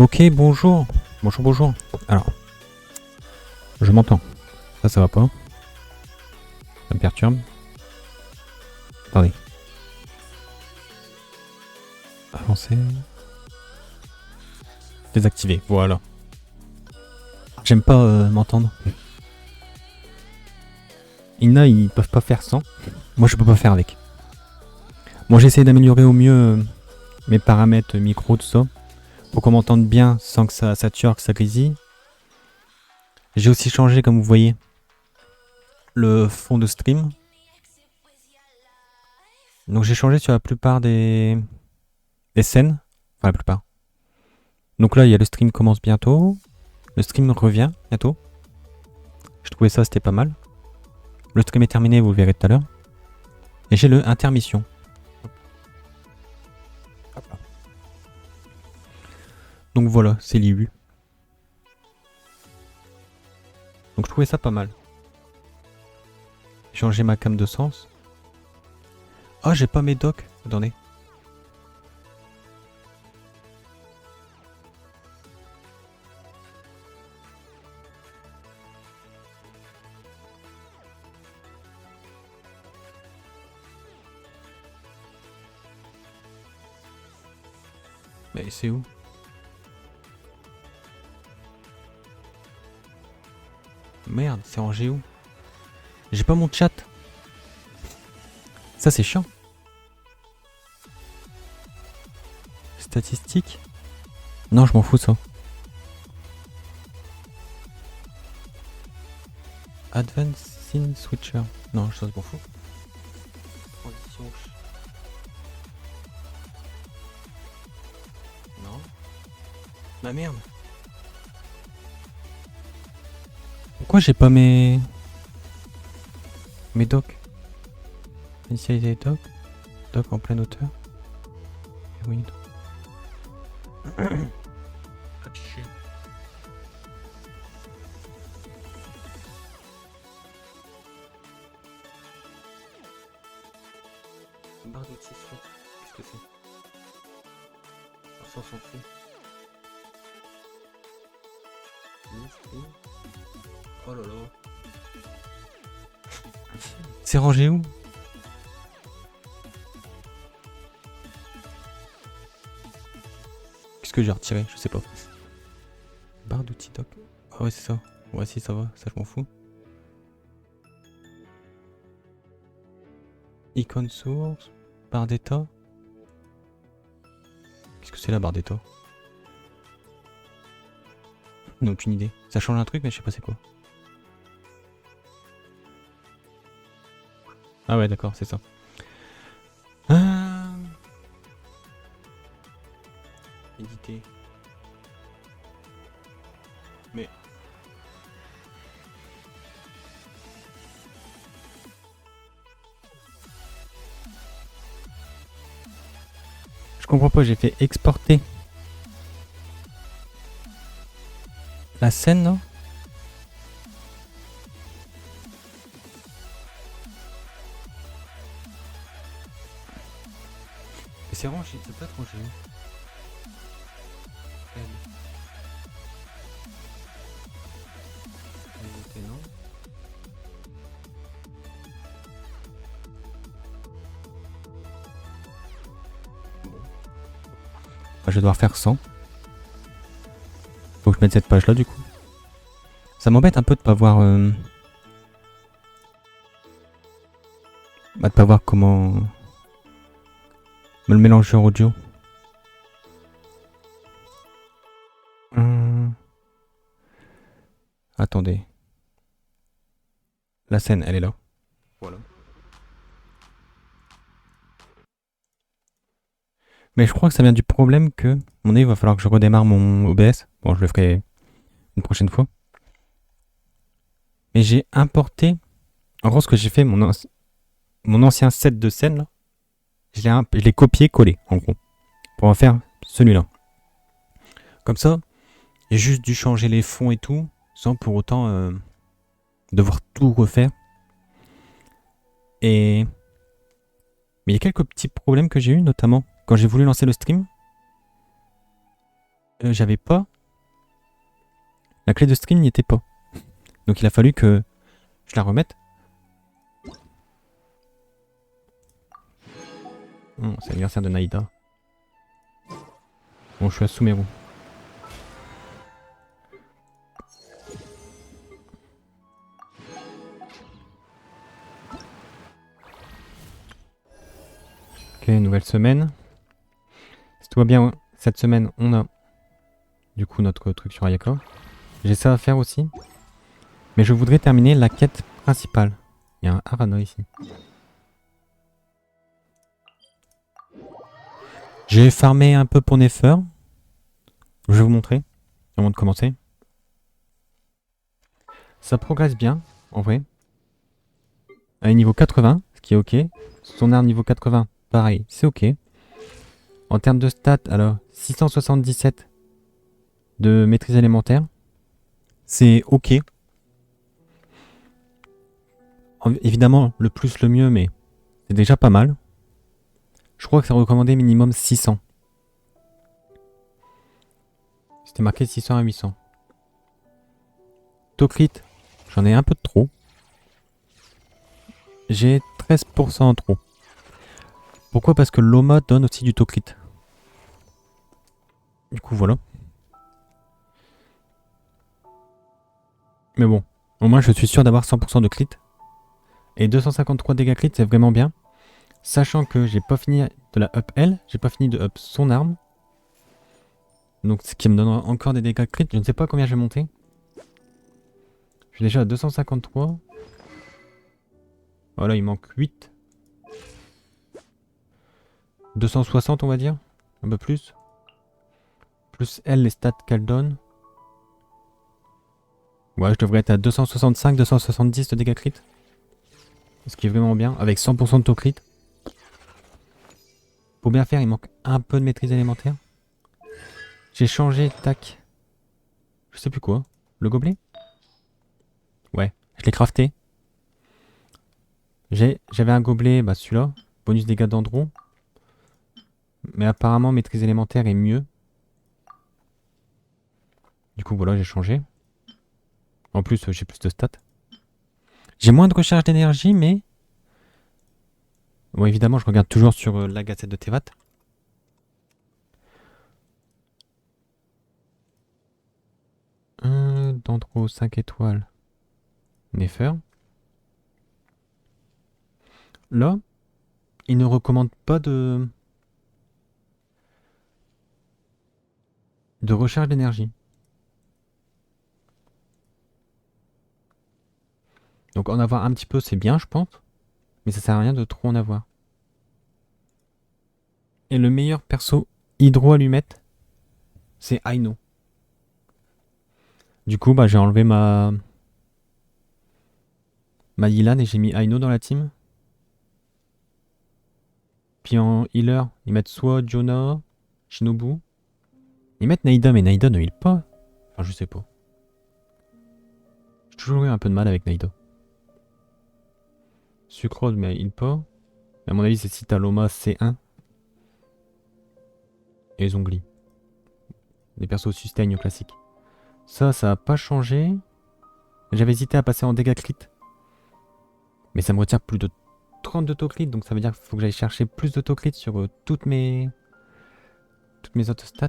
Ok, bonjour. Bonjour, bonjour. Alors, je m'entends. Ça va pas. Ça me perturbe. Attendez. Avancer. Désactiver, voilà. J'aime pas m'entendre. Ils peuvent pas faire sans. Moi, je peux pas faire avec. Moi, j'essaie d'améliorer au mieux mes paramètres micro, tout ça. Pour qu'on m'entende bien sans que ça sature, que ça grésille. J'ai aussi changé, comme vous voyez, le fond de stream. Donc j'ai changé sur la plupart des scènes. Enfin la plupart. Donc là il y a le stream commence bientôt. Le stream revient bientôt. Je trouvais ça c'était pas mal. Le stream est terminé, vous le verrez tout à l'heure. Et j'ai le intermission. Donc voilà, c'est l'IU. Donc je trouvais ça pas mal. J'ai changé ma cam de sens. Ah, j'ai pas mes docks. Attendez. Mais c'est où? Merde, c'est rangé où? J'ai pas mon chat. Ça c'est chiant. Statistiques. Non, je m'en fous ça. Advancing Switcher. Non, ça je m'en fous. Transition. Non. Ma merde. Pourquoi j'ai pas mes docks? Initialiser dock. Dock en pleine hauteur. Et oui. Barre d'outils, qu'est-ce que c'est? On s'en fout. Oh là là. C'est rangé où? Qu'est-ce que j'ai retiré? Je sais pas. Barre d'outils doc. Ah ouais c'est ça. Ouais si ça va, ça je m'en fous. Icône source. Barre d'état. Qu'est-ce que c'est la barre d'état? Non, aucune idée. Ça change un truc mais je sais pas c'est quoi. Ah ouais d'accord, c'est ça. Éditer. Mais... Je comprends pas, j'ai fait exporter la scène là. Mais c'est rangé, c'est pas rangé. Non. Bon. Je vais devoir faire 100. Faut que je mette cette page là du coup. Ça m'embête un peu de pas voir de pas voir comment me le mélangeur audio. Attendez. La scène, elle est là. Voilà. Mais je crois que ça vient du problème que... Mon avis, il va falloir que je redémarre mon OBS. Bon, je le ferai une prochaine fois. Mais j'ai importé... En gros, ce que j'ai fait, mon ancien set de scène, là, je l'ai copié-collé, en gros. Pour en faire celui-là. Comme ça, j'ai juste dû changer les fonds et tout, sans pour autant devoir tout refaire. Mais il y a quelques petits problèmes que j'ai eu, notamment quand j'ai voulu lancer le stream. j'avais pas. La clé de stream n'y était pas. Donc il a fallu que je la remette. C'est l'anniversaire de Naïda. Bon, je suis à Sumeru. Ok, nouvelle semaine. Si tout va bien, cette semaine, on a du coup notre truc sur Ayaka. J'ai ça à faire aussi. Mais je voudrais terminer la quête principale. Il y a un Arana ici. J'ai farmé un peu pour Nefer. Je vais vous montrer avant de commencer. Ça progresse bien, en vrai. Elle est niveau 80, ce qui est ok. Son arme niveau 80, pareil, c'est ok. En termes de stats, alors 677 de maîtrise élémentaire. C'est ok. Évidemment, le plus le mieux, mais c'est déjà pas mal. Je crois que c'est recommandé minimum 600. C'était marqué 600 à 800. Tocrit, j'en ai un peu de trop. J'ai 13% en trop. Pourquoi? Parce que l'Oma donne aussi du Tocrit. Du coup, voilà. Mais bon, au moins je suis sûr d'avoir 100% de crit. Et 253 dégâts crit, c'est vraiment bien. Sachant que j'ai pas fini de la up elle, j'ai pas fini de up son arme. Donc ce qui me donnera encore des dégâts crit. Je ne sais pas combien je vais monter. Je suis déjà à 253. Voilà, il manque 8. 260 on va dire. Un peu plus. Plus elle, les stats qu'elle donne. Ouais, je devrais être à 265, 270 de dégâts crit. Ce qui est vraiment bien. Avec 100% de taux crit. Pour bien faire, il manque un peu de maîtrise élémentaire. J'ai changé, tac. Je sais plus quoi. Le gobelet? Ouais, je l'ai crafté. J'avais un gobelet, bah celui-là. Bonus dégâts d'Andro. Mais apparemment, maîtrise élémentaire est mieux. Du coup, voilà, j'ai changé. En plus, j'ai plus de stats. J'ai moins de recharge d'énergie, mais... Bon, évidemment, je regarde toujours sur la gazette de Tevat. D'Andro, 5 étoiles. Nefer. Là, il ne recommande pas de recharge d'énergie. Donc en avoir un petit peu, c'est bien, je pense. Mais ça sert à rien de trop en avoir. Et le meilleur perso hydro-allumette, c'est Aino. Du coup, bah, j'ai enlevé ma Yilan et j'ai mis Aino dans la team. Puis en healer, ils mettent soit Jonah, Shinobu. Ils mettent Naïda, mais Naïda ne heal pas. Enfin, je sais pas. J'ai toujours eu un peu de mal avec Naïda. Sucrose, mais elle heal pas. À mon avis, c'est Citaloma C1. Et Zongli. Des persos sustain classiques. Ça a pas changé. J'avais hésité à passer en dégâts crit. Mais ça me retire plus de 30 de crit, donc ça veut dire qu'il faut que j'aille chercher plus de crit sur toutes mes autres stats.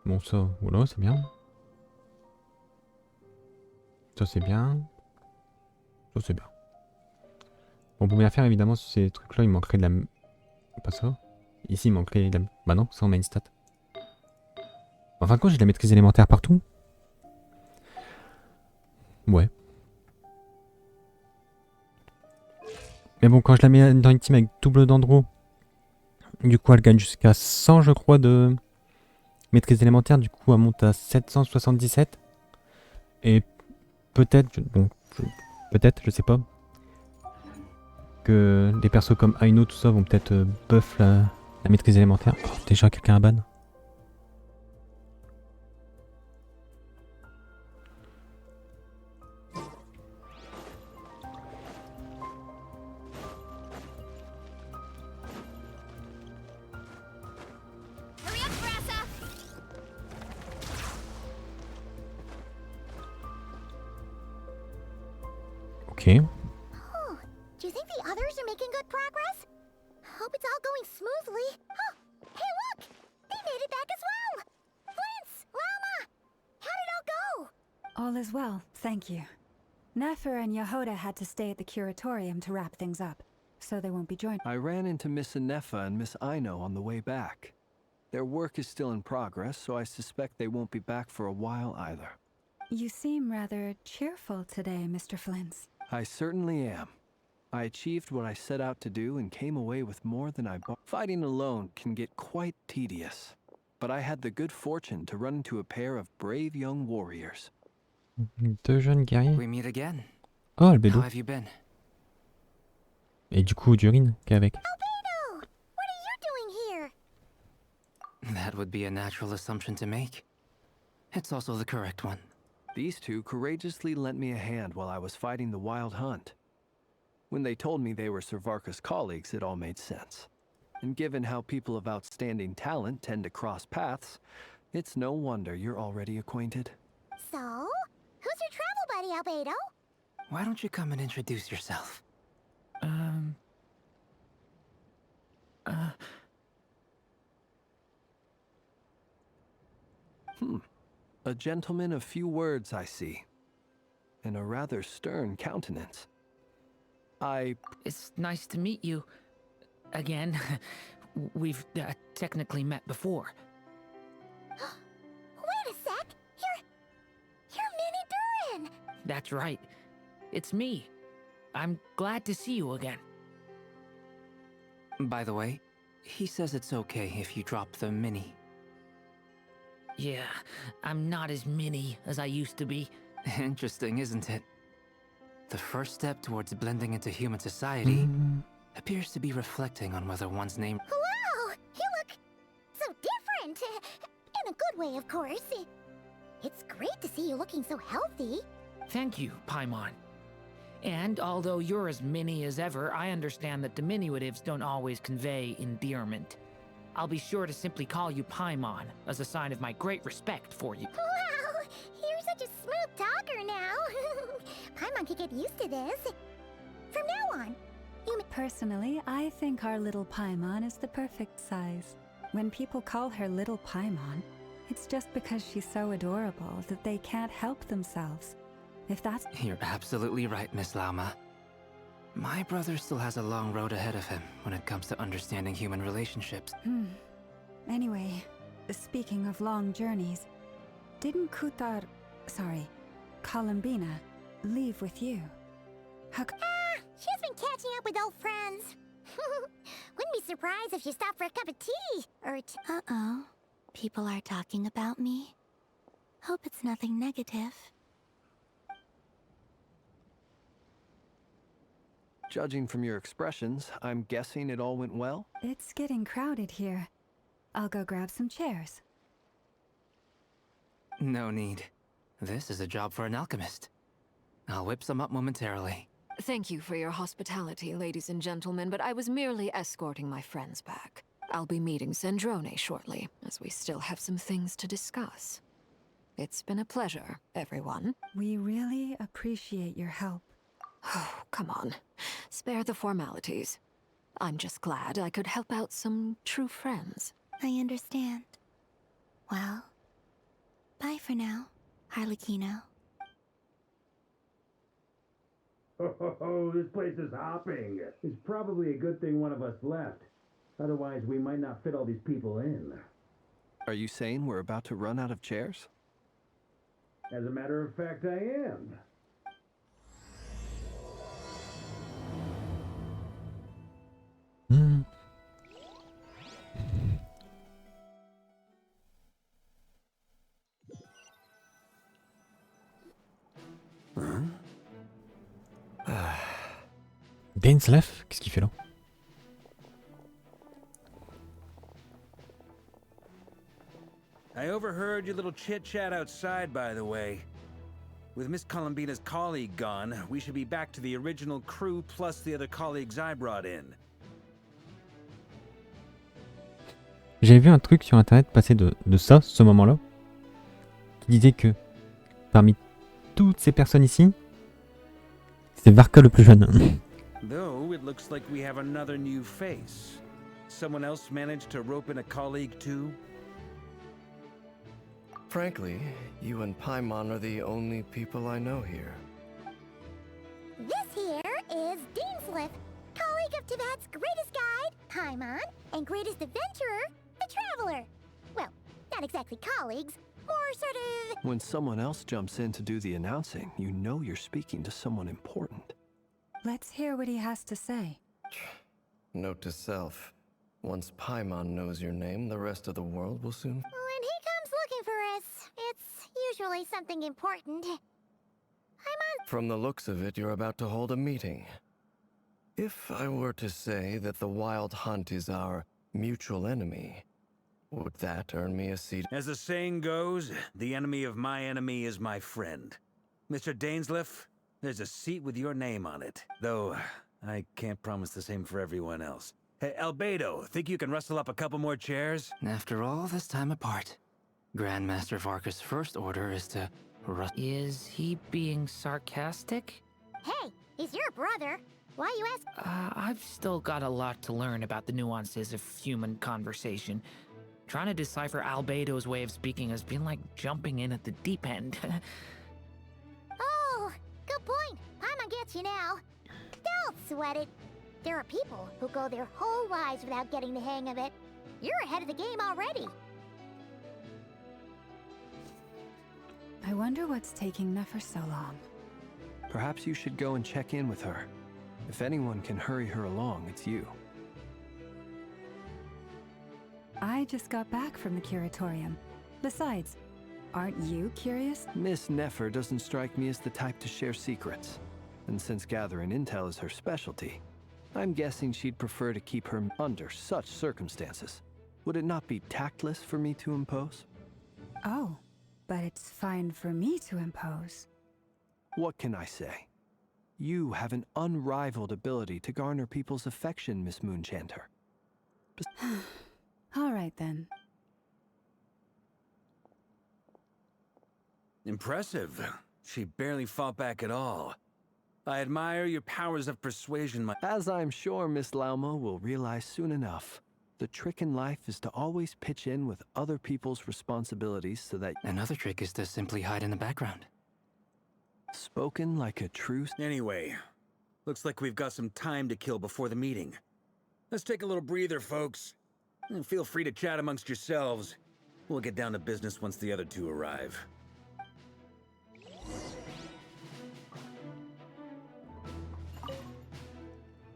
Bon, ça, voilà, c'est bien. Ça, c'est bien. Ça, c'est bien. Bon, pour bien faire, évidemment, ces trucs-là, il manquerait de la... Pas ça. Ici, il manquerait de la... Bah non, c'est en main stat. En fin de compte, j'ai de la maîtrise élémentaire partout. Ouais. Mais bon, quand je la mets dans une team avec double d'Andro, du coup, elle gagne jusqu'à 100, je crois, de maîtrise élémentaire. Du coup, elle monte à 777. Et peut-être, bon, peut-être, je sais pas, que des persos comme Aino, tout ça, vont peut-être buff la maîtrise élémentaire. Oh, déjà, quelqu'un a ban. Ok. Oh, do you think the others are making good progress? Hope it's all going smoothly. Oh, hey look! They made it back as well! Flint's, Llama! How did it all go? All is well, thank you. Nefer and Yehoda had to stay at the curatorium to wrap things up, so they won't be joining. I ran into Miss Anefa and Miss Aino on the way back. Their work is still in progress, so I suspect they won't be back for a while either. You seem rather cheerful today, Mr. Flint's. I certainly am. I achieved what I set out to do and came away with more than I bought. Fighting alone can get quite tedious, but I had the good fortune to run into a pair of brave young warriors. Deux jeunes guerriers. We meet again. Oh, Albedo. How have you been? Et du coup, Durin, qui est avec. Albedo! What are you doing here? That would be a natural assumption to make. It's also the correct one. These two courageously lent me a hand while I was fighting the wild hunt. When they told me they were Servarka's colleagues, it all made sense. And given how people of outstanding talent tend to cross paths, it's no wonder you're already acquainted. So, who's your travel buddy, Albedo? Why don't you come and introduce yourself? A gentleman of few words, I see. And a rather stern countenance. It's nice to meet you. Again. We've technically met before. Wait a sec! You're Minnie Durin! That's right. It's me. I'm glad to see you again. By the way, he says it's okay if you drop the mini. Yeah, I'm not as mini as I used to be. Interesting, isn't it? The first step towards blending into human society appears to be reflecting on whether one's name... Wow! You look so different! In a good way, of course. It's great to see you looking so healthy. Thank you, Paimon. And although you're as mini as ever, I understand that diminutives don't always convey endearment. I'll be sure to simply call you Paimon, as a sign of my great respect for you. Wow! You're such a smooth talker now. Paimon could get used to this. From now on, Personally, I think our little Paimon is the perfect size. When people call her little Paimon, it's just because she's so adorable that they can't help themselves. If that's... You're absolutely right, Miss Lauma. My brother still has a long road ahead of him when it comes to understanding human relationships. Anyway, speaking of long journeys, didn't Columbina, leave with you? How she's been catching up with old friends. Wouldn't be surprised if you stopped for a cup of tea. Or uh-oh. People are talking about me. Hope it's nothing negative. Judging from your expressions, I'm guessing it all went well? It's getting crowded here. I'll go grab some chairs. No need. This is a job for an alchemist. I'll whip some up momentarily. Thank you for your hospitality, ladies and gentlemen, but I was merely escorting my friends back. I'll be meeting Zendrone shortly, as we still have some things to discuss. It's been a pleasure, everyone. We really appreciate your help. Oh, come on. Spare the formalities. I'm just glad I could help out some true friends. I understand. Well, bye for now, Harlequino. Oh, this place is hopping. It's probably a good thing one of us left. Otherwise, we might not fit all these people in. Are you saying we're about to run out of chairs? As a matter of fact, I am. Dainsleff, qu'est-ce qu'il fait là? I overheard your little chit-chat outside, by the way. With Miss Columbina's colleague gone, we should be back to the original crew plus the other colleagues I brought in. J'ai vu un truc sur internet passer de ça, ce moment-là, qui disait que parmi toutes ces personnes ici, C'est Varka le plus jeune. Though it looks like we have another new face. Someone else managed to rope in a colleague too? Frankly, you and Paimon are the only people I know here. This here is Deansliff, colleague of Tibet's greatest guide, Paimon, and greatest adventurer, the Traveler. Well, not exactly colleagues, more sort of... When someone else jumps in to do the announcing, you know you're speaking to someone important. Let's hear what he has to say. Note to self. Once Paimon knows your name, the rest of the world will soon... When he comes looking for us, it's usually something important. From the looks of it, you're about to hold a meeting. If I were to say that the Wild Hunt is our mutual enemy, would that earn me a seat? As the saying goes, the enemy of my enemy is my friend. Mr. Dainsliff, there's a seat with your name on it. Though, I can't promise the same for everyone else. Hey, Albedo, think you can rustle up a couple more chairs? After all this time apart, Grandmaster Varka's first order is to Is he being sarcastic? Hey, he's your brother. Why you ask? I've still got a lot to learn about the nuances of human conversation. Trying to decipher Albedo's way of speaking has been like jumping in at the deep end. Oh, good point. Paimon gets you now. Don't sweat it. There are people who go their whole lives without getting the hang of it. You're ahead of the game already. I wonder what's taking Nefer so long. Perhaps you should go and check in with her. If anyone can hurry her along, it's you. I just got back from the curatorium. Besides, aren't you curious? Miss Nefer doesn't strike me as the type to share secrets. And since gathering intel is her specialty, I'm guessing she'd prefer to keep her under such circumstances. Would it not be tactless for me to impose? Oh, but it's fine for me to impose. What can I say? You have an unrivaled ability to garner people's affection, Miss Moonchanter. All right then. Impressive. She barely fought back at all. I admire your powers of persuasion, As I'm sure Miss Lauma will realize soon enough, the trick in life is to always pitch in with other people's responsibilities so that... Another trick is to simply hide in the background. Spoken like a true... Anyway, looks like we've got some time to kill before the meeting. Let's take a little breather, folks. And feel free to chat amongst yourselves. We'll get down to business once the other two arrive.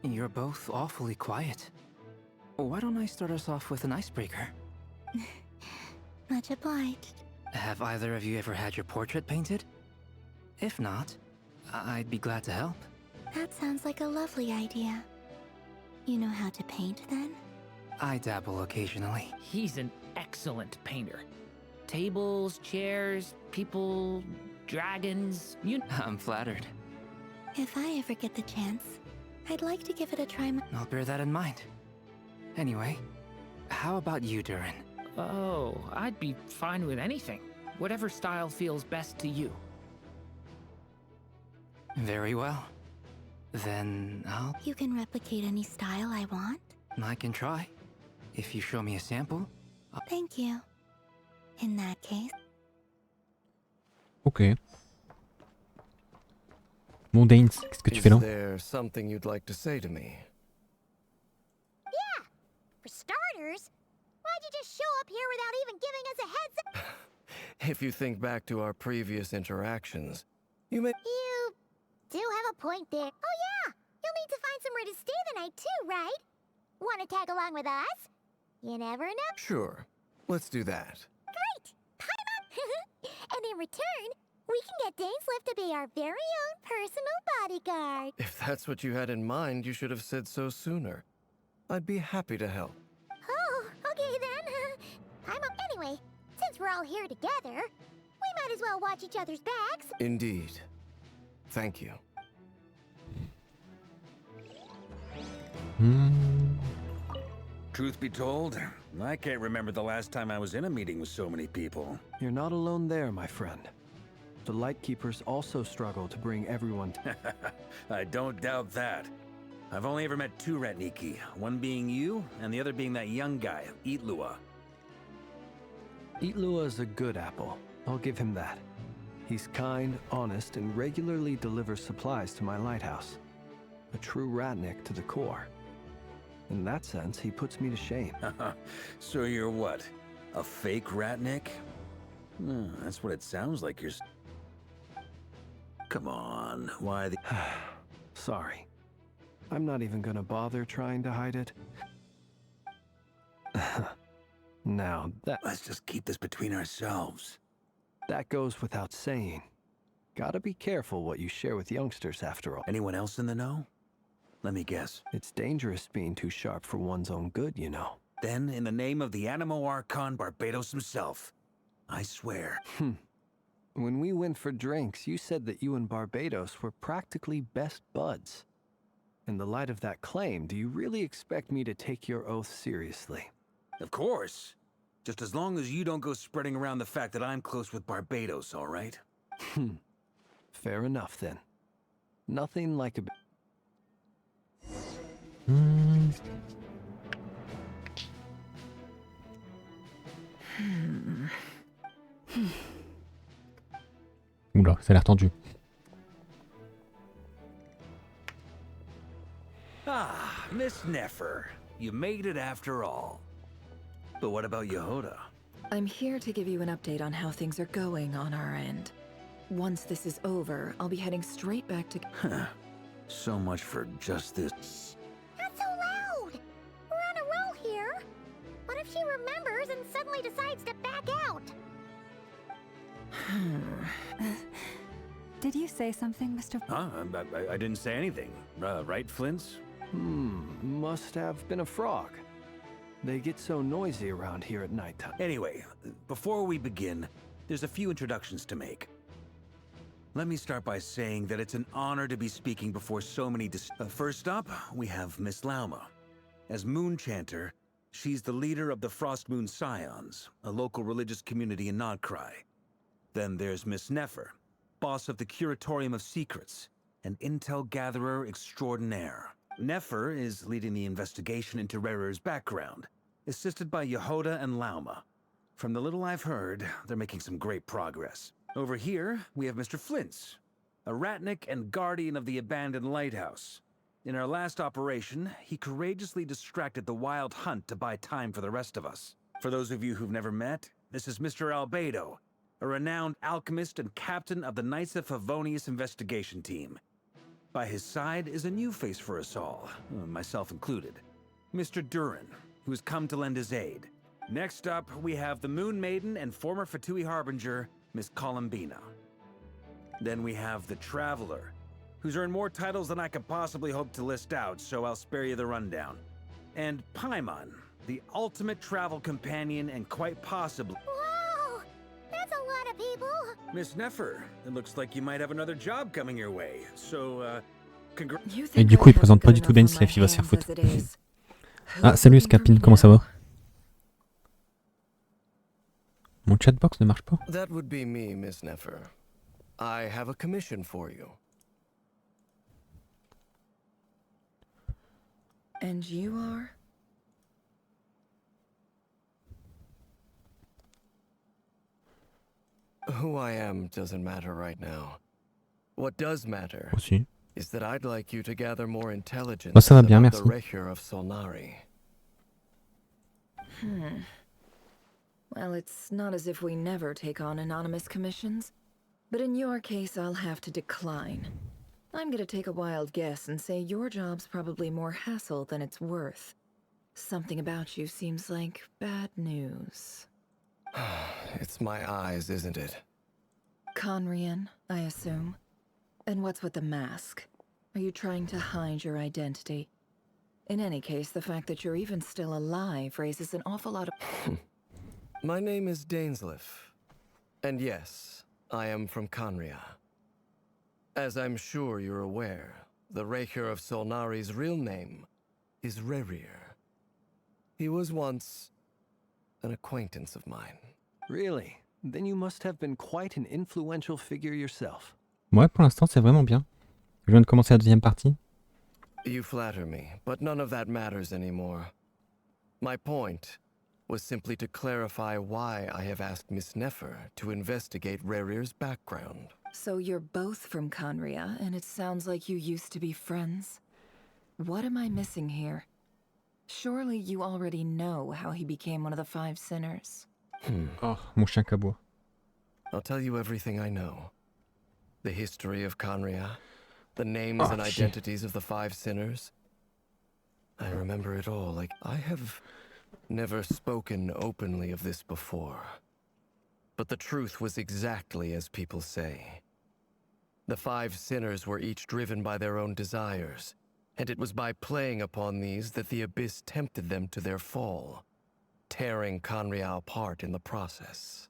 You're both awfully quiet. Why don't I start us off with an icebreaker? Much obliged. Have either of you ever had your portrait painted? If not, I'd be glad to help. That sounds like a lovely idea. You know how to paint then? I dabble occasionally. He's an excellent painter. Tables, chairs, people, dragons, I'm flattered. If I ever get the chance, I'd like to give it a try. I'll bear that in mind. Anyway, how about you, Durin? Oh, I'd be fine with anything. Whatever style feels best to you. Very well. Then I'll... You can replicate any style I want? I can try. If you show me a sample. Thank you. In that case... Ok. Mon Dains, qu'est-ce que tu fais là? Is there something you'd like to say to me? Yeah! For starters, why'd you just show up here without even giving us a heads up? If you think back to our previous interactions, you may... You do have a point there. Oh yeah! You'll need to find somewhere to stay the night too, right? Want to tag along with us? You never know. Sure. Let's do that. Great! Paimon! And in return, we can get Dainsliff to be our very own personal bodyguard. If that's what you had in mind, you should have said so sooner. I'd be happy to help. Oh, okay then. Paimon, anyway, since we're all here together, we might as well watch each other's backs. Indeed. Thank you. Truth be told, I can't remember the last time I was in a meeting with so many people. You're not alone there, my friend. The Lightkeepers also struggle to bring everyone I don't doubt that. I've only ever met 2 Ratniki, one being you, and the other being that young guy, Itlua. Itlua is a good apple. I'll give him that. He's kind, honest, and regularly delivers supplies to my lighthouse. A true Ratnik to the core. In that sense, he puts me to shame. So you're what? A fake Ratnik? That's what it sounds like you're... Come on, why the... Sorry. I'm not even gonna bother trying to hide it. Now, Let's just keep this between ourselves. that goes without saying. Gotta be careful what you share with youngsters, after all. Anyone else in the know? Let me guess. It's dangerous being too sharp for one's own good, you know. Then, in the name of the Animo Archon Barbados himself, I swear. When we went for drinks, you said that you and Barbados were practically best buds. In the light of that claim, do you really expect me to take your oath seriously? Of course. Just as long as you don't go spreading around the fact that I'm close with Barbados, all right? Fair enough, then. Nothing like a... Oula, ça a l'air tendu. Ah, Miss Nefer. You made it after all. But what about Yehoda? I'm here to give you an update on how things are going on our end. Once this is over, I'll be heading straight back to... So much for just this. Not so loud! We're on a roll here. What if she remembers and suddenly decides to back out? Did you say something, Mr. Huh? I didn't say anything. Right, Flints? Must have been a frog. They get so noisy around here at nighttime. Anyway, before we begin, there's a few introductions to make. Let me start by saying that it's an honor to be speaking before so many first up, we have Miss Lauma. As Moon Chanter, she's the leader of the Frost Moon Scions, a local religious community in Nodcry. Then there's Miss Nefer, boss of the Curatorium of Secrets, an intel gatherer extraordinaire. Nefer is leading the investigation into Rerer's background, assisted by Yehoda and Lauma. From the little I've heard, they're making some great progress. Over here, we have Mr. Flints, a Ratnik and guardian of the abandoned lighthouse. In our last operation, he courageously distracted the Wild Hunt to buy time for the rest of us. For those of you who've never met, this is Mr. Albedo, a renowned alchemist and captain of the Knights of Favonius investigation team. By his side is a new face for us all, myself included, Mr. Durin, who has come to lend his aid. Next up, we have the Moon Maiden and former Fatui Harbinger, Miss Columbina. Then we have the Traveler, who's earned more titles than I could possibly hope to list out, so I'll spare you the rundown. And Paimon, the ultimate travel companion and quite possibly... Whoa! That's a lot of people! Miss Nefer, it looks like you might have another job coming your way, so, Et du coup, il présente pas du tout Dainsleif, il va se faire foutre. Ah, salut Scapin, comment ça va? Mon chatbox ne marche pas. That would be me, Miss Nefer. I have a commission for you. And you are? Who I am doesn't matter right now. What does matter Aussi. is that I'd like you to gather more intelligence Oh, ça va bien, about merci. the Recher of Solnari. Well, it's not as if we never take on anonymous commissions. But in your case, I'll have to decline. I'm gonna take a wild guess and say your job's probably more hassle than it's worth. Something about you seems like bad news. It's my eyes, isn't it? Conrian, I assume. And what's with the mask? Are you trying to hide your identity? In any case, the fact that you're even still alive raises an awful lot of... My name is Dainsleif. And yes, I am from Conria. As I'm sure you're aware, the Recher of Solnari's real name is Rerir. He was once an acquaintance of mine. Really? Then you must have been quite an influential figure yourself. Ouais, pour l'instant, c'est vraiment bien. Je viens de commencer la deuxième partie. You flatter me, but none of that matters anymore. My point was simply to clarify why I have asked Miss Nefer to investigate Rerir's background. So you're both from Conria, and it sounds like you used to be friends. What am I missing here? Surely you already know how he became one of the Five Sinners. Oh, mon chien cabois. I'll tell you everything I know. The history of Conria, the names and identities of the Five Sinners. I remember it all. Like, I have never spoken openly of this before. But the truth was exactly as people say. The Five Sinners were each driven by their own desires, and it was by playing upon these that the Abyss tempted them to their fall, tearing Conria apart in the process.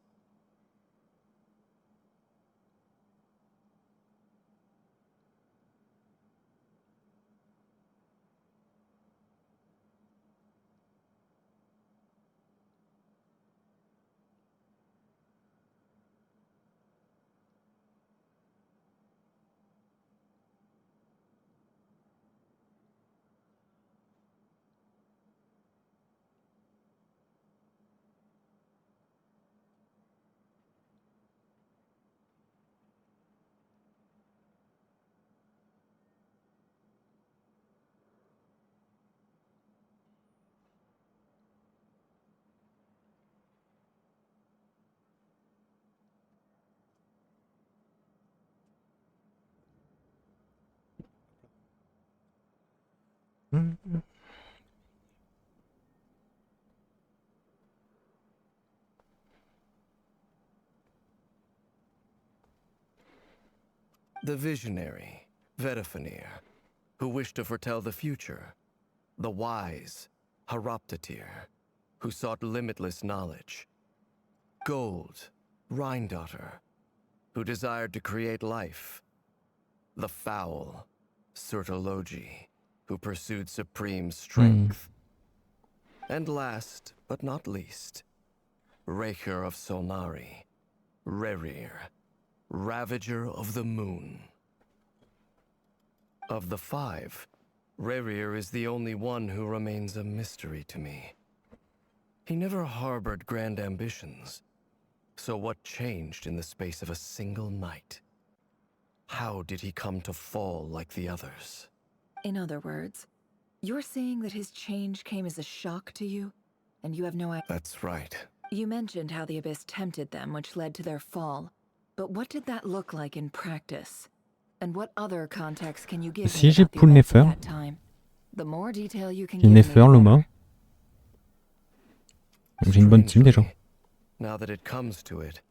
The visionary, Vedifenir, who wished to foretell the future. The wise, Haroptatir, who sought limitless knowledge. Gold, Rhindaughter, who desired to create life. The foul, Surtologi, who pursued supreme strength. And last, but not least, Raker of Solnari, Rerir, Ravager of the Moon. Of the five, Rerir is the only one who remains a mystery to me. He never harbored grand ambitions. So what changed in the space of a single night? How did he come to fall like the others? In other words, you're saying that his change came as a shock to you, and you have no idea. That's right. You mentioned how the Abyss tempted them, which led to their fall. But what did that look like in practice? And what other context can you give Si me j'ai about the Poul events of Nefer. that time? The more detail you can J'ai give me, Nefer, the Loma. better. Donc j'ai une bonne team déjà. Now that it comes to it,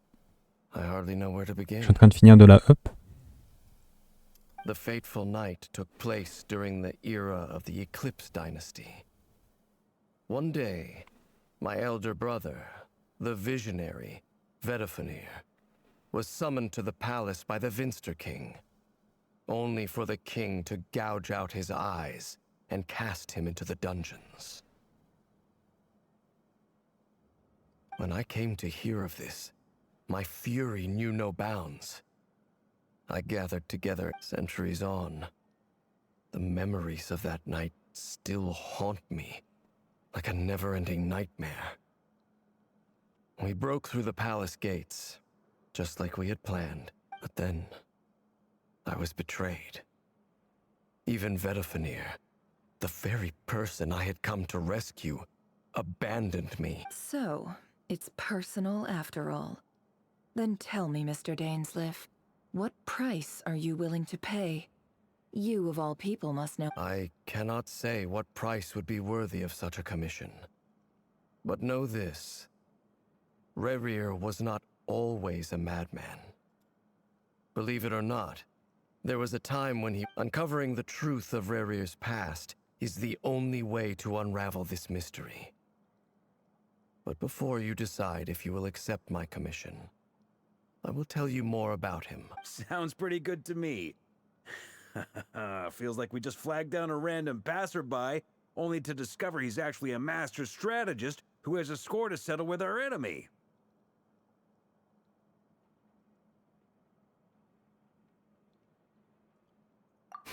I hardly know where to Je begin. suis en train de finir de la up. The fateful night took place during the era of the Eclipse Dynasty. One day, my elder brother, the visionary, Vedifenir, was summoned to the palace by the Vinster King, only for the king to gouge out his eyes and cast him into the dungeons. When I came to hear of this, my fury knew no bounds. I gathered together centuries on. The memories of that night still haunt me, like a never-ending nightmare. We broke through the palace gates, just like we had planned, but then I was betrayed. Even Vedifenir, the very person I had come to rescue, abandoned me. So, it's personal after all. Then tell me, Mr. Dainsleif, what price are you willing to pay? You, of all people, must know. I cannot say what price would be worthy of such a commission. But know this. Rerir was not always a madman. Believe it or not, there was a time when uncovering the truth of Rerir's past is the only way to unravel this mystery. But before you decide if you will accept my commission, I will tell you more about him. Sounds pretty good to me. Feels like we just flagged down a random passerby, only to discover he's actually a master strategist who has a score to settle with our enemy.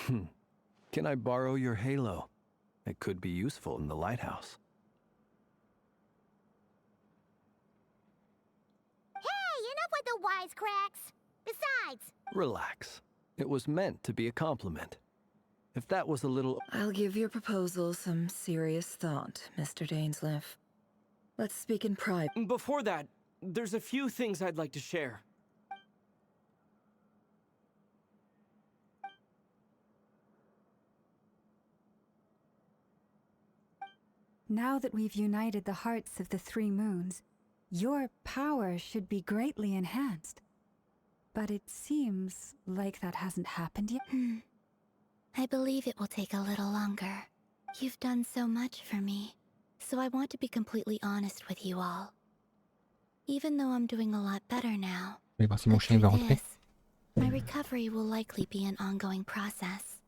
Can I borrow your halo? It could be useful in the lighthouse. Hey, enough with the wisecracks! Besides... Relax. It was meant to be a compliment. If that was a little... I'll give your proposal some serious thought, Mr. Dainsleif. Let's speak in private. Before that, there's a few things I'd like to share. Now that we've united the hearts of the three moons, your power should be greatly enhanced. But it seems like that hasn't happened yet. I believe it will take a little longer. You've done so much for me, so I want to be completely honest with you all. Even though I'm doing a lot better now, Je vais voir si mon chien va rentrer. my recovery will likely be an ongoing process.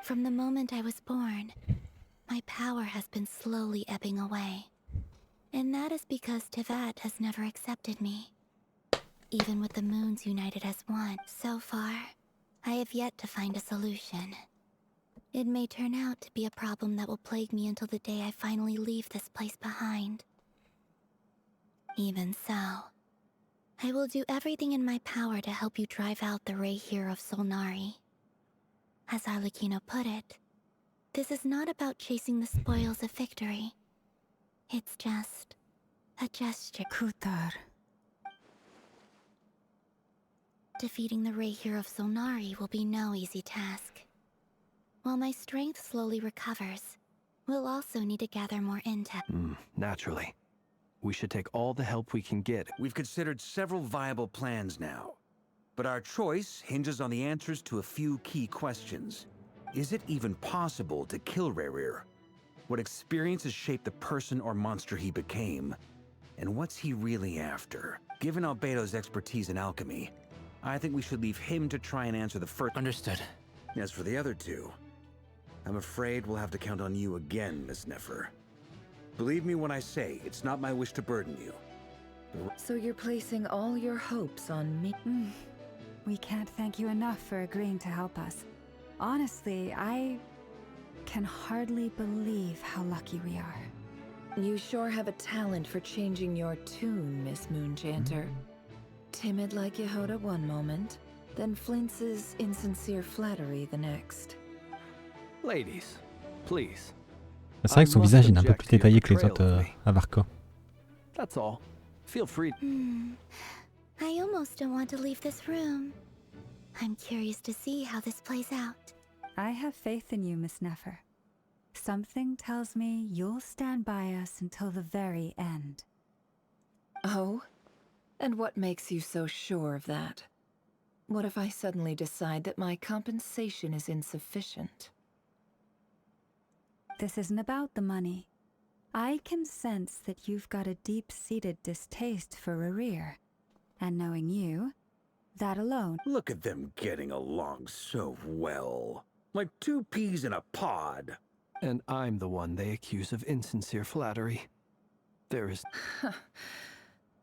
From the moment I was born, my power has been slowly ebbing away. And that is because Tevat has never accepted me. Even with the moons united as one, so far, I have yet to find a solution. It may turn out to be a problem that will plague me until the day I finally leave this place behind. Even so, I will do everything in my power to help you drive out the Rayhir of Solnari. As Arlecchino put it, this is not about chasing the spoils of victory. It's just a gesture. Kutar. Defeating the Rayhir of Solnari will be no easy task. While my strength slowly recovers, we'll also need to gather more intel. Naturally. We should take all the help we can get. We've considered several viable plans now, but our choice hinges on the answers to a few key questions. Is it even possible to kill Rayhir? What experiences shaped the person or monster he became? And what's he really after? Given Albedo's expertise in alchemy, I think we should leave him to try and answer the first. Understood. As for the other two, I'm afraid we'll have to count on you again, Miss Nefer. Believe me when I say, it's not my wish to burden you. So you're placing all your hopes on me? We can't thank you enough for agreeing to help us. Honestly, I can hardly believe how lucky we are. You sure have a talent for changing your tune, Miss Moonchanter. Timid like Yehoda one moment, then flinches insincere flattery the next. Ladies, please. C'est vrai que son visage il est un peu plus détaillé que les autres Avarka. That's all. Feel free. I almost don't want to leave this room. I'm curious to see how this plays out. I have faith in you, Miss Nefer. Something tells me you'll stand by us until the very end. Oh? And what makes you so sure of that? What if I suddenly decide that my compensation is insufficient? This isn't about the money. I can sense that you've got a deep-seated distaste for Rayhir. And knowing you, that alone... Look at them getting along so well. Like two peas in a pod. And I'm the one they accuse of insincere flattery. There is...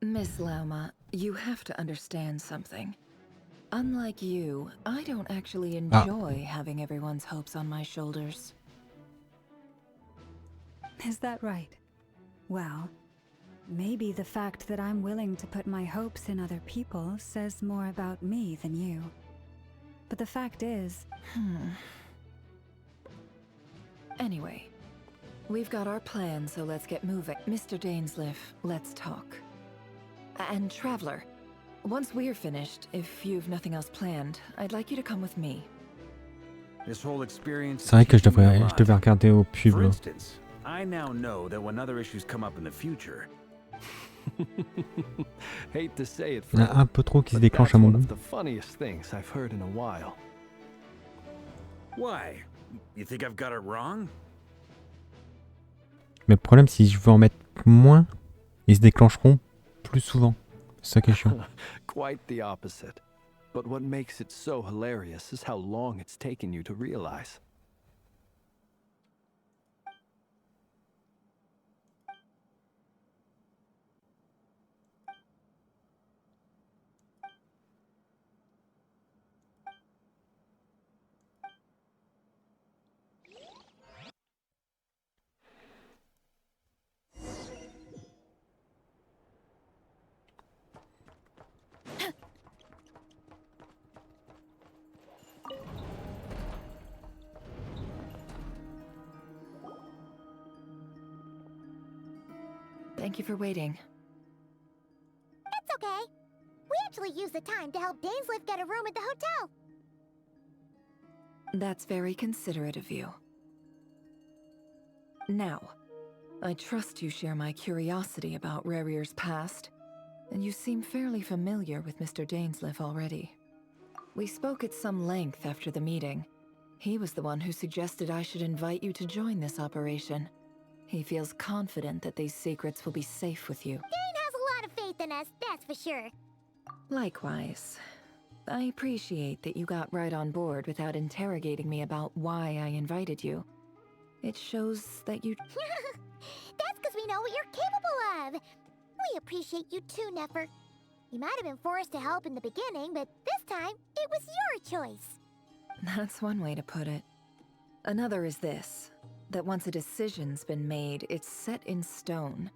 Miss Lauma, you have to understand something. Unlike you, I don't actually enjoy having everyone's hopes on my shoulders. Is that right? Well, Maybe the fact that I'm willing to put my hopes in other people says more about me than you. But the fact is... Anyway, we've got our plan, so let's get moving. Mr. Dainsleif, let's talk. And Traveler, once we're finished, if you've nothing else planned, I'd like you to come with me. This whole experience C'est vrai que je teaching me a devais lot. regarder au pub. For Là. instance, I now know that when other issues come up in the future, Hate to say it, Il y en a friend, un peu trop qui se but déclenchent that's à mon one goût. of the funniest things I've heard in a while. why? You think I've got it wrong? Mais le problème, si je veux en mettre moins, ils se déclencheront plus souvent. C'est ça qui est chiant. Quite the opposite. But what makes it so hilarious is how long it's taken you to realize. Thank you for waiting. It's okay. We actually used the time to help Dainsleif get a room at the hotel. That's very considerate of you. Now, I trust you share my curiosity about Rarier's past, and you seem fairly familiar with Mr. Dainsleif already. We spoke at some length after the meeting. He was the one who suggested I should invite you to join this operation. He feels confident that these secrets will be safe with you. Dane has a lot of faith in us, that's for sure. Likewise. I appreciate that you got right on board without interrogating me about why I invited you. It shows that you... That's because we know what you're capable of. We appreciate you too, Nefer. You might have been forced to help in the beginning, but this time, it was your choice. That's one way to put it. Another is this, that once a decision's been made, it's set in stone.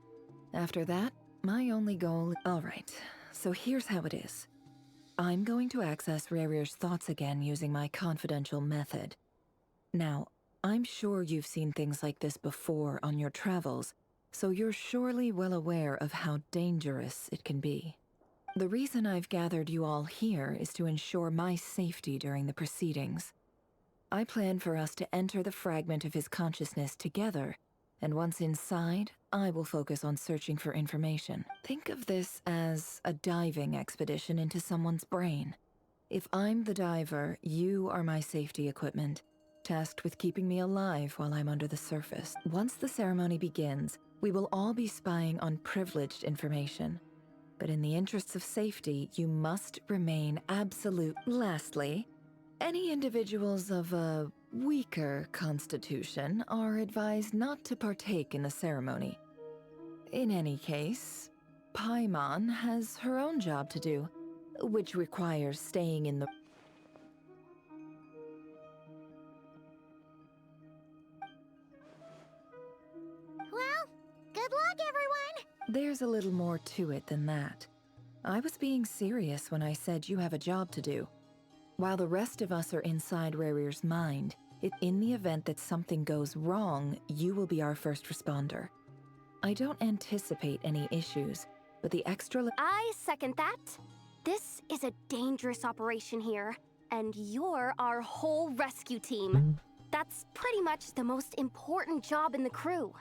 After that, my only goal... Alright, so here's how it is. I'm going to access Rarier's thoughts again using my confidential method. Now, I'm sure you've seen things like this before on your travels, so you're surely well aware of how dangerous it can be. The reason I've gathered you all here is to ensure my safety during the proceedings. I plan for us to enter the fragment of his consciousness together, and once inside, I will focus on searching for information. Think of this as a diving expedition into someone's brain. If I'm the diver, you are my safety equipment, tasked with keeping me alive while I'm under the surface. Once the ceremony begins, we will all be spying on privileged information. But in the interests of safety, you must remain absolute. Lastly, any individuals of a weaker constitution are advised not to partake in the ceremony. In any case, Paimon has her own job to do, which requires staying in the... Well, good luck, everyone! There's a little more to it than that. I was being serious when I said you have a job to do. While the rest of us are inside Rarier's mind, in the event that something goes wrong, you will be our first responder. I don't anticipate any issues, but the extra... I second that. This is a dangerous operation here, and you're our whole rescue team. That's pretty much the most important job in the crew.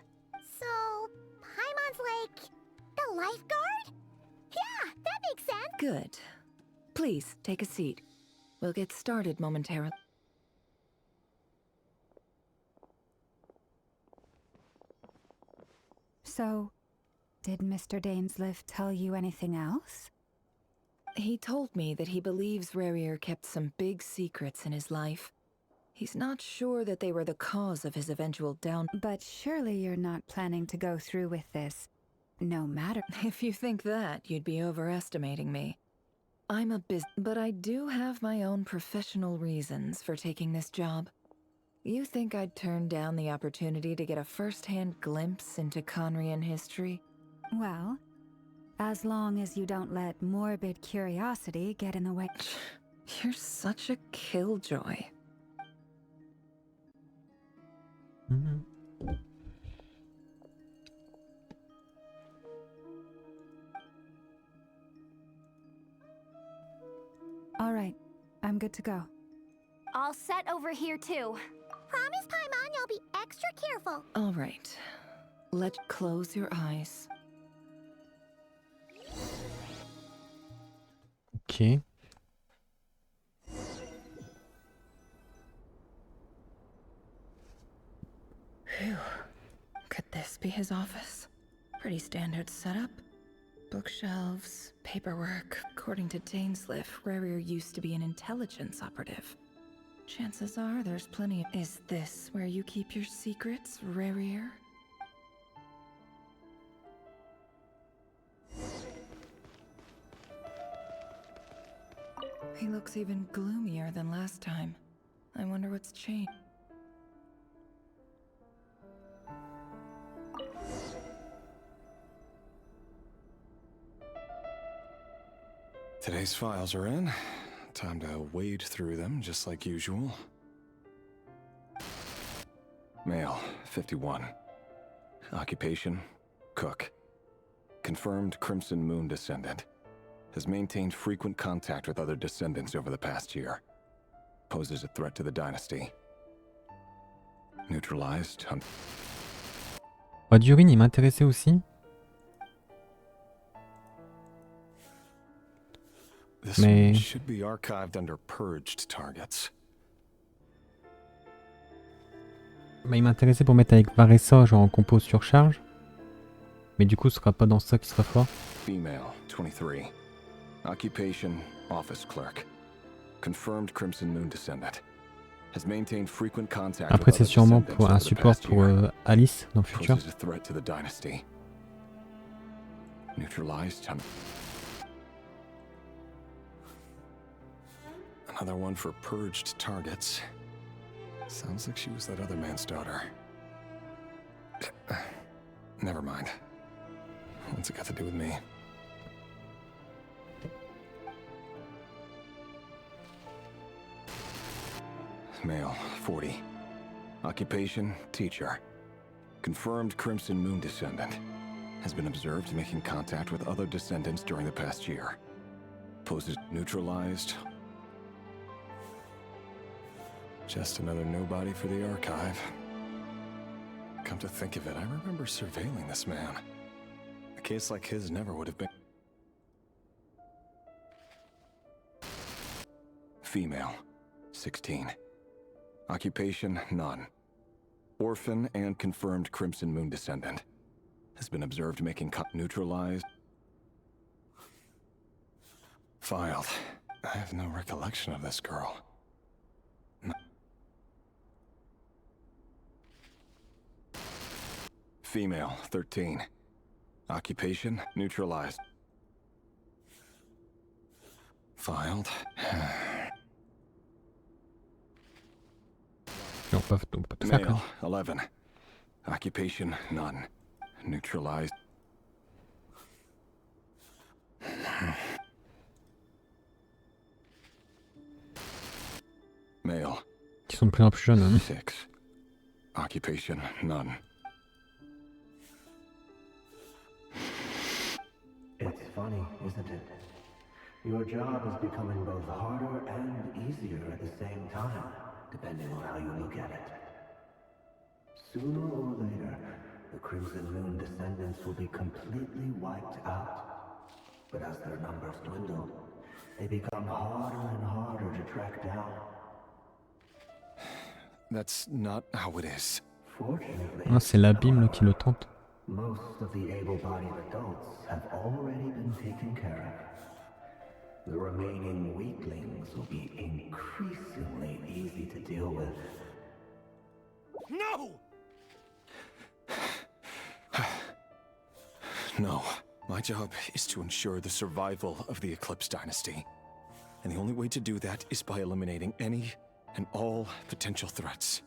So, Paimon's like... the lifeguard? Yeah, that makes sense. Good. Please, take a seat. We'll get started momentarily. So, did Mr. Dainsleif tell you anything else? He told me that he believes Rarier kept some big secrets in his life. He's not sure that they were the cause of his eventual down... But surely you're not planning to go through with this, no matter... If you think that, you'd be overestimating me. I'm a but I do have my own professional reasons for taking this job. You think I'd turn down the opportunity to get a first-hand glimpse into Conrian history? Well, as long as you don't let morbid curiosity get in the way. You're such a killjoy. All right, I'm good to go. All set over here too. Promise, Paimon, you'll be extra careful. All right. Let's close your eyes. Ok. Phew. Could this be his office? Pretty standard setup. Bookshelves, paperwork. According to Dainsliff, Rarier used to be an intelligence operative. Chances are there's plenty of... Is this where you keep your secrets, Rarier? He looks even gloomier than last time. I wonder what's changed. Today's files are in. Time to wade through them, just like usual. Male, 51. Occupation, cook. Confirmed Crimson Moon descendant. Has maintained frequent contact with other descendants over the past year. Poses a threat to the dynasty. Neutralized. Aujourd'hui, il m'intéressait aussi. This Mais one should be archived under purged targets. bah, il m'intéressait pour mettre avec Varessa, genre en compo surcharge. Mais du coup, ce sera pas dans ça qui sera fort. Female, 23. Occupation, office clerk. Confirmed Crimson Moon descendant. Has maintained frequent contact Après, with c'est other sûrement descendants pour un over the support past pour year. Alice dans le futur. Poses a threat to the dynasty. Neutralized. Another one for purged targets. Sounds like she was that other man's daughter. Never mind. What's it got to do with me? Male, 40. Occupation, teacher. Confirmed Crimson Moon descendant. Has been observed making contact with other descendants during the past year. Poses neutralized. Just another nobody for the archive. Come to think of it, I remember surveilling this man. A case like his never would have been. Female, 16. Occupation, none. Orphan and confirmed Crimson Moon descendant. Has been observed making neutralized. Filed. I have no recollection of this girl. Female, 13. Occupation, neutralized. Filed. On peut tout faire Male, 11. Occupation, none. Neutralized. Male. Qui sont de plus en plus jeunes. Hein. 6. Occupation, none. It's funny, isn't it? Your job is becoming both harder and easier at the same time, depending on how you look at it. Sooner or later, the Crimson Moon descendants will be completely wiped out. But as their numbers dwindle, they become harder and harder to track down. That's not how it is. Fortunately, Ah, c'est l'abîme là, qui le tente. most of the able-bodied adults have already been taken care of. The remaining weaklings will be increasingly easy to deal with. No! No. My job is to ensure the survival of the Eclipse Dynasty. And the only way to do that is by eliminating any and all potential threats.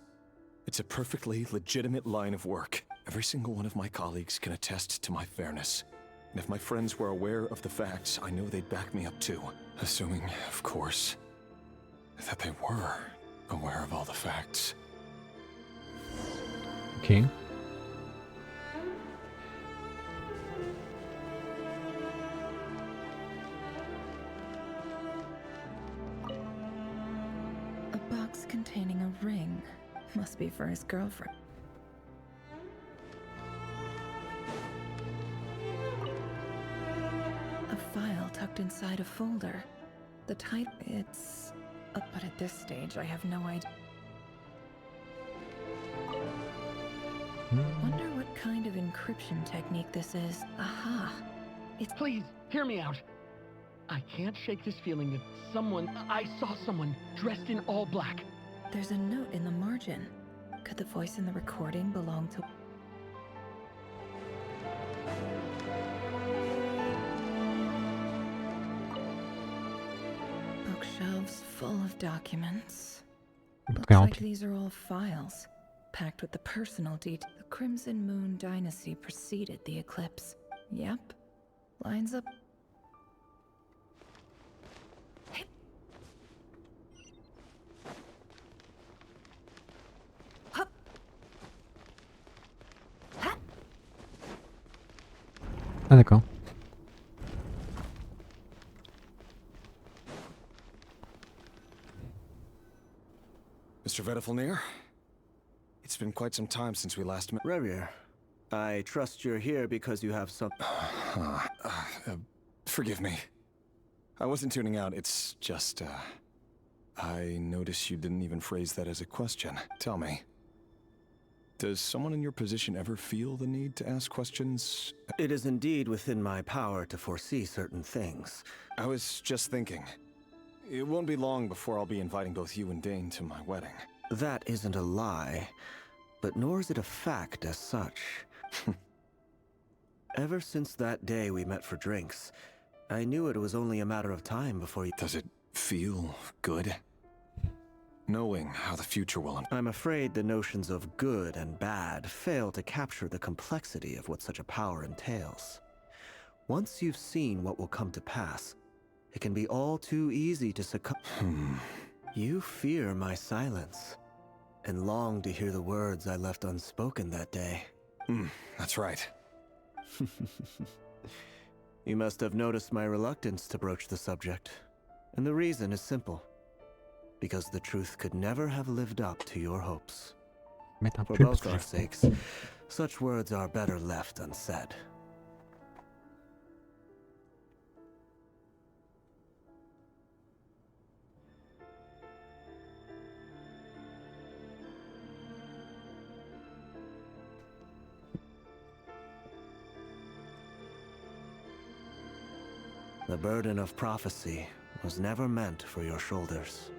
It's a perfectly legitimate line of work. Every single one of my colleagues can attest to my fairness. And if my friends were aware of the facts, I know they'd back me up too. Assuming, of course, that they were aware of all the facts. Ok. A box containing a ring. Must be for his girlfriend. A file tucked inside a folder. The type, it's... but at this stage, I have no idea. Wonder what kind of encryption technique this is. Aha! It's... Please, hear me out. I can't shake this feeling that I saw someone dressed in all black. There's a note in the margin. Could the voice in the recording belong to... Bookshelves full of documents. Looks like these are all files, packed with the personal details. The Crimson Moon dynasty preceded the eclipse. Yep. Lines up. Ah d'accord. Mr. Vedifalnir? It's been quite some time since we last met. Rerir, I trust you're here because you have some... Forgive me. I wasn't tuning out, it's just, I noticed you didn't even phrase that as a question. Tell me, does someone in your position ever feel the need to ask questions? It is indeed within my power to foresee certain things. I was just thinking. It won't be long before I'll be inviting both you and Dane to my wedding. That isn't a lie, but nor is it a fact as such. Ever since that day we met for drinks, I knew it was only a matter of time before you... Does it feel good? Knowing how the future will... I'm afraid the notions of good and bad fail to capture the complexity of what such a power entails. Once you've seen what will come to pass, it can be all too easy to succumb. You fear my silence, and long to hear the words I left unspoken that day. That's right. You must have noticed my reluctance to broach the subject. And the reason is simple. Because the truth could never have lived up to your hopes. For both our sakes, such words are better left unsaid. The burden of prophecy was never meant for your shoulders.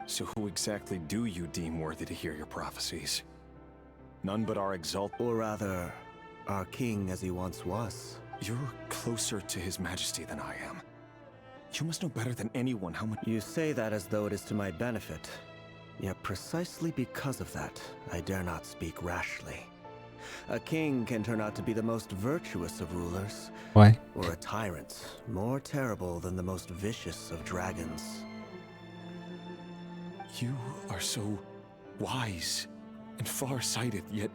So who exactly do you deem worthy to hear your prophecies? None but our Or rather, our king as he once was. You're closer to his majesty than I am. You must know better than anyone how much... You say that as though it is to my benefit. Yet precisely because of that, I dare not speak rashly. A king can turn out to be the most virtuous of rulers. Why? Or a tyrant, more terrible than the most vicious of dragons. You are so wise and far-sighted, yet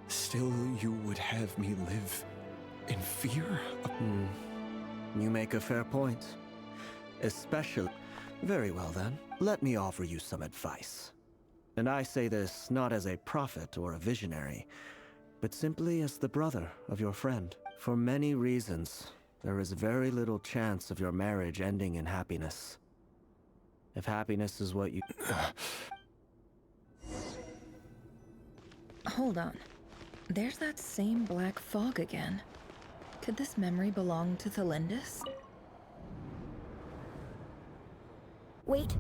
still you would have me live in fear of... You make a fair point. Especially... Very well then, let me offer you some advice. And I say this not as a prophet or a visionary, but simply as the brother of your friend. For many reasons, there is very little chance of your marriage ending in happiness. If happiness is what you... Hold on. There's that same black fog again. Could this memory belong to Thelindis? Wait.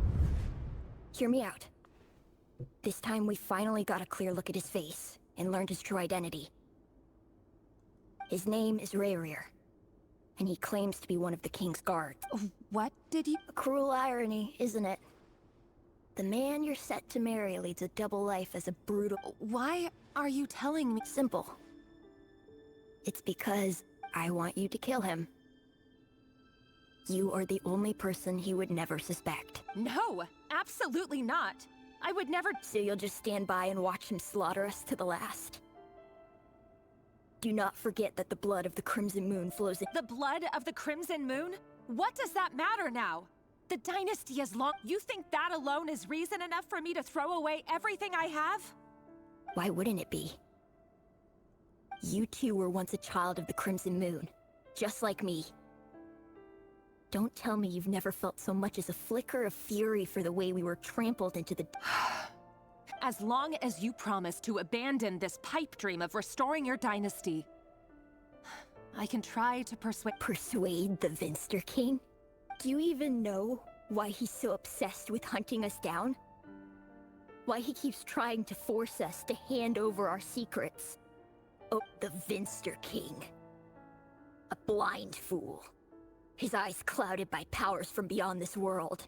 Hear me out. This time we finally got a clear look at his face and learned his true identity. His name is Rerir, and he claims to be one of the king's guards. What did you... A cruel irony, isn't it? The man you're set to marry leads a double life as a brutal... Why are you telling me? Simple. It's because I want you to kill him. You are the only person he would never suspect. No, absolutely not. I would never... So you'll just stand by and watch him slaughter us to the last. Do not forget that the blood of the Crimson Moon flows in... The blood of the Crimson Moon? What does that matter now? The dynasty is long. You think that alone is reason enough for me to throw away everything I have? Why wouldn't it be? You two were once a child of the Crimson Moon, just like me. Don't tell me you've never felt so much as a flicker of fury for the way we were trampled into the... As long as you promise to abandon this pipe dream of restoring your dynasty, I can try to persuade... Persuade the Vinster King? Do you even know why he's so obsessed with hunting us down? Why he keeps trying to force us to hand over our secrets? Oh, the Vinster King. A blind fool. His eyes clouded by powers from beyond this world.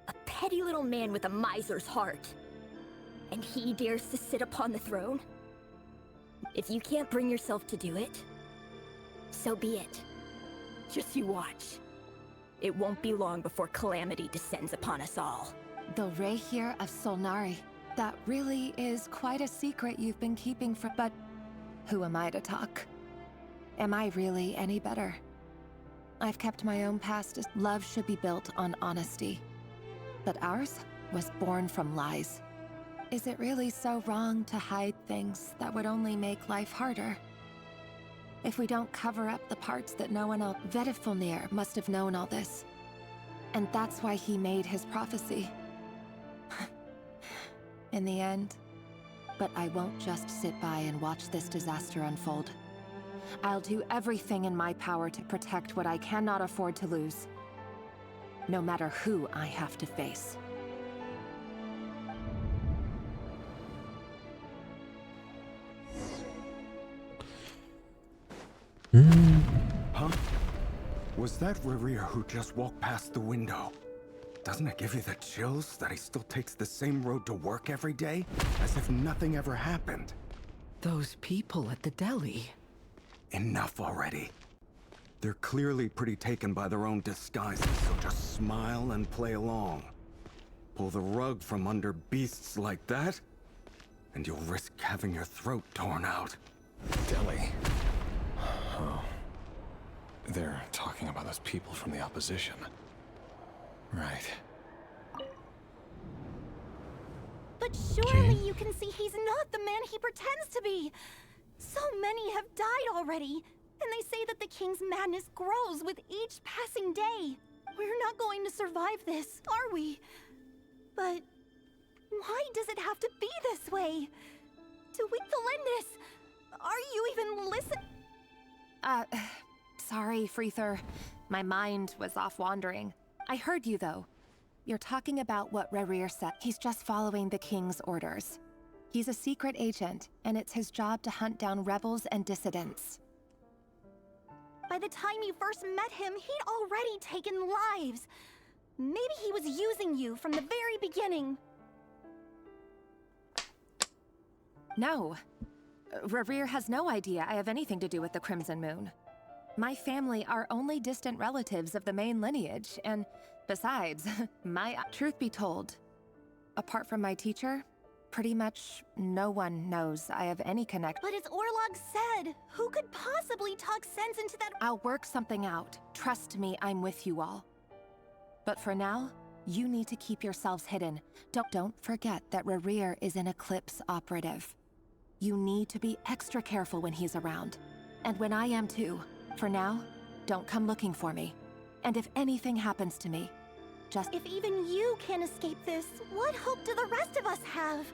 A petty little man with a miser's heart. And he dares to sit upon the throne? If you can't bring yourself to do it, so be it. Just you watch. It won't be long before calamity descends upon us all. The Rehir of Solnari. That really is quite a secret you've been keeping for... But who am I to talk? Am I really any better? I've kept my own past as... Love should be built on honesty. But ours was born from lies. Is it really so wrong to hide things that would only make life harder? If we don't cover up the parts that no one else... Vedifulnir must have known all this. And that's why he made his prophecy. In the end. But I won't just sit by and watch this disaster unfold. I'll do everything in my power to protect what I cannot afford to lose. No matter who I have to face. Huh? Was that Rerir who just walked past the window? Doesn't it give you the chills that he still takes the same road to work every day? As if nothing ever happened. Those people at the deli. Enough already. They're clearly pretty taken by their own disguises, so just smile and play along. Pull the rug from under beasts like that, and you'll risk having your throat torn out. Deli. Oh. They're talking about those people from the opposition. Right. But surely you can see he's not the man he pretends to be. So many have died already, and they say that the king's madness grows with each passing day. We're not going to survive this, are we? But why does it have to be this way? Do we... Felindis, are you even listening? Sorry, Freether. My mind was off wandering. I heard you, though. You're talking about what Rerir said. He's just following the king's orders. He's a secret agent, and it's his job to hunt down rebels and dissidents. By the time you first met him, he'd already taken lives. Maybe he was using you from the very beginning. No. Rerir has no idea I have anything to do with the Crimson Moon. My family are only distant relatives of the main lineage, and besides, truth be told, apart from my teacher, pretty much no one knows I have any connection. But as Orlog said, who could possibly talk sense into that? I'll work something out. Trust me, I'm with you all. But for now, you need to keep yourselves hidden. Don't forget that Rerir is an Eclipse operative. You need to be extra careful when he's around. And when I am too. For now, don't come looking for me. And if anything happens to me, just... If even you can't escape this, what hope do the rest of us have?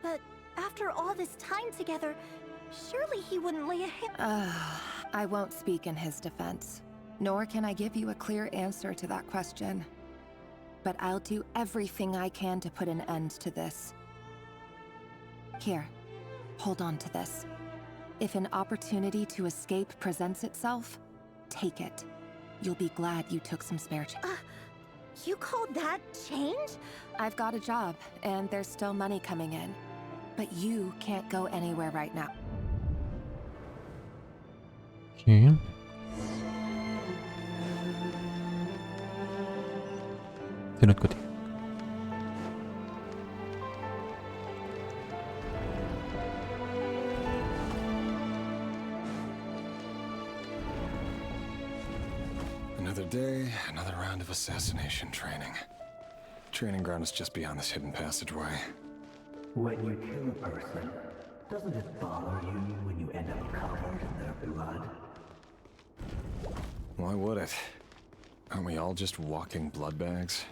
But after all this time together, surely he wouldn't lay a hand... I won't speak in his defense. Nor can I give you a clear answer to that question. But I'll do everything I can to put an end to this. Here, hold on to this. If an opportunity to escape presents itself, take it. You'll be glad you took some spare You call that change? I've got a job, and there's still money coming in. But you can't go anywhere right now. Ok. C'est de l'autre côté. Another day, another round of assassination training. Training ground is just beyond this hidden passageway. When you kill a person, doesn't it bother you when you end up covered in their blood? Why would it? Aren't we all just walking blood bags?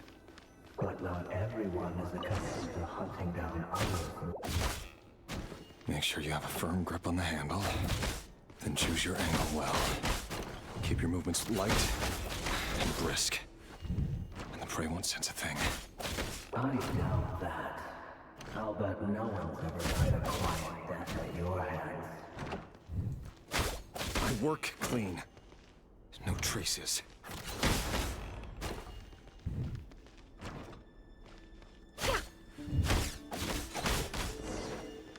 But not everyone is accustomed to hunting down others. Make sure you have a firm grip on the handle. Then choose your angle well. Keep your movements light and brisk. And the prey won't sense a thing. I doubt that. I'll bet no one's ever died a quiet death at your hands. I work clean. No traces.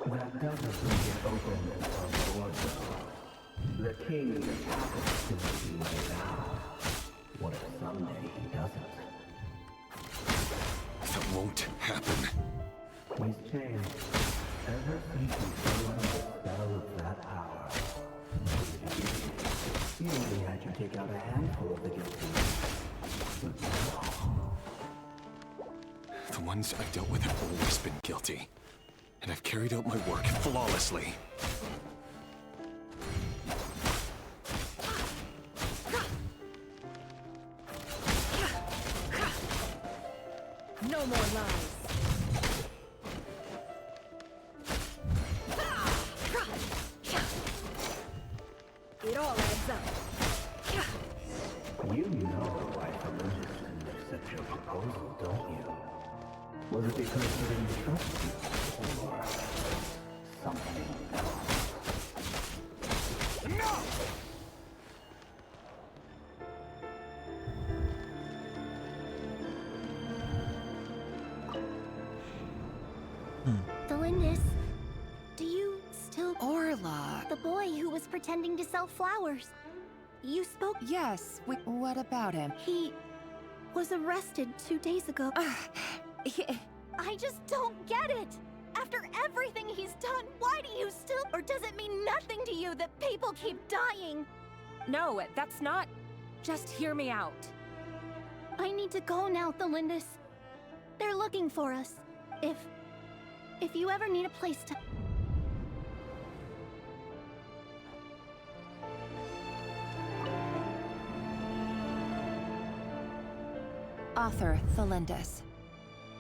That doesn't leave it open and on board, though. The king just happens to be right now. What if someday he doesn't? That won't happen. He's changed. Ever since he fell under the spell of that power. He only had you take out a handful of the guilty. But now... The ones I've dealt with have always been guilty. And I've carried out my work flawlessly. No more lies. It all adds up. You know why Falusis didn't accept your proposal, don't you? Was it because he didn't trust you? Or something else? No! Delindis, do you still... Orla. The boy who was pretending to sell flowers. You spoke... Yes, what about him? He was arrested 2 days ago. I just don't get it! After everything he's done, why do you still... Or does it mean nothing to you that people keep dying? No, that's not... Just hear me out. I need to go now, Delindis. They're looking for us. If you ever need a place to... Author Thelindis.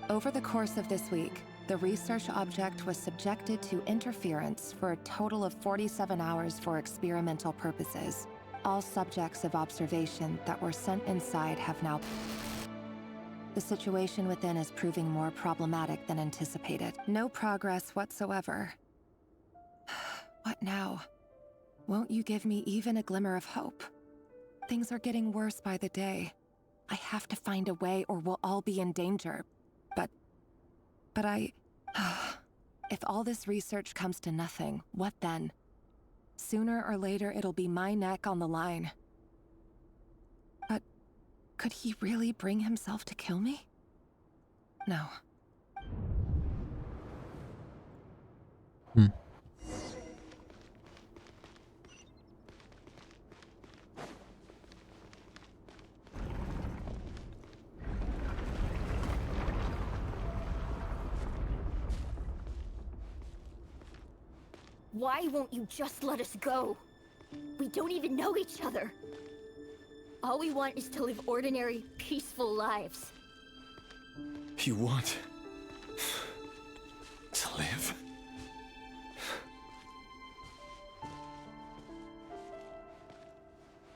Over the course of this week, the research object was subjected to interference for a total of 47 hours for experimental purposes. All subjects of observation that were sent inside have now... The situation within is proving more problematic than anticipated. No progress whatsoever. What now? Won't you give me even a glimmer of hope? Things are getting worse by the day. I have to find a way or we'll all be in danger. But I... If all this research comes to nothing, what then? Sooner or later it'll be my neck on the line. But could he really bring himself to kill me? No. Why won't you just let us go? We don't even know each other. All we want is to live ordinary, peaceful lives. You want... to live?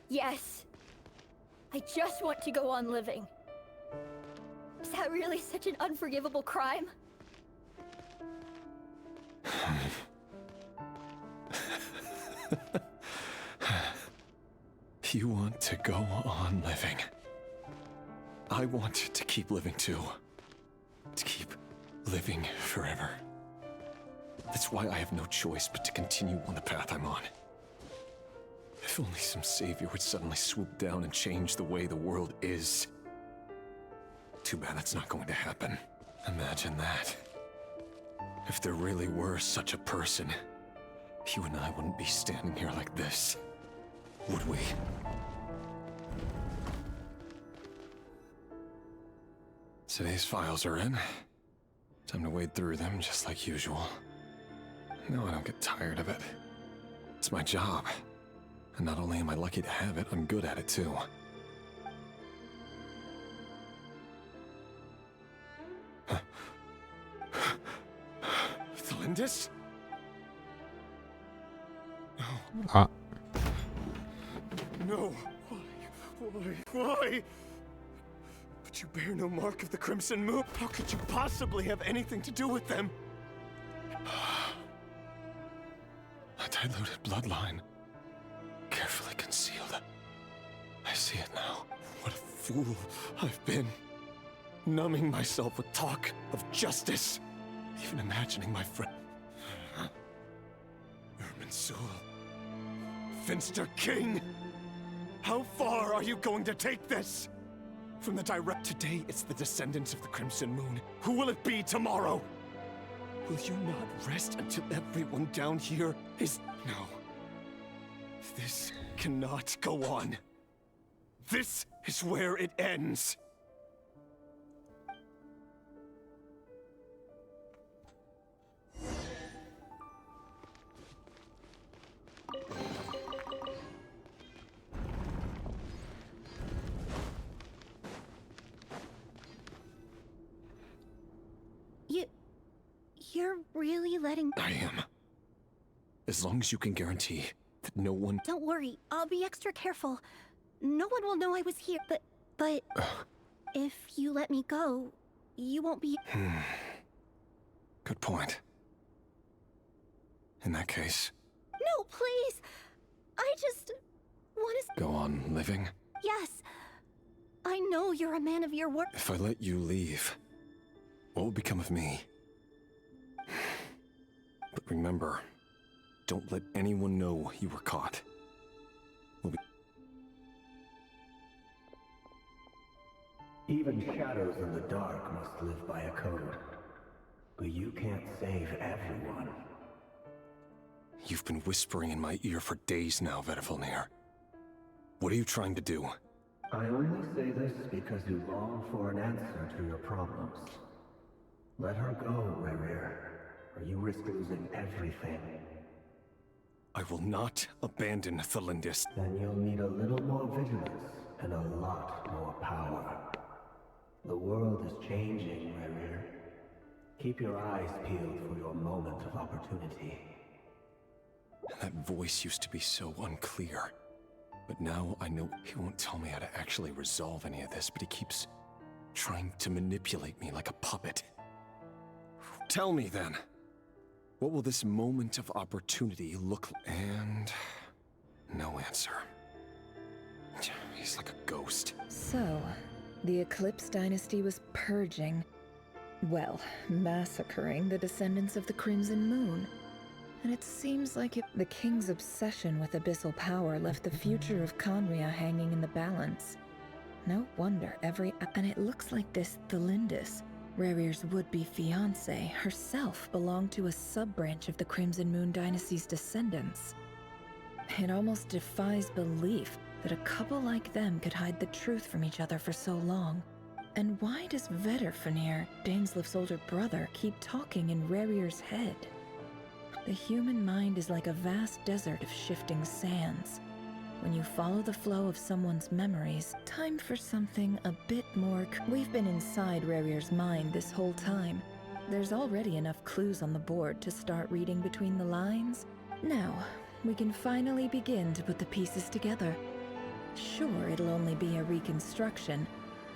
Yes. I just want to go on living. Is that really such an unforgivable crime? You want to go on living. I want to keep living too. To keep living forever. That's why I have no choice but to continue on the path I'm on. If only some savior would suddenly swoop down and change the way the world is. Too bad that's not going to happen. Imagine that. If there really were such a person, you and I wouldn't be standing here like this, would we? Today's files are in. Time to wade through them just like usual. No, I don't get tired of it. It's my job. And not only am I lucky to have it, I'm good at it too. Thalindis? No. Ah. No. Why? But you bear no mark of the Crimson Moon. How could you possibly have anything to do with them? A diluted bloodline. Carefully concealed. I see it now. What a fool I've been. Numbing myself with talk of justice. Even imagining my friend... Irminsul. Finster King! How far are you going to take this? From the direct... Today, it's the descendants of the Crimson Moon. Who will it be tomorrow? Will you not rest until everyone down here is... No. This cannot go on. This is where it ends. You're really letting... I am. As long as you can guarantee that no one... Don't worry, I'll be extra careful. No one will know I was here, but... if you let me go, you won't be... Good point. In that case... No, please! I just... want to... Go on living? Yes. I know you're a man of your word. If I let you leave, what will become of me? But remember, don't let anyone know you were caught. Even shadows in the dark must live by a code. But you can't save everyone. You've been whispering in my ear for days now, Vedifilnir. What are you trying to do? I only say this because you long for an answer to your problems. Let her go, Rerir, or you risk losing everything. I will not abandon Thalindis. Then you'll need a little more vigilance and a lot more power. The world is changing, Rerir. Keep your eyes peeled for your moment of opportunity. That voice used to be so unclear. But now I know he won't tell me how to actually resolve any of this, but he keeps trying to manipulate me like a puppet. Tell me then, what will this moment of opportunity look like? And no answer. He's like a ghost. So, the Eclipse Dynasty was purging, well, massacring the descendants of the Crimson Moon. And it seems like the king's obsession with abyssal power left the future of Conria hanging in the balance. No wonder and it looks like this Thalindis, Rerir's would-be fiancée, herself belonged to a sub-branch of the Crimson Moon Dynasty's descendants. It almost defies belief that a couple like them could hide the truth from each other for so long. And why does Vedifilnir, Daneslif's older brother, keep talking in Rerir's head? The human mind is like a vast desert of shifting sands. When you follow the flow of someone's memories, time for something a bit more... We've been inside Rerir's mind this whole time. There's already enough clues on the board to start reading between the lines. Now, we can finally begin to put the pieces together. Sure, it'll only be a reconstruction,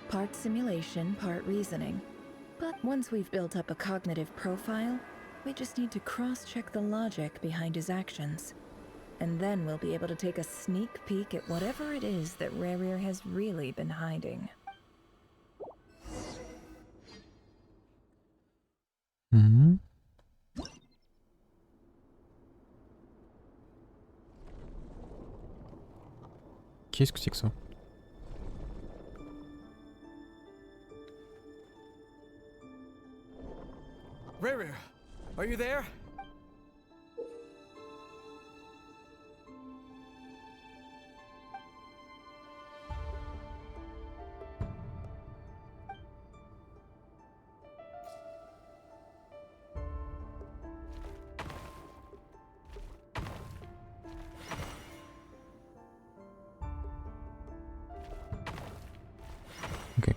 part simulation, part reasoning. But once we've built up a cognitive profile, we just need to cross-check the logic behind his actions. And then we'll be able to take a sneak peek at whatever it is that Rerir has really been hiding. Qu'est-ce que c'est que ça? Rerir, are you there? Ok.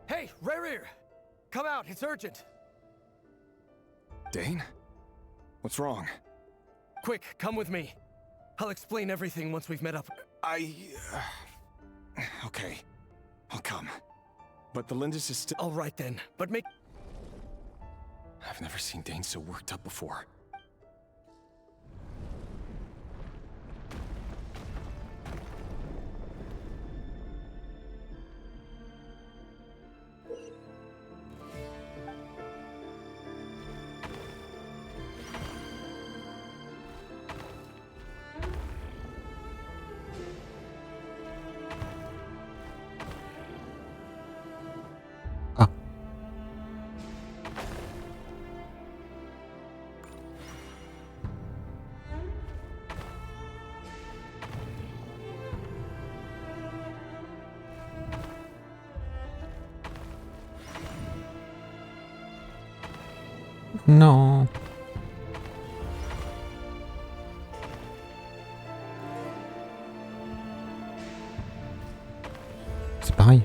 Hey, Rerir! Come out, it's urgent! Dane? What's wrong? Quick, come with me. I'll explain everything once we've met up. Okay. I'll come. But the Lindis is still... Alright then, but make... I've never seen Dane so worked up before. Non. C'est pareil.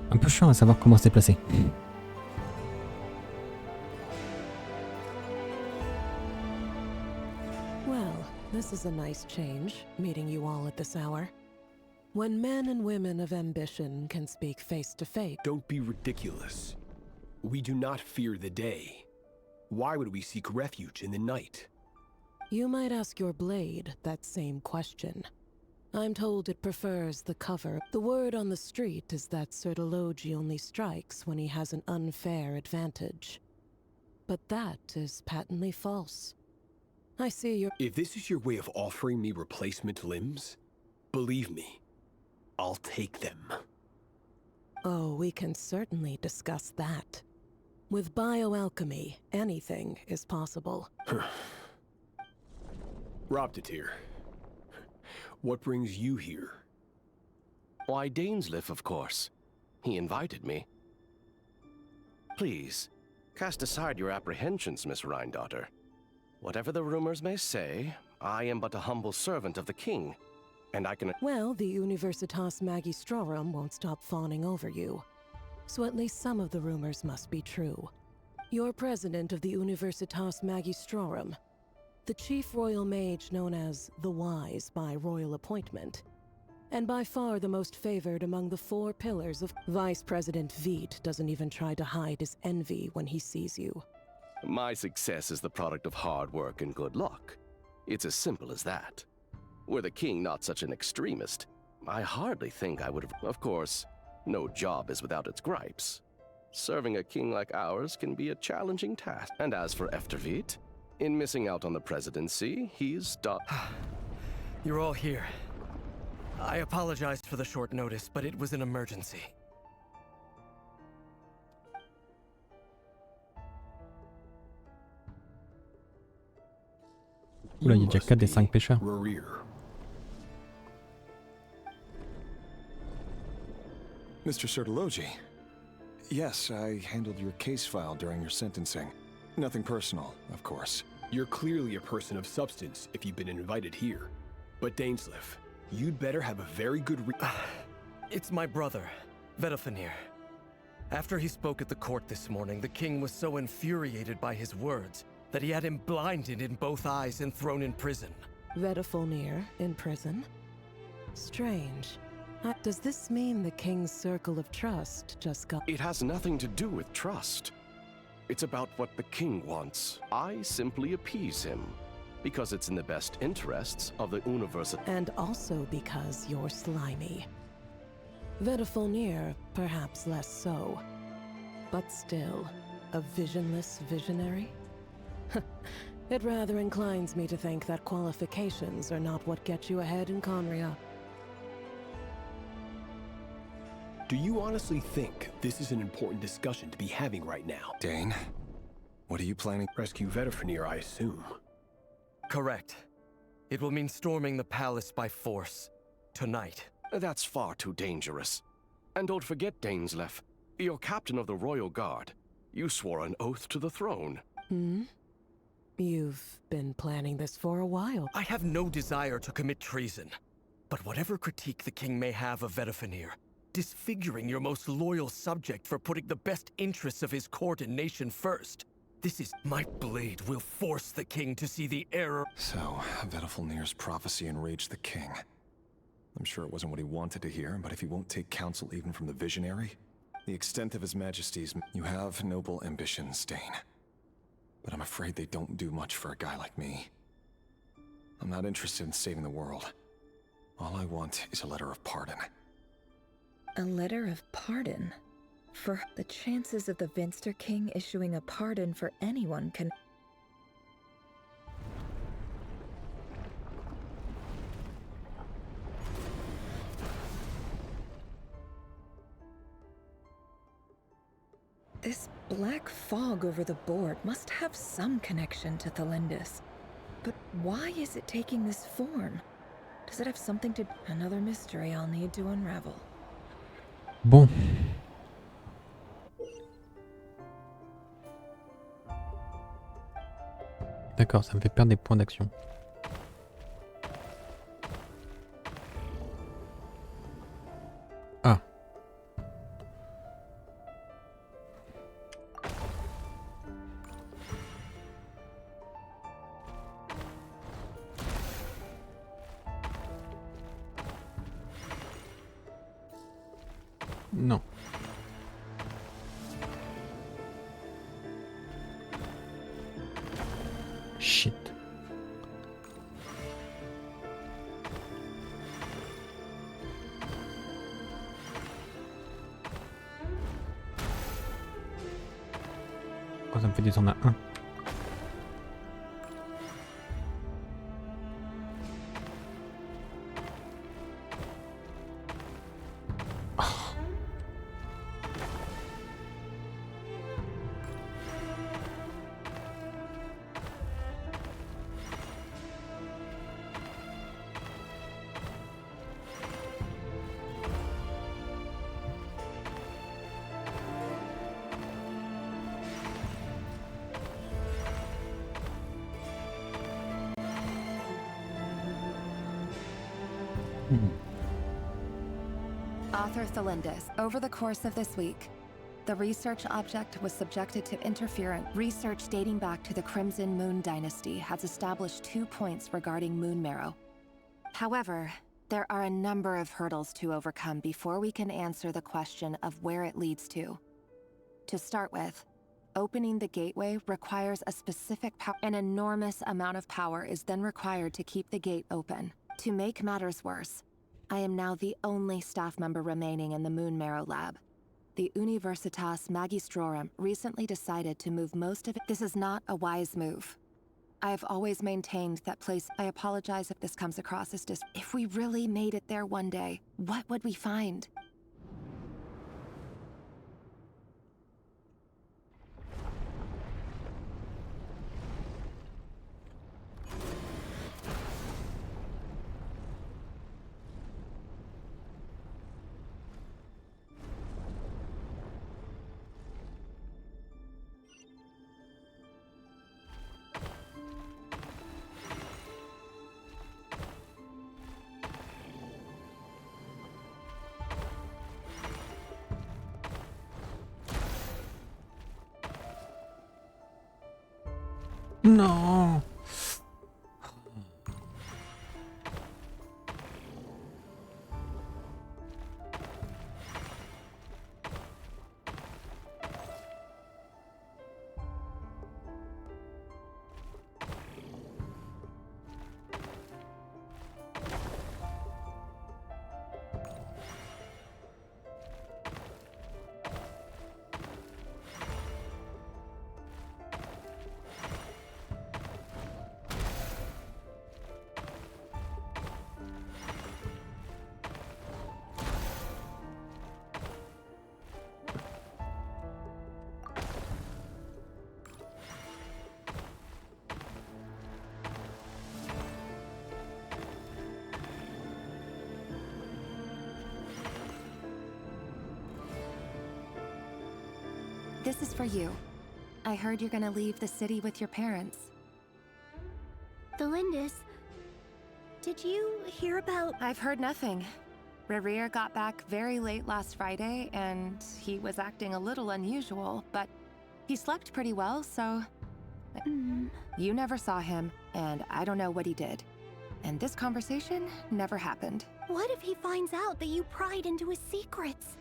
Un peu chiant à savoir comment se déplacer. Well, this is a nice change, meeting you all at this hour. When men and women of ambition can speak face to face. Don't be ridiculous. We do not fear the day. Why would we seek refuge in the night? You might ask your blade that same question. I'm told it prefers the cover. The word on the street is that Sertologi only strikes when he has an unfair advantage. But that is patently false. I see your... If this is your way of offering me replacement limbs, believe me, I'll take them. Oh, we can certainly discuss that. With bioalchemy, anything is possible. Robtatir, what brings you here? Why, Dainsliff, of course. He invited me. Please, cast aside your apprehensions, Miss Rhindaughter. Whatever the rumors may say, I am but a humble servant of the king, and I can... Well, the Universitas Magistrorum won't stop fawning over you. So at least some of the rumors must be true. You're president of the Universitas Magistrorum, the chief royal mage known as the Wise by royal appointment, and by far the most favored among the 4 pillars of... Vice President Veit doesn't even try to hide his envy when he sees you. My success is the product of hard work and good luck. It's as simple as that. Were the king not such an extremist, I hardly think I would have... Of course, no job is without its gripes. Serving a king like ours can be a challenging task. And as for Efterveit, in missing out on the presidency, he's done... You're all here. I apologized for the short notice, but it was an emergency. Oula, il y a déjà 4 des 5 pêcheurs. Mr. Sertologi. Yes, I handled your case file during your sentencing. Nothing personal, of course. You're clearly a person of substance if you've been invited here. But Dainsliff, you'd better have a very good It's my brother, Vedofenir. After he spoke at the court this morning, the king was so infuriated by his words that he had him blinded in both eyes and thrown in prison. Vedofenir in prison? Strange. Does this mean the king's circle of trust just got... It has nothing to do with trust. It's about what the king wants. I simply appease him. because it's in the best interests of the university. And also because you're slimy. Vedafilnir, perhaps less so. But still, a visionless visionary? It rather inclines me to think that qualifications are not what get you ahead in Conria. Do you honestly think this is an important discussion to be having right now? Dane, what are you planning? Rescue Vedafilnir, I assume. Correct. It will mean storming the palace by force. Tonight. That's far too dangerous. And don't forget, Dainsleif, you're captain of the Royal Guard. You swore an oath to the throne. Hmm? You've been planning this for a while. I have no desire to commit treason. But whatever critique the king may have of Vedafilnir, disfiguring your most loyal subject for putting the best interests of his court and nation first, this is my blade will force the king to see the error. So, Vedafilnir's prophecy enraged the king. I'm sure it wasn't what he wanted to hear, but if he won't take counsel even from the visionary, the extent of his majesty's... You have noble ambitions, Dane. But I'm afraid they don't do much for a guy like me. I'm not interested in saving the world. All I want is a letter of pardon. A letter of pardon? For the chances of the Vinster King issuing a pardon for anyone can... This black fog over the board must have some connection to Thelindis. But why is it taking this form? Does it have something to... Another mystery I'll need to unravel. Bon. D'accord, ça me fait perdre des points d'action. Ah. Non. Shit. Oh, ça me fait descendre à 1. Author Thelindis. Over the course of this week, the research object was subjected to interference. Research dating back to the Crimson Moon Dynasty has established 2 points regarding moon marrow. However, there are a number of hurdles to overcome before we can answer the question of where it leads to. To start with, opening the gateway requires a specific power. An enormous amount of power is then required to keep the gate open. To make matters worse, I am now the only staff member remaining in the Moon Marrow lab. The Universitas Magistrorum recently decided to move most of it. This is not a wise move. I have always maintained that place. I apologize if this comes across as If we really made it there one day, what would we find? Non. this is for you. I heard you're gonna leave the city with your parents. The Lindis... Did you hear about... I've heard nothing. Rerir got back very late last Friday, and he was acting a little unusual, but he slept pretty well, so... You never saw him, and I don't know what he did. And this conversation never happened. What if he finds out that you pried into his secrets?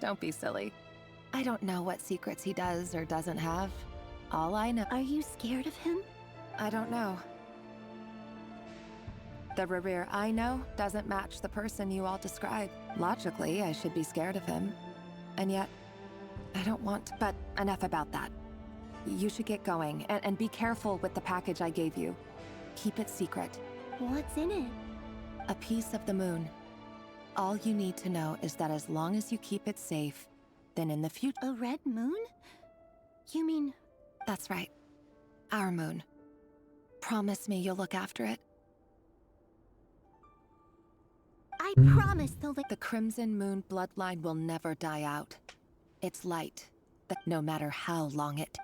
Don't be silly. I don't know what secrets he does or doesn't have. All I know... Are you scared of him? I don't know. The Rerir I know doesn't match the person you all describe. Logically, I should be scared of him. And yet, I don't want to. But enough about that. You should get going, and be careful with the package I gave you. Keep it secret. What's in it? A piece of the moon. All you need to know is that as long as you keep it safe, then in the future... A red moon? You mean... That's right. Our moon. Promise me you'll look after it. I promise The Crimson Moon bloodline will never die out. It's light, no matter how long it...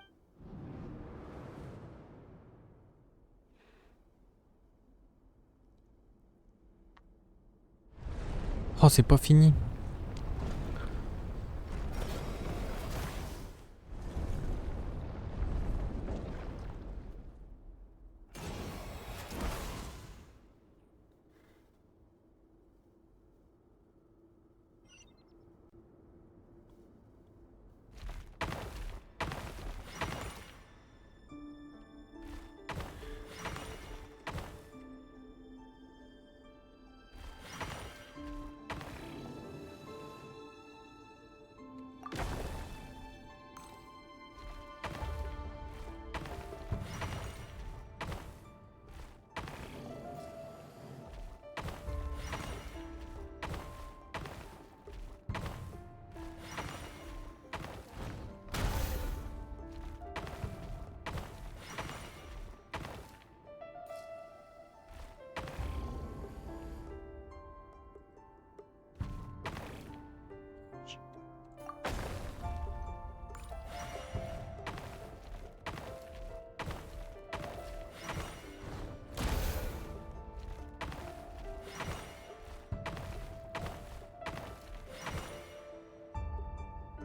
Oh, c'est pas fini.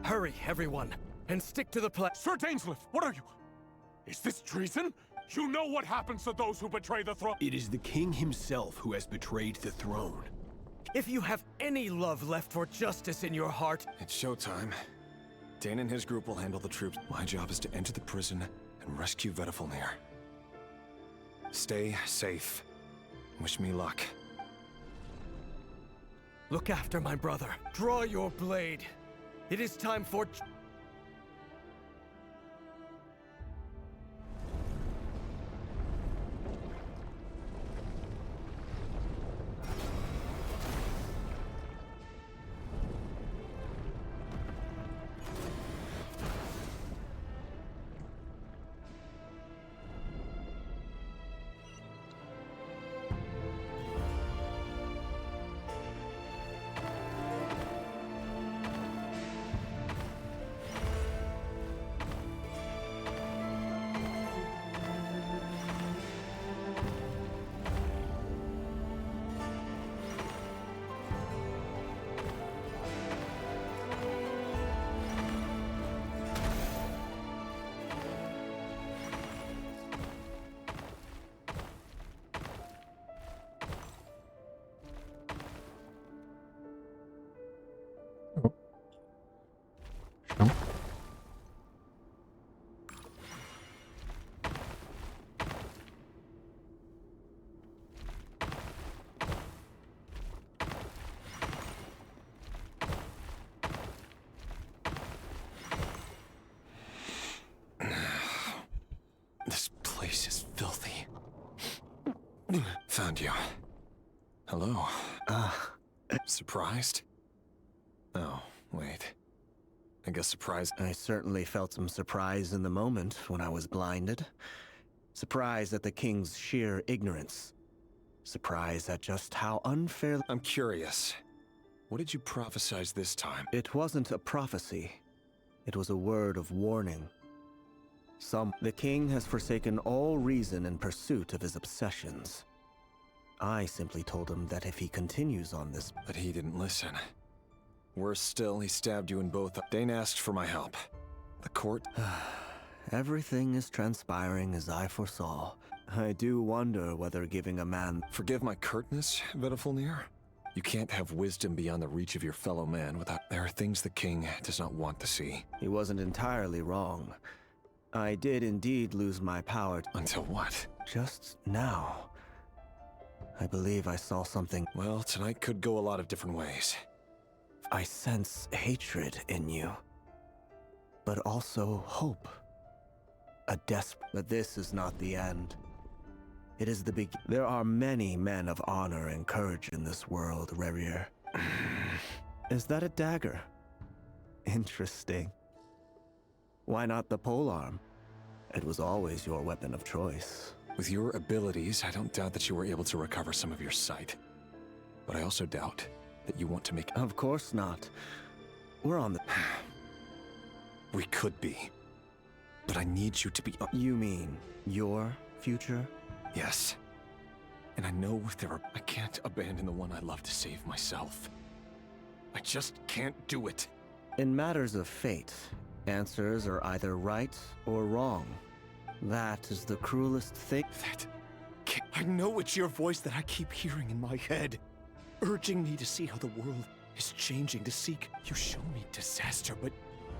Hurry, everyone, and stick to the plan. Sir Dainsleif, what are you? Is this treason? You know what happens to those who betray the throne. It is the king himself who has betrayed the throne. If you have any love left for justice in your heart... It's showtime. Dane and his group will handle the troops. My job is to enter the prison and rescue Vedifalnir. Stay safe. Wish me luck. Look after my brother. Draw your blade. It is time for... This place is filthy. Found you. Hello. Surprised? Oh, wait. I guess surprised. I certainly felt some surprise in the moment when I was blinded. Surprise at the king's sheer ignorance. Surprise at just how unfair... I'm curious. What did you prophesize this time? It wasn't a prophecy. It was a word of warning. The king has forsaken all reason in pursuit of his obsessions. I simply told him that if he continues on this... But he didn't listen. Worse still, he stabbed you in both. Dane asked for my help. The court... Everything is transpiring as I foresaw. I do wonder whether giving a man... Forgive my curtness, Vedifulnir. You can't have wisdom beyond the reach of your fellow man without... There are things the king does not want to see. He wasn't entirely wrong. I did indeed lose my power... Until what? Just now. I believe I saw something... Well, tonight could go a lot of different ways. I sense hatred in you. But also hope. But this is not the end. It is the beginning. There are many men of honor and courage in this world, Rerir. Is that a dagger? Interesting. Why not the polearm? It was always your weapon of choice. With your abilities, I don't doubt that you were able to recover some of your sight. But I also doubt that you want to make... Of course not. We're on the... We could be. But I need you to be... You mean your future? Yes. And I know I can't abandon the one I love to save myself. I just can't do it. In matters of fate, answers are either right or wrong. That is the cruelest thing. I know it's your voice that I keep hearing in my head, urging me to see how the world is changing, to seek. You show me disaster, but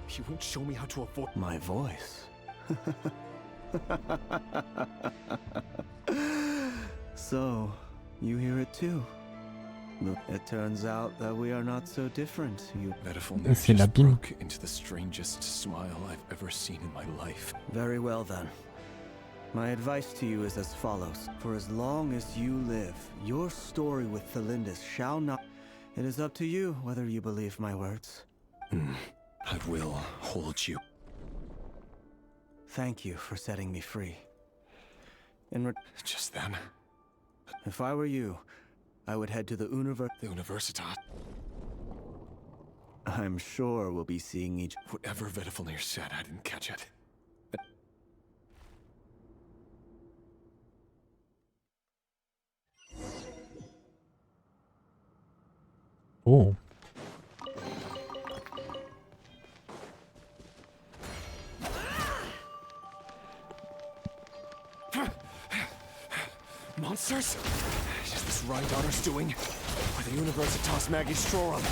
you won't show me how to avoid... My voice? So, you hear it too. It turns out that we are not so different, you... Vedifulnir just broke into the strangest smile I've ever seen in my life. Very well then. My advice to you is as follows. For as long as you live, your story with Thelindis shall not... It is up to you whether you believe my words. I will hold you. Thank you for setting me free. Just then. If I were you, I would head to the Universitas. I'm sure we'll be seeing each... Whatever Vedifulnir said, I didn't catch it. Oh. Monsters? Is this right Honor's doing? Or the Universitas Magistrorum?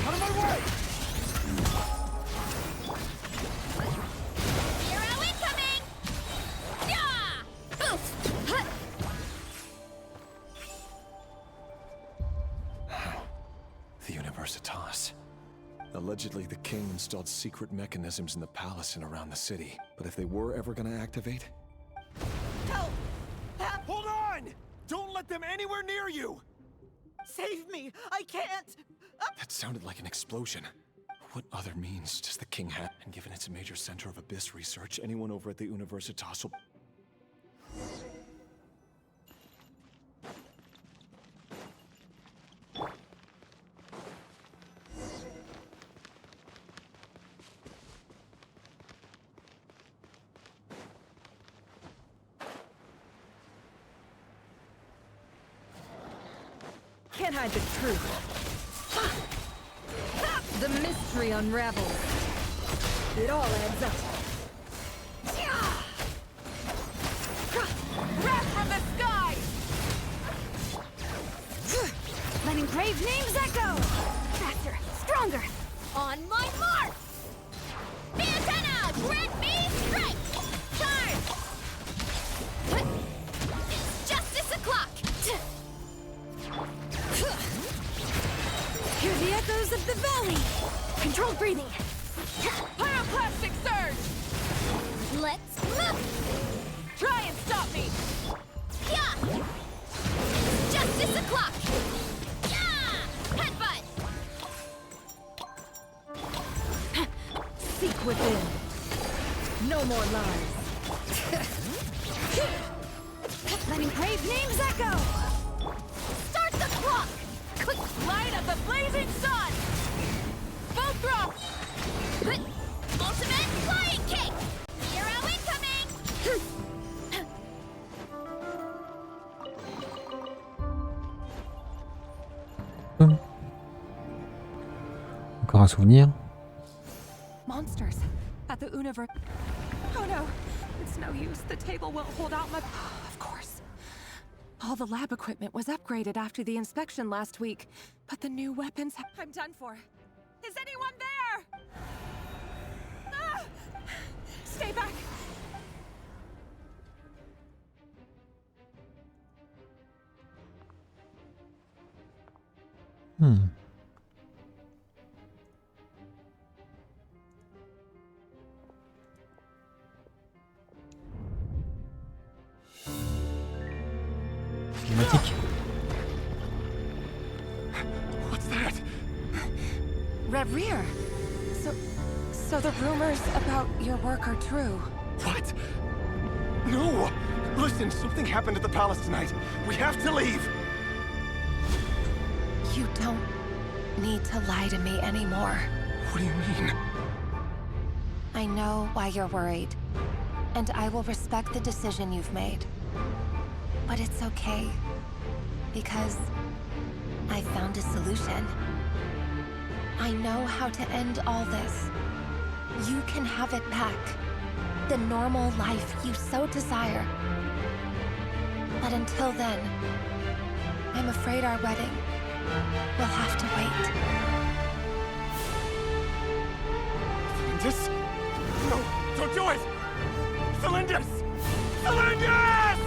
Out of my way! Hero incoming! Yeah! Boof! The Universitas. Allegedly, the king installed secret mechanisms in the palace and around the city. But if they were ever going to activate... Help! Hold on! Don't let them anywhere near you! Save me! I can't! That sounded like an explosion. What other means does the king have? And given it's a major center of abyss research, anyone over at the Universitas will... Can't hide the truth. The mystery unravels. It all adds up. Wrath from the sky! Let engraved names echo! Faster, stronger! On my mark! Be antenna! Grant me strength! Charge! It's justice o'clock! Hear the echoes of the valley! Controlled breathing! Pyroclastic surge! Let's move! Try and stop me! Yeah! Justice o'clock! Yeah! Headbutt! Seek within. No more lies. Let engraved names echo! Start the clock! Quick light of the blazing sun! both drop! Ultimate flying kick! Zero incoming! Encore un souvenir. Monsters at the universe. Oh no, it's no use. The table won't hold out my. Of course. All the lab equipment was upgraded after the inspection last week, but the new weapons. I'm done for. Is anyone there? Ah! Stay back. Cinématique. What's that? Red Rear. So the rumors about your work are true. What? No! Listen, something happened at the palace tonight. We have to leave! You don't need to lie to me anymore. What do you mean? I know why you're worried, and I will respect the decision you've made. But it's okay, because I found a solution. I know how to end all this. You can have it back. The normal life you so desire. But until then, I'm afraid our wedding will have to wait. Cylindus? No, don't do it! Cylindus! Cylindus!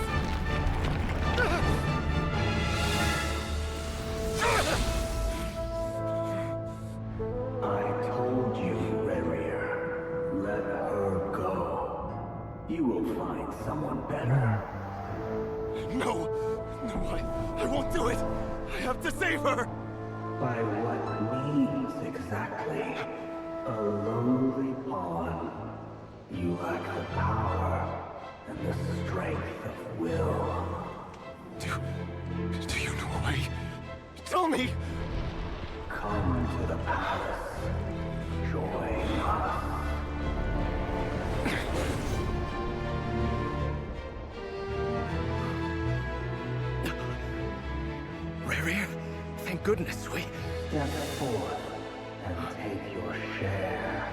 I told you, Rerir. Let her go. You will find someone better. No! No, I won't do it! I have to save her! By what means exactly? A lowly pawn. You lack the power and the strength of will. Do you know why? Tell me! Come to the palace. Join us. Rerir, thank goodness we... Step forth and take your share.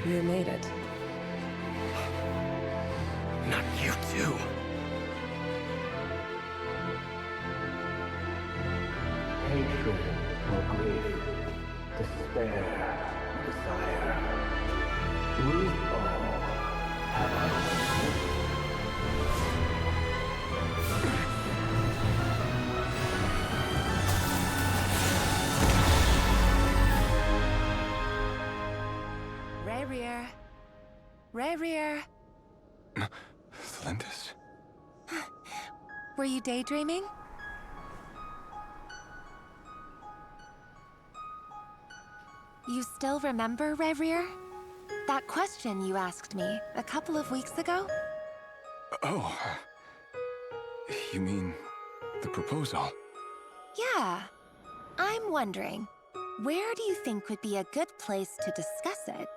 You made it. Not you too. Hatred or grief, despair, desire. We all have our own. Rerir. Rerir. Cylindus? Were you daydreaming? You still remember, Rerir? That question you asked me a couple of weeks ago? Oh. You mean the proposal? Yeah. I'm wondering, where do you think would be a good place to discuss it?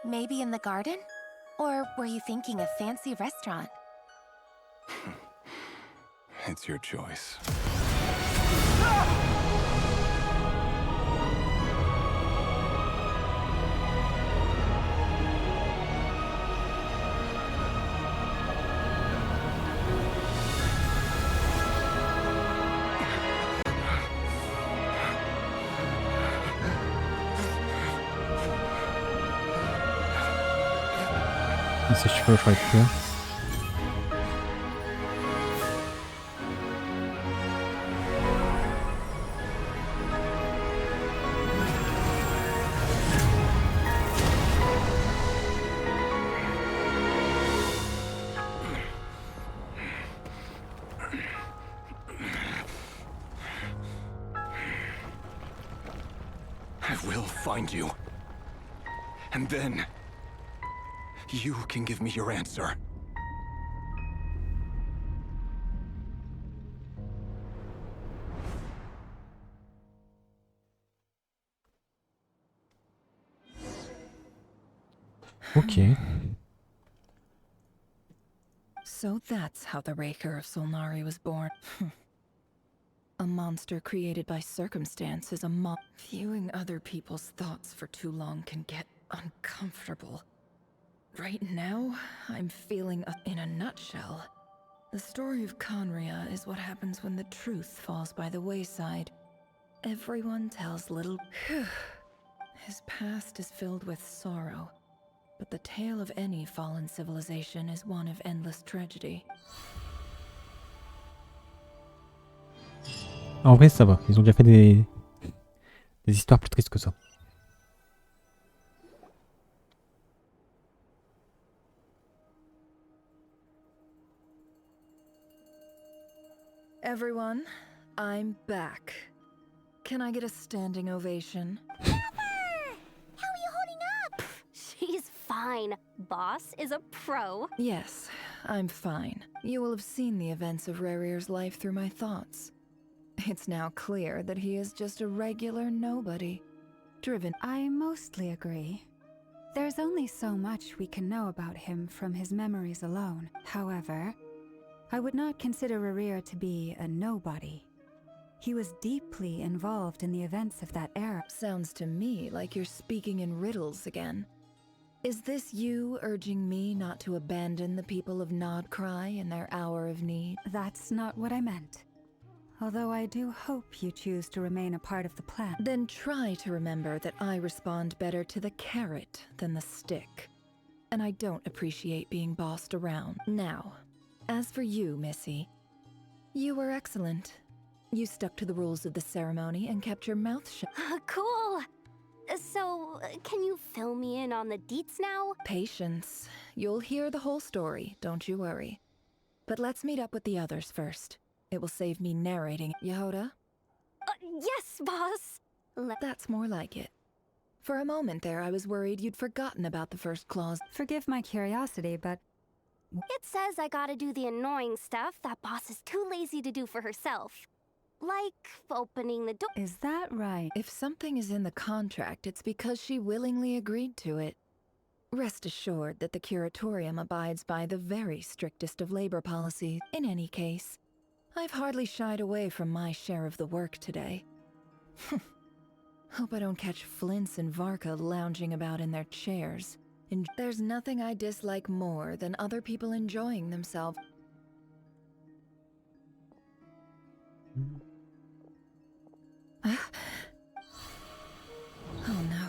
Maybe in the garden? Or were you thinking a fancy restaurant? It's your choice. Ses cheveux, je crois que I will find you. And then... you can give me your answer. Ok. So that's how the Raker of Solnari was born. A monster created by circumstance is a Viewing other people's thoughts for too long can get uncomfortable. Right now, I'm feeling in a nutshell. The story of Conria is what happens when the truth falls by the wayside. Everyone tells little... His past is filled with sorrow, but the tale of any fallen civilization is one of endless tragedy. En vrai, ça va. Ils ont déjà fait des histoires plus tristes que ça. Everyone, I'm back. Can I get a standing ovation? How are you holding up? She's fine. Boss is a pro. Yes, I'm fine. You will have seen the events of Rarir's life through my thoughts. It's now clear that he is just a regular nobody. Driven. I mostly agree. There's only so much we can know about him from his memories alone. However, I would not consider Rarir to be a nobody. He was deeply involved in the events of that era. Sounds to me like you're speaking in riddles again. Is this you urging me not to abandon the people of Nodcry in their hour of need? That's not what I meant. Although I do hope you choose to remain a part of the plan. Then try to remember that I respond better to the carrot than the stick. And I don't appreciate being bossed around. Now, as for you, Missy, you were excellent. You stuck to the rules of the ceremony and kept your mouth shut. Cool. So, can you fill me in on the deets now? Patience. You'll hear the whole story, don't you worry. But let's meet up with the others first. It will save me narrating. Yehoda? Yes, boss. That's more like it. For a moment there, I was worried you'd forgotten about the first clause. Forgive my curiosity, but... It says I gotta do the annoying stuff that boss is too lazy to do for herself. Like opening the door. Is that right? If something is in the contract, it's because she willingly agreed to it. Rest assured that the Curatorium abides by the very strictest of labor policies. In any case, I've hardly shied away from my share of the work today. Hope I don't catch Flintz and Varka lounging about in their chairs. There's nothing I dislike more than other people enjoying themselves. Oh no.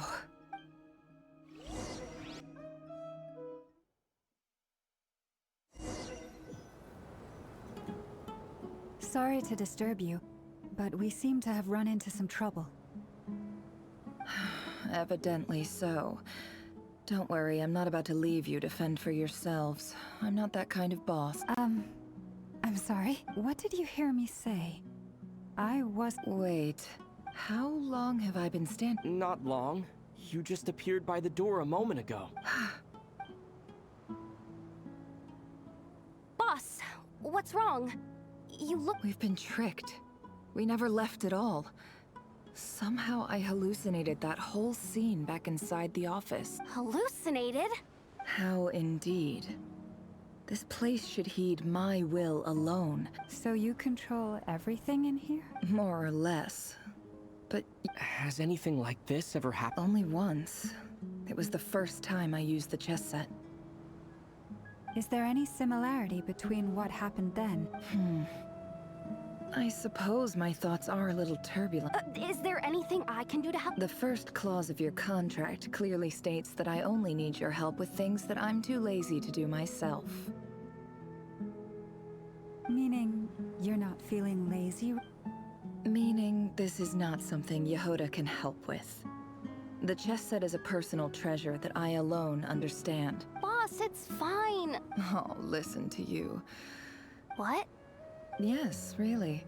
Sorry to disturb you, but we seem to have run into some trouble. Evidently so. Don't worry, I'm not about to leave you to fend for yourselves. I'm not that kind of boss. I'm sorry. What did you hear me say? Wait. How long have I been standing? Not long. You just appeared by the door a moment ago. Boss, what's wrong? You look... We've been tricked. We never left at all. Somehow I hallucinated that whole scene back inside the office. Hallucinated? How indeed. This place should heed my will alone. So you control everything in here? More or less. But... Has anything like this ever happened? Only once. It was the first time I used the chess set. Is there any similarity between what happened then? I suppose my thoughts are a little turbulent. Is there anything I can do to help? The first clause of your contract clearly states that I only need your help with things that I'm too lazy to do myself. Meaning, you're not feeling lazy? Meaning, this is not something Yehoda can help with. The chess set is a personal treasure that I alone understand. Boss, it's fine. Oh, listen to you. What? Yes, really.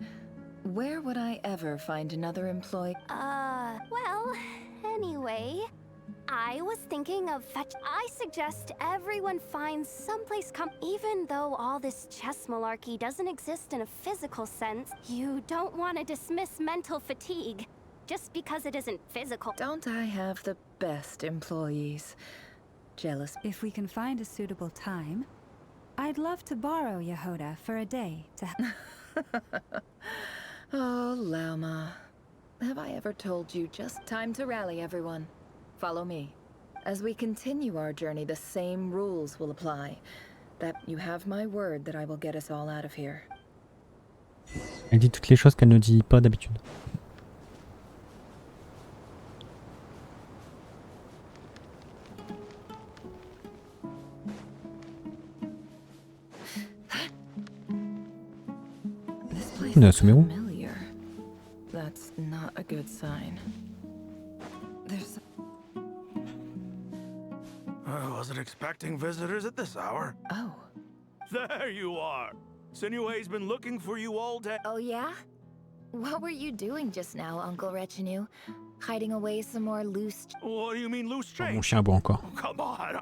Where would I ever find another employee? Well, anyway, I was thinking of I suggest everyone finds someplace even though all this chess malarkey doesn't exist in a physical sense, you don't want to dismiss mental fatigue just because it isn't physical. Don't I have the best employees? Jealous. If we can find a suitable time, I'd love to borrow Yehoda for a day to... Oh, Lauma. Have I ever told you just time to rally, everyone? Follow me. As we continue our journey, the same rules will apply. That you have my word that I will get us all out of here. Elle dit toutes les choses qu'elle ne dit pas d'habitude. On est à Sumeru. That's not a good sign. There's... I wasn't expecting visitors at this hour. Oh. There you are! Sinue's been looking for you all day. Oh yeah? What were you doing just now, Uncle Retinue? Hiding away some more loose... What do you mean loose Mon change? chien aboie encore. Come on!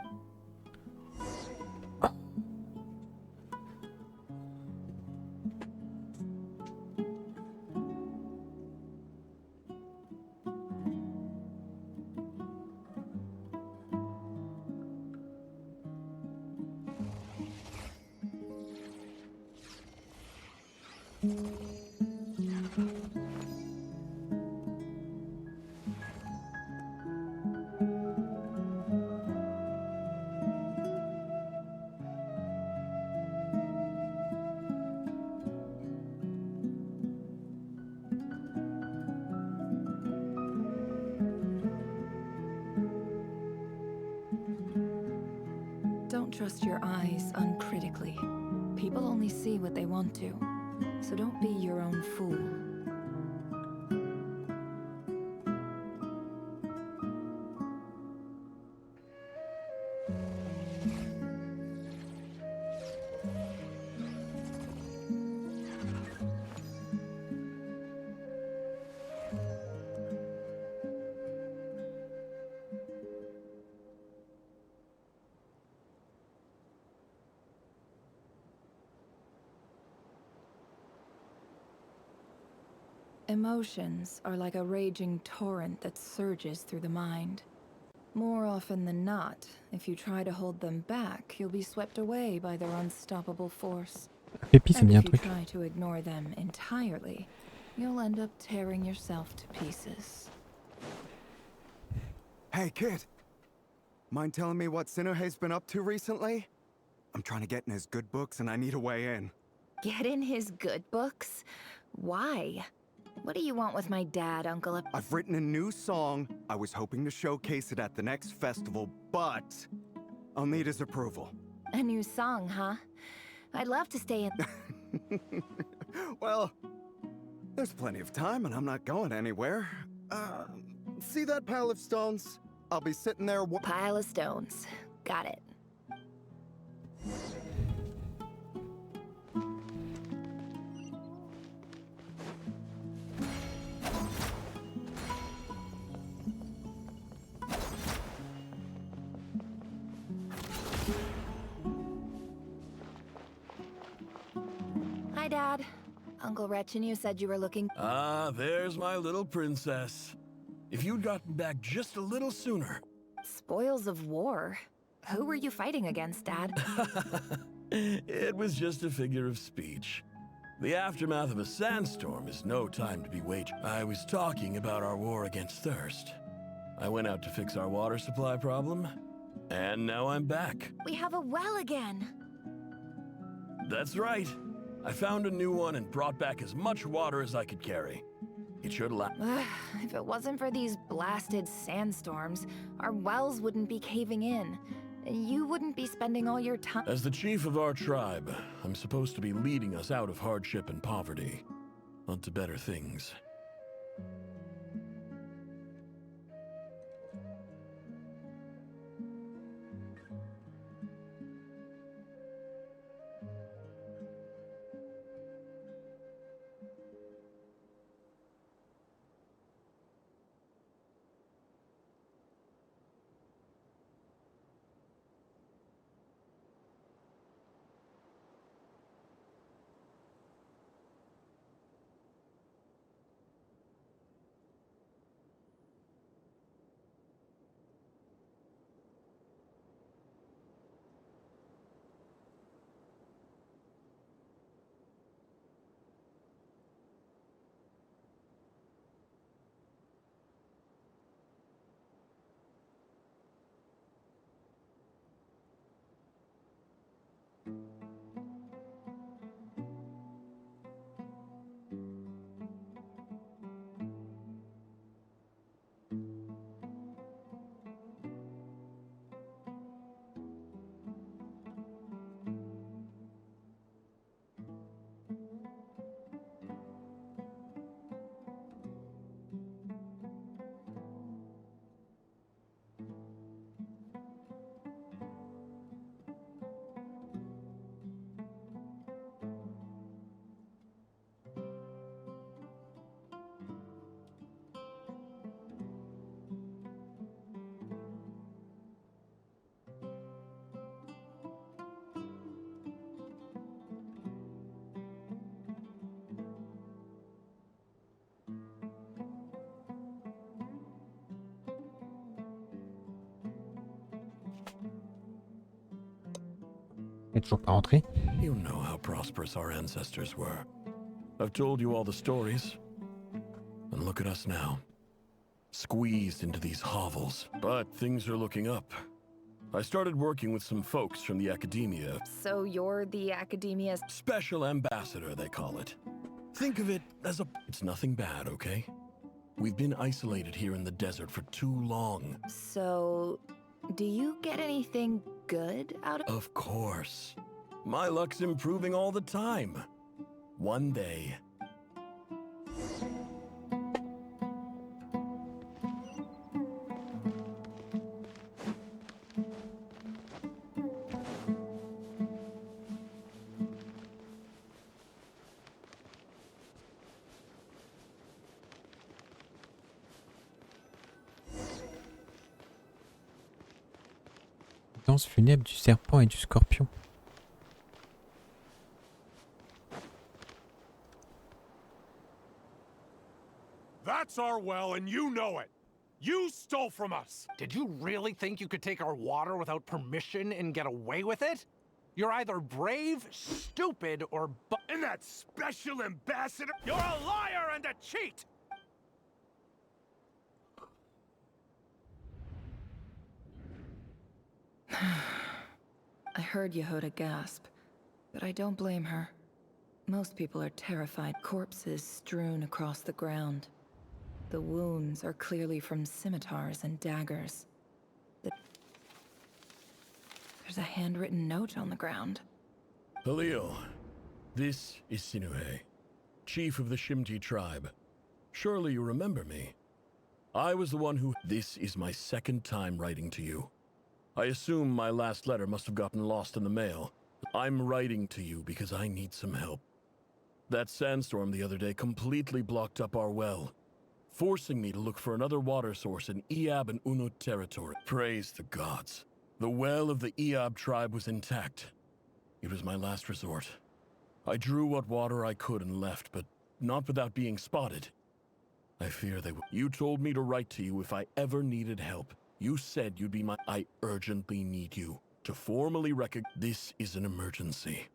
Don't trust your eyes uncritically. People only see what they want to, so don't be your own fool. Emotions are like a raging torrent that surges through the mind. More often than not, if you try to hold them back, you'll be swept away by their unstoppable force. Pépi, c'est And bien un if you truc. try to ignore them entirely, you'll end up tearing yourself to pieces. Hey, kid. Mind telling me what Sinuhe's been up to recently? I'm trying to get in his good books and I need a way in. Get in his good books? Why? What do you want with my dad, Uncle? I've written a new song. I was hoping to showcase it at the next festival, but I'll need his approval. A new song, huh? I'd love to stay in... Well, there's plenty of time and I'm not going anywhere. See that pile of stones? I'll be sitting there... Pile of stones. Got it. Hi, Dad. Uncle Retinue said you were looking... Ah, there's my little princess. If you'd gotten back just a little sooner. Spoils of war? Who were you fighting against, Dad? It was just a figure of speech. The aftermath of a sandstorm is no time to be waged. I was talking about our war against thirst. I went out to fix our water supply problem, and now I'm back. We have a well again. That's right. I found a new one and brought back as much water as I could carry. It should last. If it wasn't for these blasted sandstorms, our wells wouldn't be caving in. You wouldn't be spending all your time... As the chief of our tribe, I'm supposed to be leading us out of hardship and poverty, onto better things. Elle est toujours pas rentrée. You know how prosperous our ancestors were. I've told you all the stories. And look at us now. Squeezed into these hovels. But things are looking up. I started working with some folks from the academia. So you're the academia's Special ambassador, they call it. Think of it as a... It's nothing bad, okay? We've been isolated here in the desert for too long. So, do you get anything good out of... Of course. My luck's improving all the time. One day. Danse funèbre du serpent et du scorpion. That's our well, and you know it. You stole from us. Did you really think you could take our water without permission and get away with it? You're either brave, stupid, or And that special ambassador... You're a liar and a cheat! I heard Yehuda gasp, but I don't blame her. Most people are terrified. Corpses strewn across the ground. The wounds are clearly from scimitars and daggers. There's a handwritten note on the ground. Halil, this is Sinuhe, chief of the Shimti tribe. Surely you remember me. I was the one who... This is my second time writing to you. I assume my last letter must have gotten lost in the mail. I'm writing to you because I need some help. That sandstorm the other day completely blocked up our well, forcing me to look for another water source in Iab and Unut territory. Praise the gods. The well of the Iab tribe was intact. It was my last resort. I drew what water I could and left, but not without being spotted. I fear they would. You told me to write to you if I ever needed help. You said you'd be my... I urgently need you to formally recognize this is an emergency.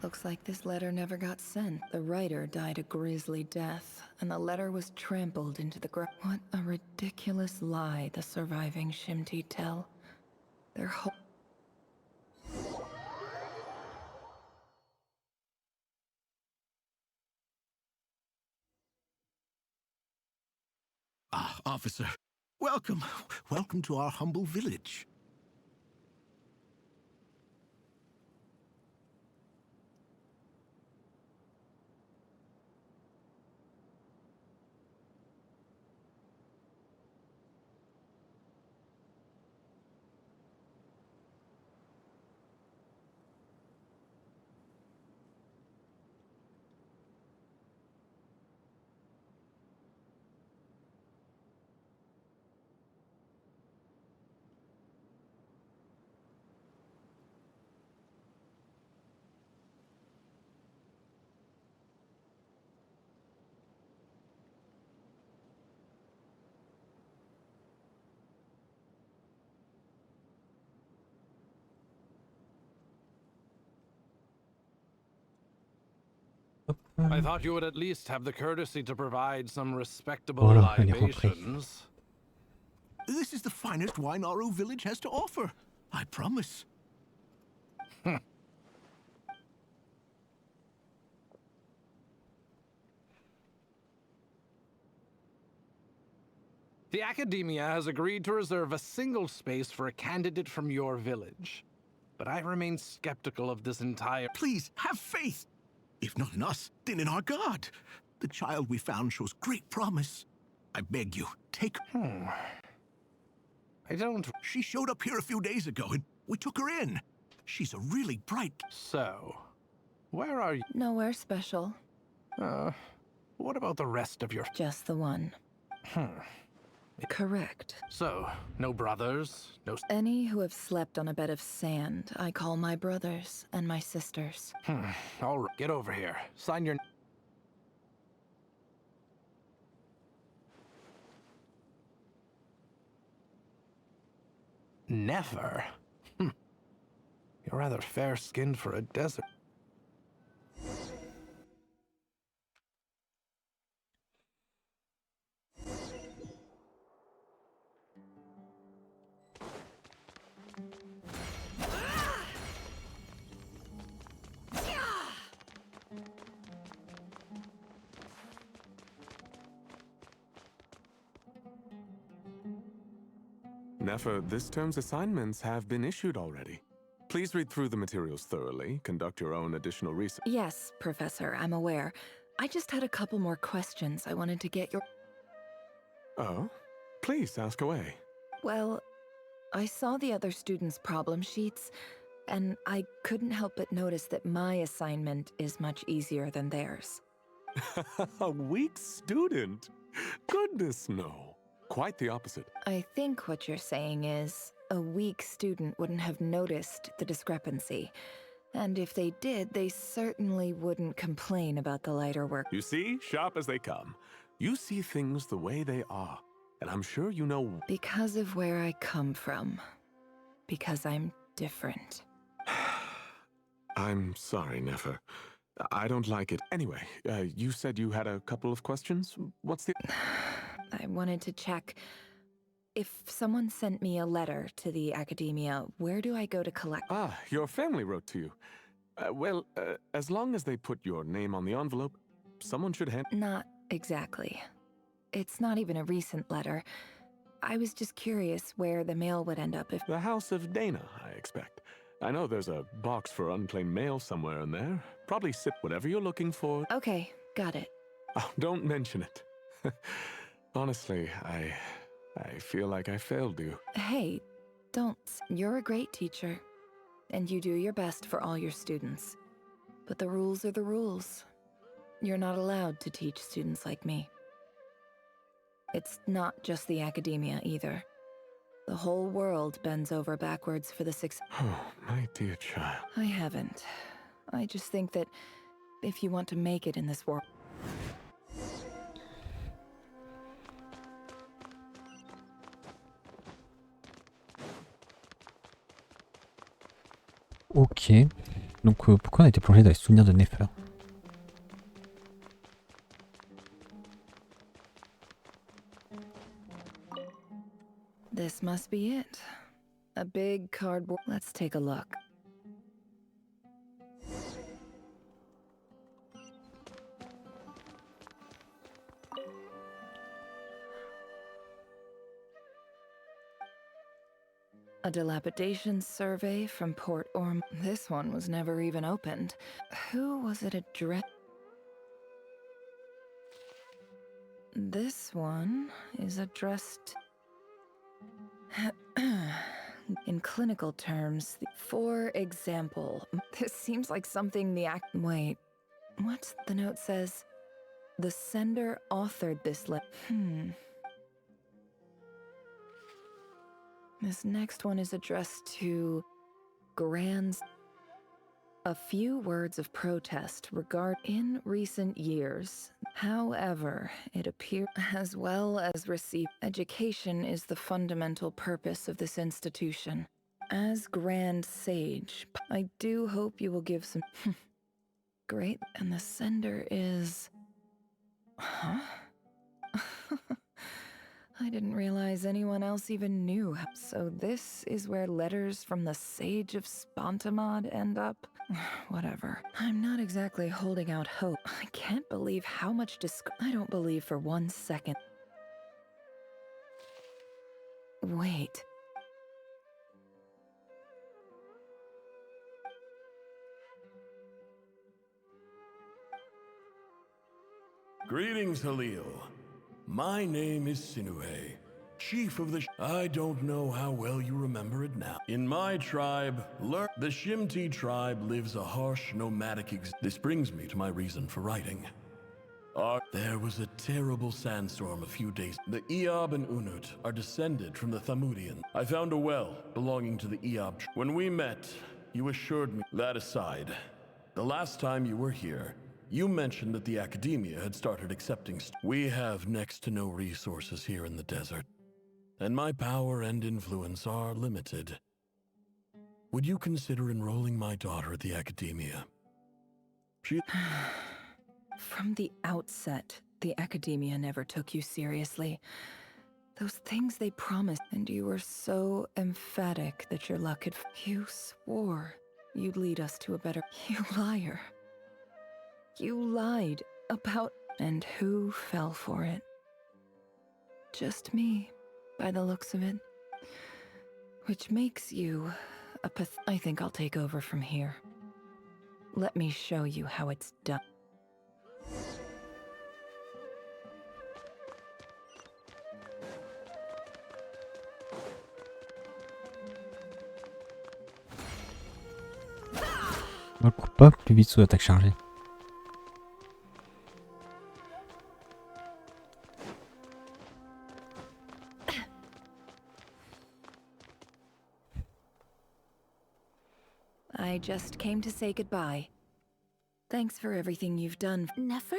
Looks like this letter never got sent. The writer died a grisly death, and the letter was trampled into the ground. What a ridiculous lie the surviving Shimti tell. Their whole... Ah, officer. Welcome. Welcome to our humble village. I thought you would at least have the courtesy to provide some respectable libations. This is the finest wine our village has to offer. I promise. The Academia has agreed to reserve a single space for a candidate from your village. But I remain skeptical of this entire— Please, have faith! If not in us, then in our god. The child we found shows great promise. I beg you, take her. I don't— She showed up here a few days ago, and we took her in. She's a really bright— So, where are you? Nowhere special. What about the rest of your— Just the one. Correct. So, no brothers, no— Any who have slept on a bed of sand, I call my brothers and my sisters. All right, get over here. Sign your— Never? You're rather fair-skinned for a desert. Nefer, this term's assignments have been issued already. Please read through the materials thoroughly, conduct your own additional research. Yes, Professor, I'm aware. I just had a couple more questions I wanted to get your— Oh? Please, ask away. Well, I saw the other students' problem sheets, and I couldn't help but notice that my assignment is much easier than theirs. A weak student? Goodness, no. Quite the opposite. I think what you're saying is, a weak student wouldn't have noticed the discrepancy. And if they did, they certainly wouldn't complain about the lighter work. You see, sharp as they come. You see things the way they are. And I'm sure you know— Because of where I come from. Because I'm different. I'm sorry, Nefer. I don't like it. Anyway, you said you had a couple of questions? What's the— I wanted to check. If someone sent me a letter to the Academia, where do I go to collect— Ah, your family wrote to you. Well, as long as they put your name on the envelope, someone should hand— Not exactly. It's not even a recent letter. I was just curious where the mail would end up if— The House of Dana, I expect. I know there's a box for unclaimed mail somewhere in there. Probably sit whatever you're looking for. Okay, got it. Oh, don't mention it. Honestly, I feel like I failed you. Hey, don't. You're a great teacher, and you do your best for all your students. But the rules are the rules. You're not allowed to teach students like me. It's not just the Academia either. The whole world bends over backwards for the Oh, my dear child. I haven't. I just think that if you want to make it in this world— Ok. Donc pourquoi on a été plongé dans les souvenirs de Nefer? This must be it. A big cardboard— Let's take a look. A dilapidation survey from Port. This one was never even opened. Who was it addressed? This one is addressed in clinical terms. For example, this seems like something the Wait, what's the note says? The sender authored this letter. This next one is addressed to Grands. A few words of protest in recent years. However, it appears as well as receive education is the fundamental purpose of this institution. As Grand Sage, I do hope you will give some— Great, and the sender is— Huh? I didn't realize anyone else even knew. So this is where letters from the Sage of Spontamod end up? Whatever. I'm not exactly holding out hope. I can't believe how much I don't believe for 1 second. Wait. Greetings, Halil. My name is Sinuhe, chief of the I don't know how well you remember it now. In my tribe, the Shimti tribe lives a harsh nomadic This brings me to my reason for writing. There was a terrible sandstorm a few days. The Eob and Unut are descended from the Thamudian. I found a well belonging to the Eob. When we met, you assured me. That aside, the last time you were here, you mentioned that the academia had started accepting We have next to no resources here in the desert, and my power and influence are limited. Would you consider enrolling my daughter at the academia? From the outset, the academia never took you seriously. Those things they promised, and you were so emphatic that your luck had... You swore you'd lead us to a better... You liar. You lied about... And who fell for it? Just me, by the looks of it. Which makes you a I think I'll take over from here. Let me show you how it's done. On le coupe pas plus vite sous l'attaque chargée. I just came to say goodbye. Thanks for everything you've done. Nefer?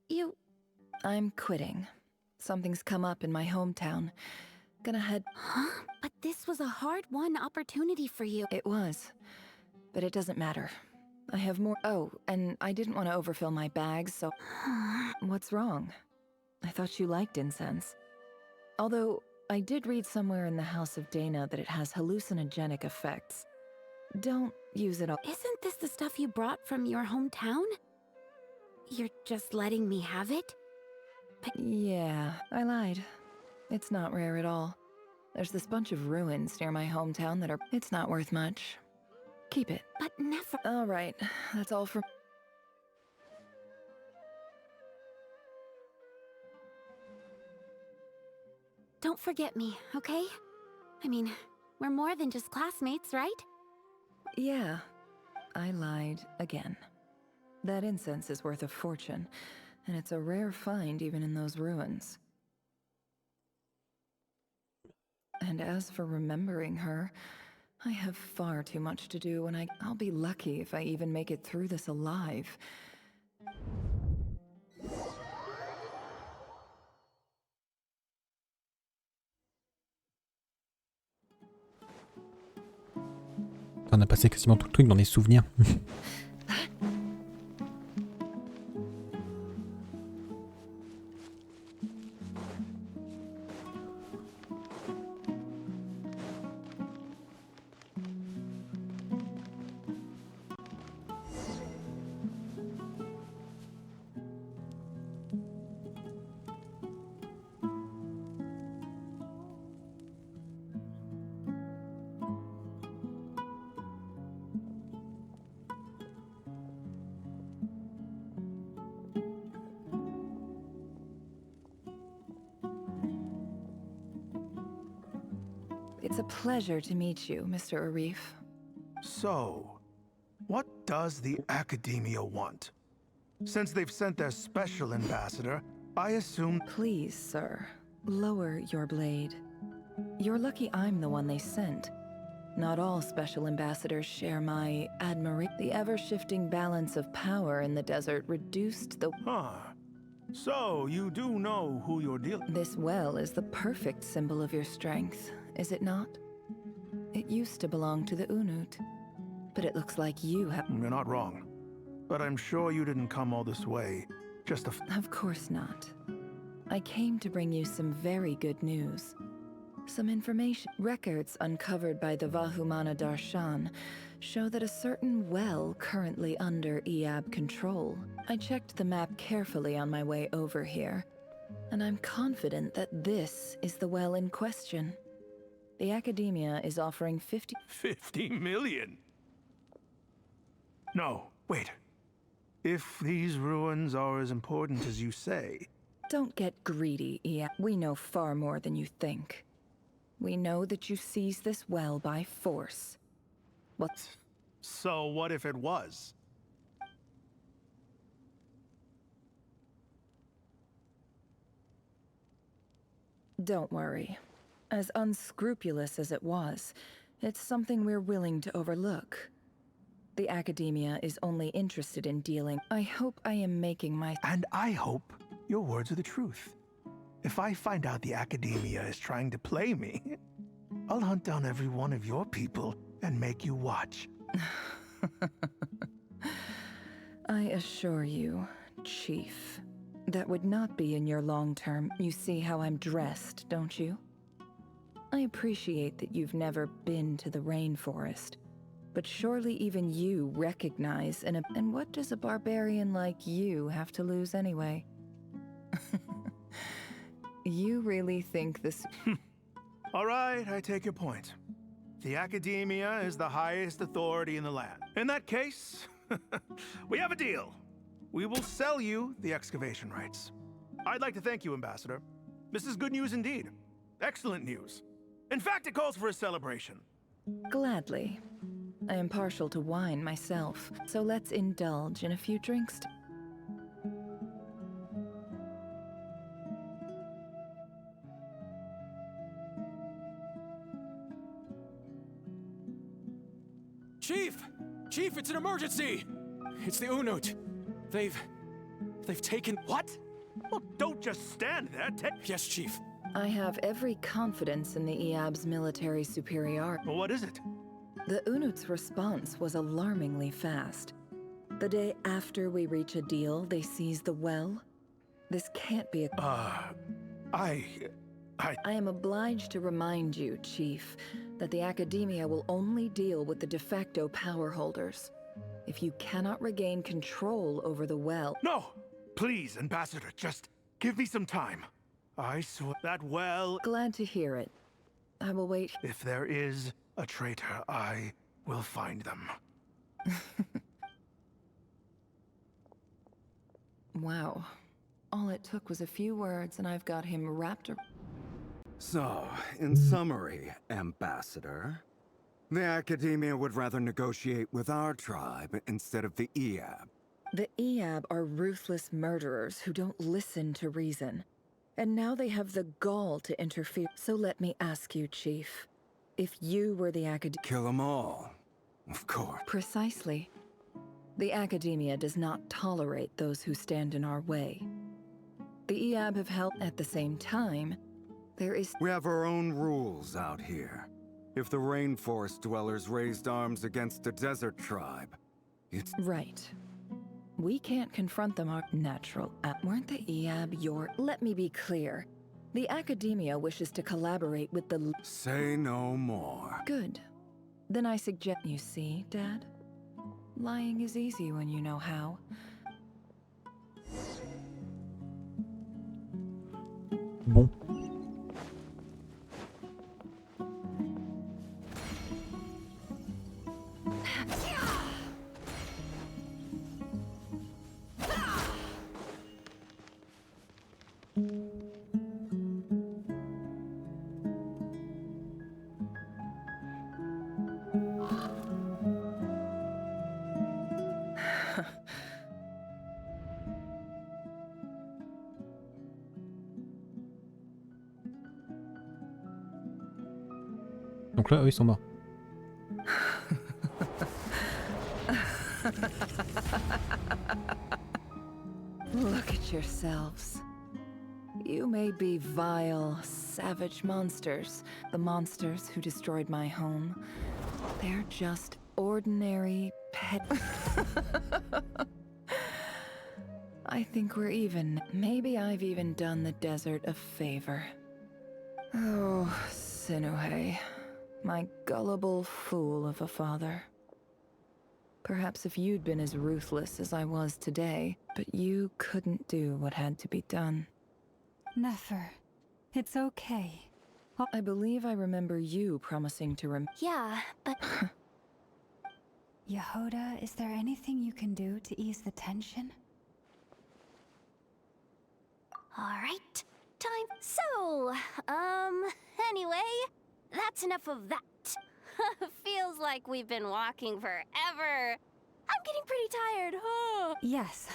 You... I'm quitting. Something's come up in my hometown. Gonna head... Huh? But this was a hard-won opportunity for you. It was. But it doesn't matter. I have more... Oh, and I didn't want to overfill my bags, so... What's wrong? I thought you liked incense. Although, I did read somewhere in the House of Dana that it has hallucinogenic effects. Don't use it all. Isn't this the stuff you brought from your hometown? You're just letting me have it? Yeah, I lied. It's not rare at all. There's this bunch of ruins near my hometown that are... It's not worth much. Keep it. But never... All right, that's all for... Don't forget me, okay? I mean, we're more than just classmates, right? Yeah, I lied again. That incense is worth a fortune, and it's a rare find even in those ruins. And as for remembering her, I have far too much to do, and I'll be lucky if I even make it through this alive. On a passé quasiment tout le truc dans les souvenirs. It's a pleasure to meet you, Mr. Arif. So, what does the Academia want? Since they've sent their special ambassador, I assume... Please, sir, lower your blade. You're lucky I'm the one they sent. Not all special ambassadors share my admiration. The ever-shifting balance of power in the desert reduced the... Huh. So, you do know who you're dealing... This well is the perfect symbol of your strength, is it not? It used to belong to the Unut, but it looks like you have... You're not wrong. But I'm sure you didn't come all this way just to... Of course not. I came to bring you some very good news. Some information. Records uncovered by the Vahumana Darshan show that a certain well currently under Eab control. I checked the map carefully on my way over here, and I'm confident that this is the well in question. The Academia is offering 50 million? No, wait. If these ruins are as important as you say... Don't get greedy, Eab. We know far more than you think. We know that you seized this well by force. What? So what if it was? Don't worry. As unscrupulous as it was, it's something we're willing to overlook. The Academia is only interested in dealing. I hope I am making my... And I hope your words are the truth. If I find out the Academia is trying to play me, I'll hunt down every one of your people and make you watch. I assure you, Chief, that would not be in your long-term. You see how I'm dressed, don't you? I appreciate that you've never been to the rainforest, but surely even you recognize and what does a barbarian like you have to lose anyway? You really think this... All right, I take your point. The Academia is the highest authority in the land. In that case, we have a deal. We will sell you the excavation rights. I'd like to thank you, Ambassador. This is good news indeed. Excellent news. In fact, it calls for a celebration. Gladly. I am partial to wine myself, so let's indulge in a few drinks. Chief! Chief, it's an emergency! It's the Unut. They've taken... What? Well, don't just stand there. Yes, Chief. I have every confidence in the Eab's military superiority. Well, what is it? The Unut's response was alarmingly fast. The day after we reach a deal, they seize the well. This can't be a... I am obliged to remind you, Chief, that the Academia will only deal with the de facto power holders. If you cannot regain control over the well... No! Please, Ambassador, just give me some time. I saw that well... Glad to hear it. I will wait. If there is a traitor, I will find them. Wow. All it took was a few words and I've got him wrapped around... So, in summary, Ambassador, the Academia would rather negotiate with our tribe instead of the Eab. The Eab are ruthless murderers who don't listen to reason. And now they have the gall to interfere. So let me ask you, Chief, if you were the Academia... Kill them all, of course. Precisely. The Academia does not tolerate those who stand in our way. The Eab have helped at the same time. There is... We have our own rules out here. If the rainforest dwellers raised arms against a desert tribe, it's... Right. We can't confront them our natural... weren't the Eab your... Let me be clear. The Academia wishes to collaborate with the... Say no more. Good. Then I suggest... You see, Dad? Lying is easy when you know how. Bon. Donc là, eux, ils sont morts. Look at yourselves. You may be vile, savage monsters. The monsters who destroyed my home. They're just ordinary pet... I think we're even. Maybe I've even done the desert a favor. Oh, Sinuhe, my gullible fool of a father. Perhaps if you'd been as ruthless as I was today, but you couldn't do what had to be done. Nefer, it's okay. I believe I remember you promising to Yeah, but... Yehoda, is there anything you can do to ease the tension? Alright, time. So, anyway, that's enough of that. Feels like we've been walking forever. I'm getting pretty tired. Yes,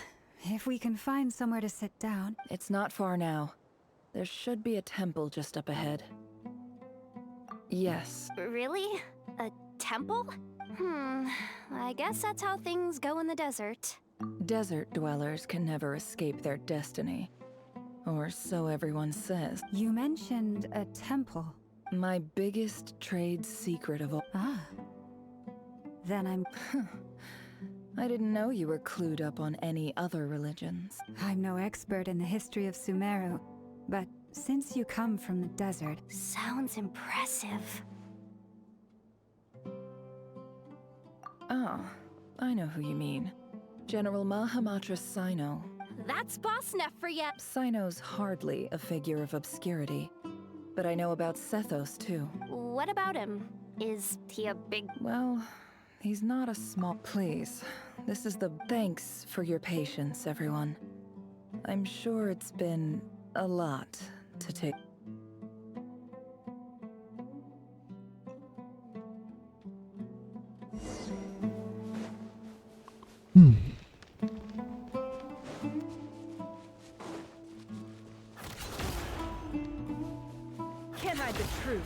if we can find somewhere to sit down. It's not far now. There should be a temple just up ahead. Yes. Really? A temple? I guess that's how things go in the desert. Desert dwellers can never escape their destiny. Or so everyone says. You mentioned a temple. My biggest trade secret of all. Ah. Then I'm... I didn't know you were clued up on any other religions. I'm no expert in the history of Sumeru, but since you come from the desert... Sounds impressive. Oh, I know who you mean. General Mahamatra Sino. That's boss Nefer yet. Sino's hardly a figure of obscurity. But I know about Sethos, too. What about him? Is he a big... Well, he's not a small... Please, this is the... Thanks for your patience, everyone. I'm sure it's been a lot to take... Can't hide the truth.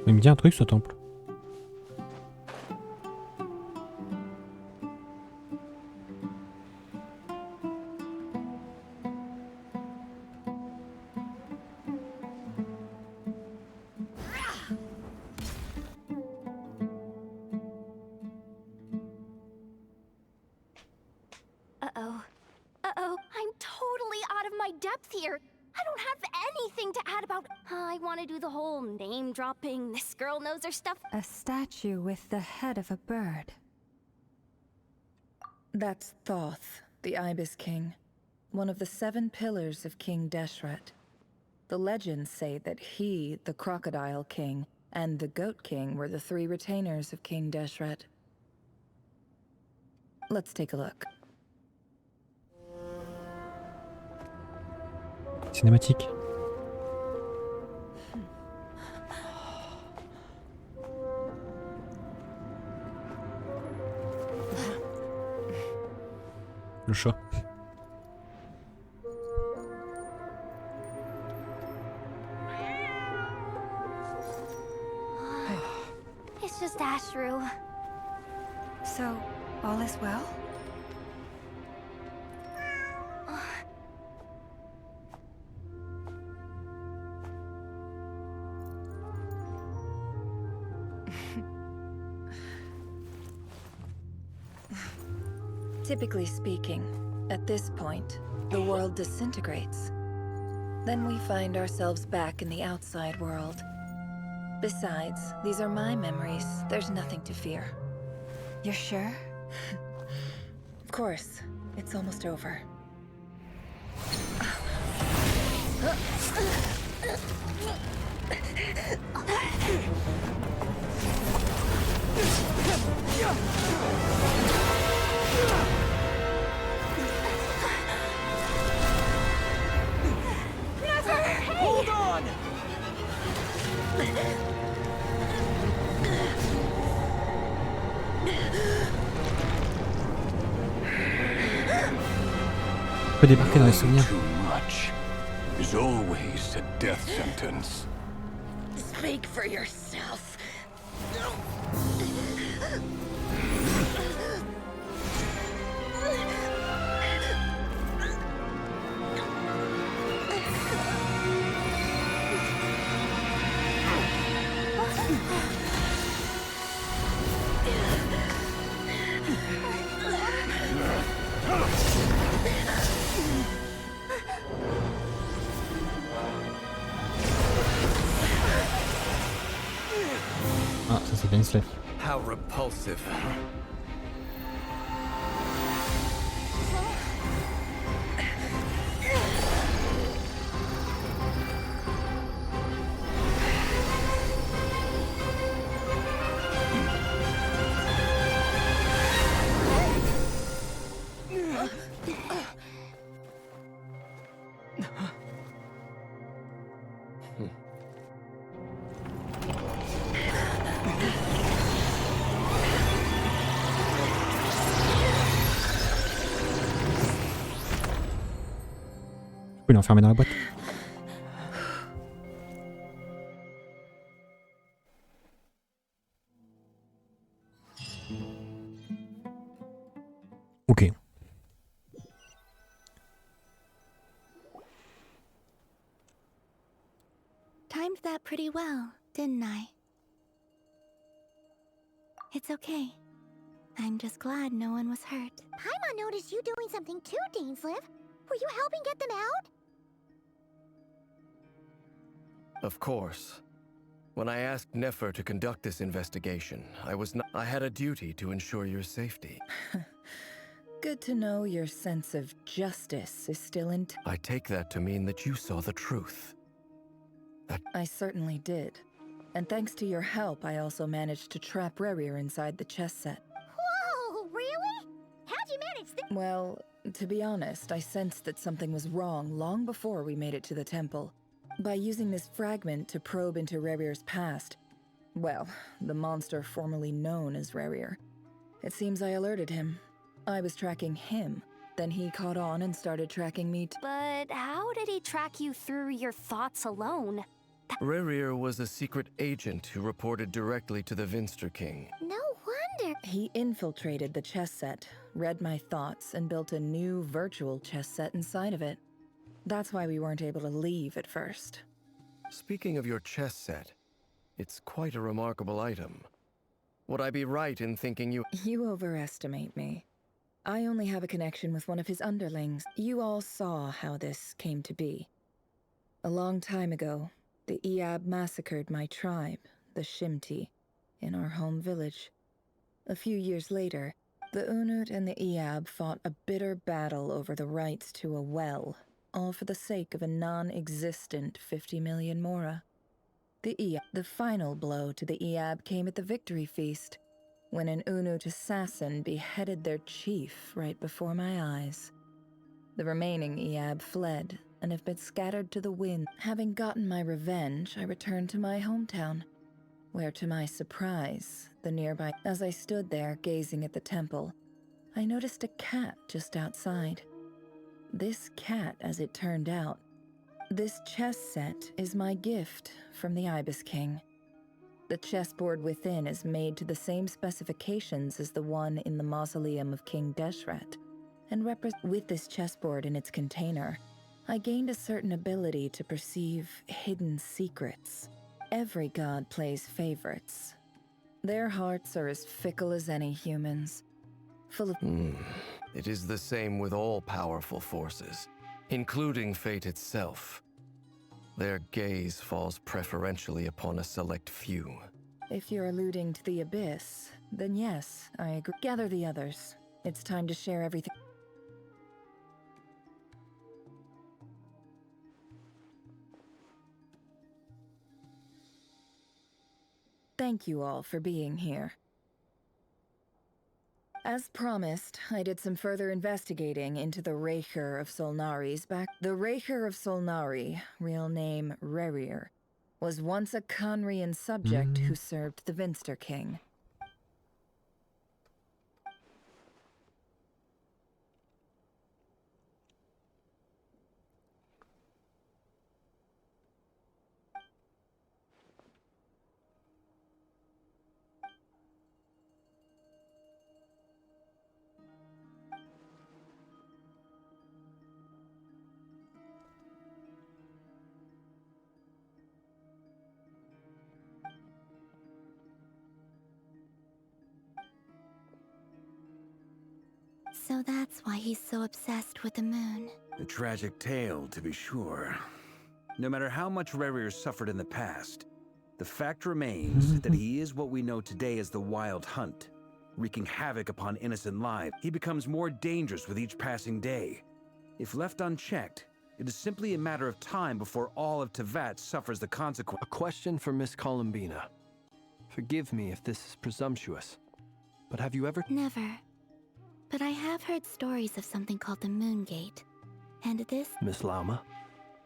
Il me dit un truc ce temple. Uh-oh, I'm totally out of my depth here. I don't have anything to add about... I want to do the whole name-dropping, this girl knows her stuff. A statue with the head of a bird. That's Thoth, the Ibis King. One of the 7 pillars of King Deshret. The legends say that he, the Crocodile King, and the Goat King were the 3 retainers of King Deshret. Let's take a look. Cinématique. Le chat. It's just Ashru. So, all is well? Typically speaking, at this point, the world disintegrates. Then we find ourselves back in the outside world. Besides, these are my memories. There's nothing to fear. You're sure? Of course. It's almost over. Hold on! On peut débarquer dans les souvenirs. Too much is always a death sentence. Speak for yourself. c'est Gainsleif. How repulsive. Il est enfermé dans la boîte. Ok. Timed that pretty well, didn't I? It's okay. I'm just glad no one was hurt. Paimon noticed you doing something too, Dainsleif. Were you helping get them out? Of course. When I asked Nefer to conduct this investigation, I had a duty to ensure your safety. Good to know your sense of justice is still intact. I take that to mean that you saw the truth. I certainly did. And thanks to your help, I also managed to trap Rerir inside the chess set. Whoa, really? How'd you manage this? Well, to be honest, I sensed that something was wrong long before we made it to the temple. By using this fragment to probe into Rerir's past, well, the monster formerly known as Rerir, it seems I alerted him. I was tracking him, then he caught on and started tracking me But how did he track you through your thoughts alone? Rerir was a secret agent who reported directly to the Vinster King. No wonder. He infiltrated the chess set, read my thoughts, and built a new virtual chess set inside of it. That's why we weren't able to leave at first. Speaking of your chess set, it's quite a remarkable item. Would I be right in thinking you— You overestimate me. I only have a connection with one of his underlings. You all saw how this came to be. A long time ago, the Eab massacred my tribe, the Shimti, in our home village. A few years later, the Unut and the Eab fought a bitter battle over the rights to a well, all for the sake of a non-existent 50 million Mora. The final blow to the Eab came at the victory feast, when an Unut assassin beheaded their chief right before my eyes. The remaining Eab fled and have been scattered to the wind. Having gotten my revenge, I returned to my hometown, where to my surprise, as I stood there gazing at the temple, I noticed a cat just outside. This cat, as it turned out, this chess set is my gift from the Ibis King. The chessboard within is made to the same specifications as the one in the mausoleum of King Deshret, and with this chessboard in its container, I gained a certain ability to perceive hidden secrets. Every god plays favorites. Their hearts are as fickle as any human's, full of— It is the same with all powerful forces, including fate itself. Their gaze falls preferentially upon a select few. If you're alluding to the Abyss, then yes, I agree. Gather the others. It's time to share everything. Thank you all for being here. As promised, I did some further investigating into the Reicher of Solnari's back. The Reicher of Solnari, real name Rerir, was once a Conrian subject who served the Vinster King. So that's why he's so obsessed with the moon. A tragic tale, to be sure. No matter how much Rerir suffered in the past, The fact remains that he is what we know today as the Wild Hunt, wreaking havoc upon innocent lives. He becomes more dangerous with each passing day. If left unchecked, it is simply a matter of time before all of Teyvat suffers the consequence. A question for Miss Columbina. Forgive me if this is presumptuous, but have you ever— Never. But I have heard stories of something called the Moon Gate. And this— Miss Lauma,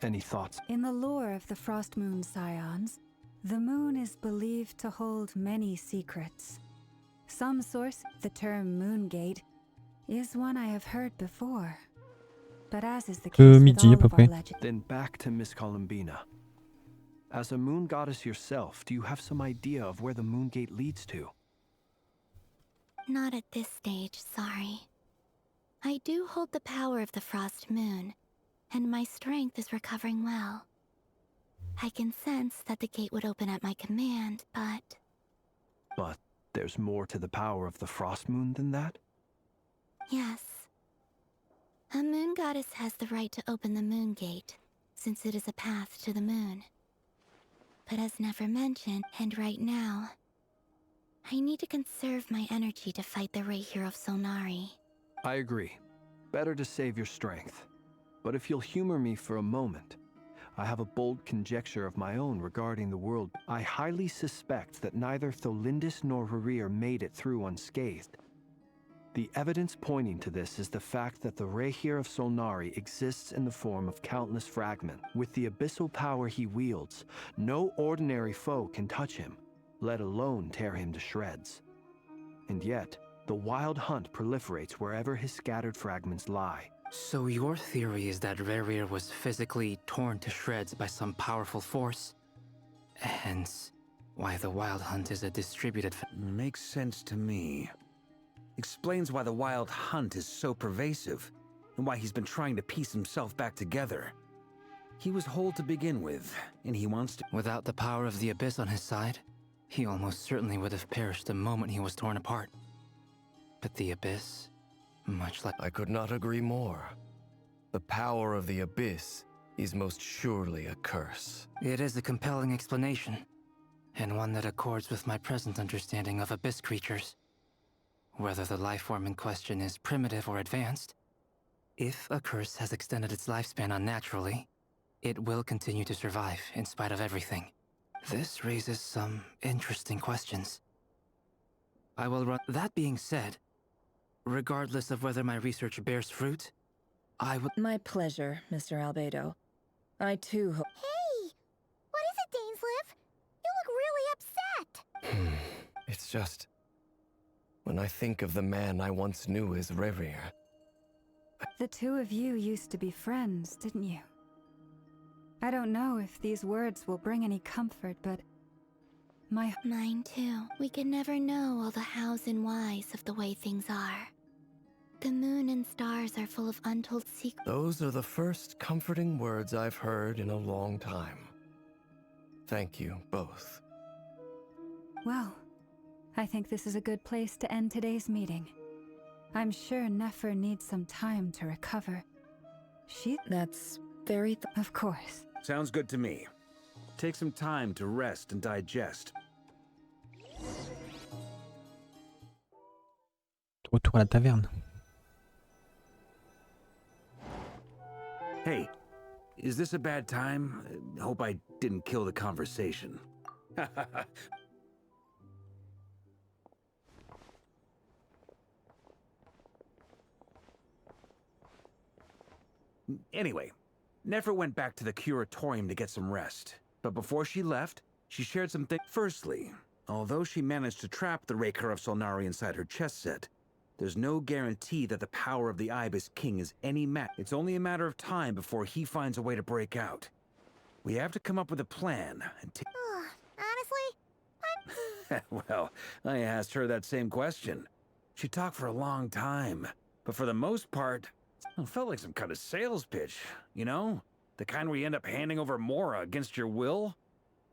any thoughts? In the lore of the Frost Moon Scions, the moon is believed to hold many secrets. Some source, the term Moon Gate, is one I have heard before. But as is the case with all of our legends— Then back to Miss Columbina. As a moon goddess yourself, do you have some idea of where the Moon Gate leads to? Not at this stage, sorry. I do hold the power of the Frost Moon, and my strength is recovering well. I can sense that the gate would open at my command, but— But there's more to the power of the Frost Moon than that? Yes. A moon goddess has the right to open the Moon Gate, since it is a path to the moon. But as never mentioned, and right now, I need to conserve my energy to fight the Rahier of Solnari. I agree. Better to save your strength. But if you'll humor me for a moment, I have a bold conjecture of my own regarding the world. I highly suspect that neither Tholindis nor Rahier made it through unscathed. The evidence pointing to this is the fact that the Rahier of Solnari exists in the form of countless fragments. With the abyssal power he wields, no ordinary foe can touch him, let alone tear him to shreds. And yet, the Wild Hunt proliferates wherever his scattered fragments lie. So your theory is that Rahier was physically torn to shreds by some powerful force? Hence, why the Wild Hunt is a distributed— Makes sense to me. Explains why the Wild Hunt is so pervasive, and why he's been trying to piece himself back together. He was whole to begin with, and he wants to— Without the power of the Abyss on his side, he almost certainly would have perished the moment he was torn apart. But the Abyss, much like— I could not agree more. The power of the Abyss is most surely a curse. It is a compelling explanation, and one that accords with my present understanding of Abyss creatures. Whether the life form in question is primitive or advanced, if a curse has extended its lifespan unnaturally, it will continue to survive in spite of everything. This raises some interesting questions. I will run— That being said, regardless of whether my research bears fruit, I would— My pleasure, Mr. Albedo. I too hope— Hey! What is it, Dainsleif? You look really upset! It's just— when I think of the man I once knew as Rahier. The two of you used to be friends, didn't you? I don't know if these words will bring any comfort, but Mine too. We can never know all the hows and whys of the way things are. The moon and stars are full of untold secrets. Those are the first comforting words I've heard in a long time. Thank you, both. Well, I think this is a good place to end today's meeting. I'm sure Nefer needs some time to recover. That's very— Of course. Sounds good to me. Take some time to rest and digest. Retour à la taverne. Hey, is this a bad time? Hope I didn't kill the conversation. Anyway, Nefer went back to the curatorium to get some rest. But before she left, she shared some things. Firstly, although she managed to trap the Rahier of Solnari inside her chest set, there's no guarantee that the power of the Ibis King is any match. It's only a matter of time before he finds a way to break out. We have to come up with a plan and Honestly, well, I asked her that same question. She talked for a long time, but for the most part, it felt like some kind of sales pitch, you know? The kind where you end up handing over Mora against your will?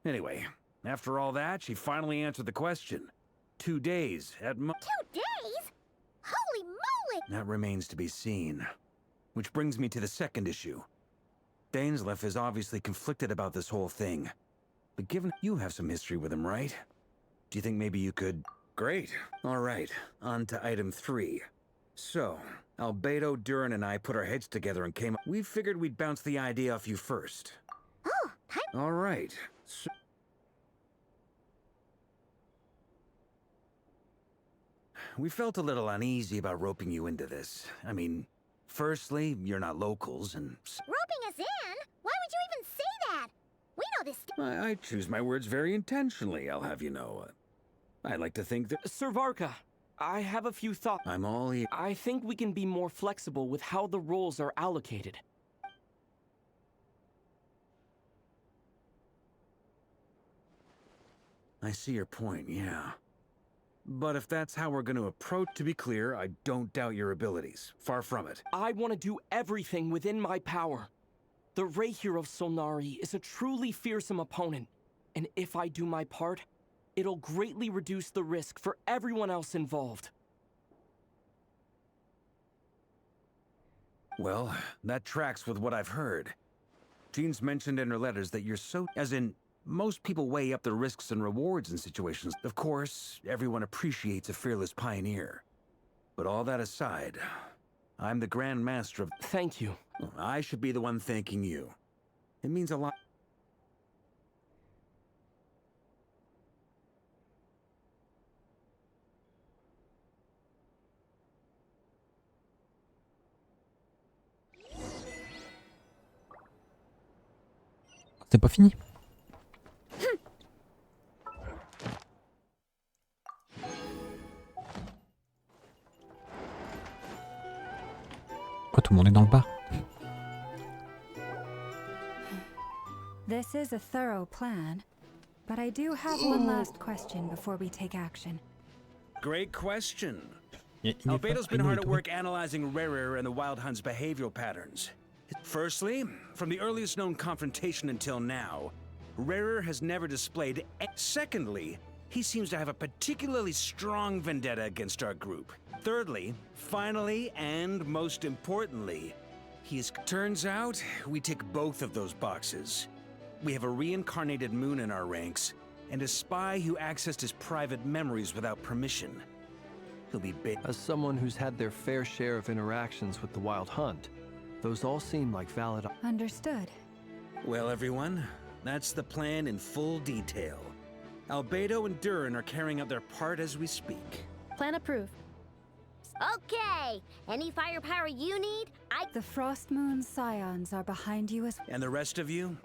Anyway, after all that, she finally answered the question. 2 days at 2 days? Holy moly! That remains to be seen. Which brings me to the second issue. Dainsleif is obviously conflicted about this whole thing. But given you have some history with him, right? Do you think maybe you could... Great. All right, on to item 3. So, Albedo, Durin, and I put our heads together and came up. We figured we'd bounce the idea off you first. Oh, All right. So we felt a little uneasy about roping you into this. I mean, firstly, you're not locals, and... Roping us in? Why would you even say that? We know this. I choose my words very intentionally, I'll have you know. I like to think that... Sir Varka, I have a few thoughts. I'm all ears. I think we can be more flexible with how the roles are allocated. I see your point, yeah. But if that's how we're going to approach... To be clear, I don't doubt your abilities. Far from it. I want to do everything within my power. The Rahier of Solnari is a truly fearsome opponent, and if I do my part, it'll greatly reduce the risk for everyone else involved. Well, that tracks with what I've heard. Jean's mentioned in her letters that you're so... As in, most people weigh up the risks and rewards in situations. Of course, everyone appreciates a fearless pioneer. But all that aside, I'm the Grand Master of... Thank you. I should be the one thanking you. It means a lot. C'est pas fini. Oh, tout le monde est dans le bar. This is a thorough plan, but I do have one last question before we take action. Great question. Il Albedo's been hard at work analyzing Rarer and the Wild Hunt's behavioral patterns. Firstly, from the earliest known confrontation until now, Rarer has never displayed... Secondly, he seems to have a particularly strong vendetta against our group. Thirdly, finally, and most importantly, he is... Turns out, we tick both of those boxes. We have a reincarnated moon in our ranks, and a spy who accessed his private memories without permission. He'll be big. As someone who's had their fair share of interactions with the Wild Hunt, those all seem like valid... Understood. Well, everyone, that's the plan in full detail. Albedo and Durin are carrying out their part as we speak. Plan approved. Okay, any firepower you need, The Frost Moon Scions are behind you as... And the rest of you?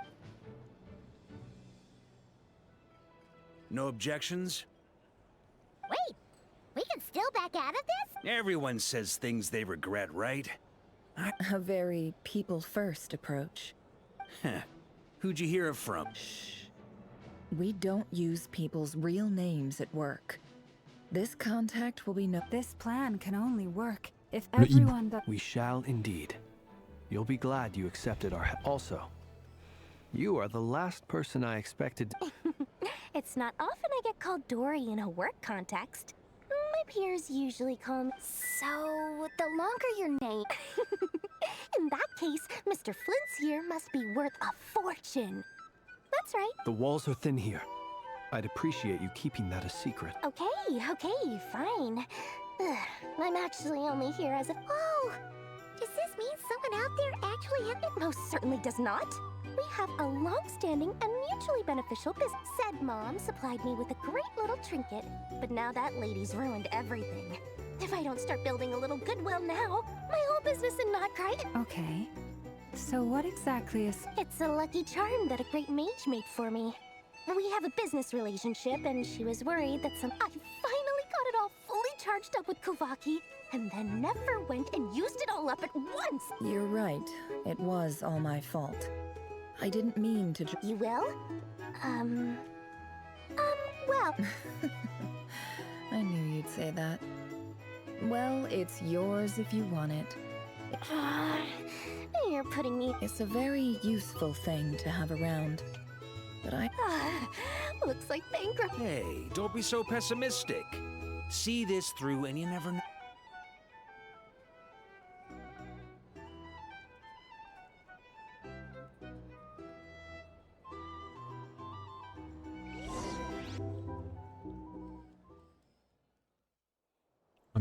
No objections? Wait, we can still back out of this? Everyone says things they regret, right? A very people-first approach. Heh. Who'd you hear it from? Shh. We don't use people's real names at work. This contact will be no... This plan can only work if everyone... We shall indeed. You'll be glad you accepted our... Also, you are the last person I expected... It's not often I get called Dory in a work context. My peers usually call me... So, the longer your name... In that case, Mr. Flint's here must be worth a fortune. That's right. The walls are thin here. I'd appreciate you keeping that a secret. Okay, fine. Ugh, I'm actually only here as a... Oh! Does this mean someone out there actually had... It most certainly does not. We have a long-standing and mutually beneficial business. Said Mom supplied me with a great little trinket, but now that lady's ruined everything. If I don't start building a little goodwill now, my whole business in Notcry... Okay. So what exactly is... It's a lucky charm that a great mage made for me. We have a business relationship, and she was worried that I finally got it all fully charged up with Kuvaki, and then never went and used it all up at once! You're right. It was all my fault. I didn't mean to... You will? Well... I knew you'd say that. Well, it's yours if you want it. You're putting me... It's a very useful thing to have around. But I... Looks like bankrupt... Hey, don't be so pessimistic. See this through and you never know.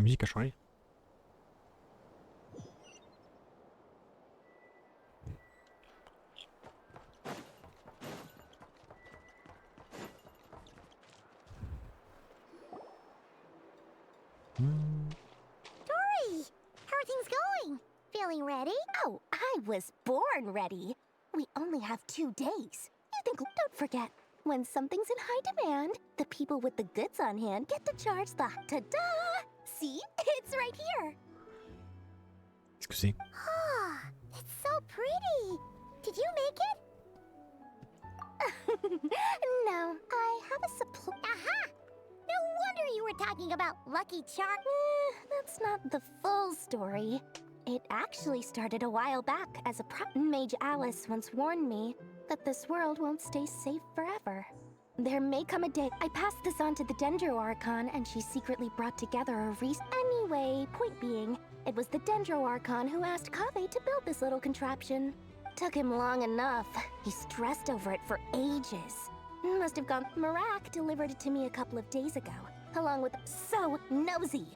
musique a changé. Dory! How are things going? Feeling ready? Oh, I was born ready. We only have 2 days. You think, don't forget, when something's in high demand, the people with the goods on hand get to charge the ta-da! See? It's right here. Excusez. Ah, it's so pretty. Did you make it? No, I have a supply. Aha! No wonder you were talking about Lucky Charm. That's not the full story. It actually started a while back as a Mage Alice once warned me that this world won't stay safe forever. There may come a day I passed this on to the Dendro Archon and she secretly brought together a Anyway, point being, it was the Dendro Archon who asked Kaveh to build this little contraption. Took him long enough. He stressed over it for ages. Must have gone. Marak delivered it to me a couple of days ago, along with So Nosy.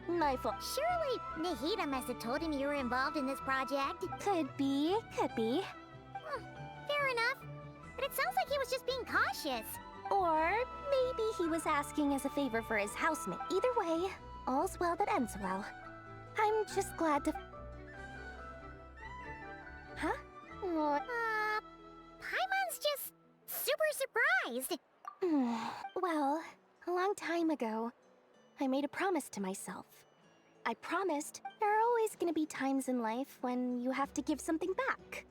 My fault. Surely Nahida must have told him you were involved in this project. Could be. Fair enough. But it sounds like he was just being cautious. Or maybe he was asking as a favor for his housemate. Either way, all's well that ends well. I'm just glad to... Huh? Paimon's just super surprised. Well, a long time ago, I made a promise to myself. I promised there are always gonna be times in life when you have to give something back.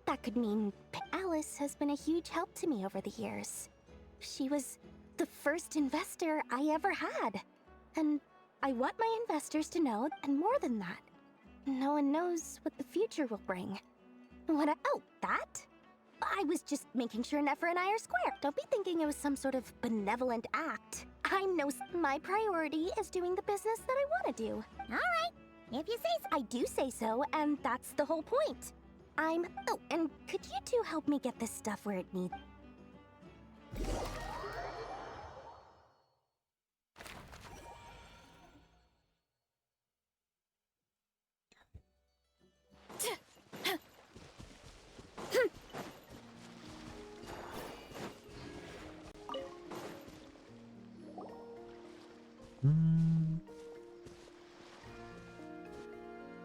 That could mean Alice has been a huge help to me over the years. She was the first investor I ever had. And I want my investors to know, and more than that, no one knows what the future will bring. Oh, that? I was just making sure Nefer and I are square. Don't be thinking it was some sort of benevolent act. My priority is doing the business that I want to do. All right, if you say so. I do say so, and that's the whole point. Oh, and could you two help me get this stuff where it needs?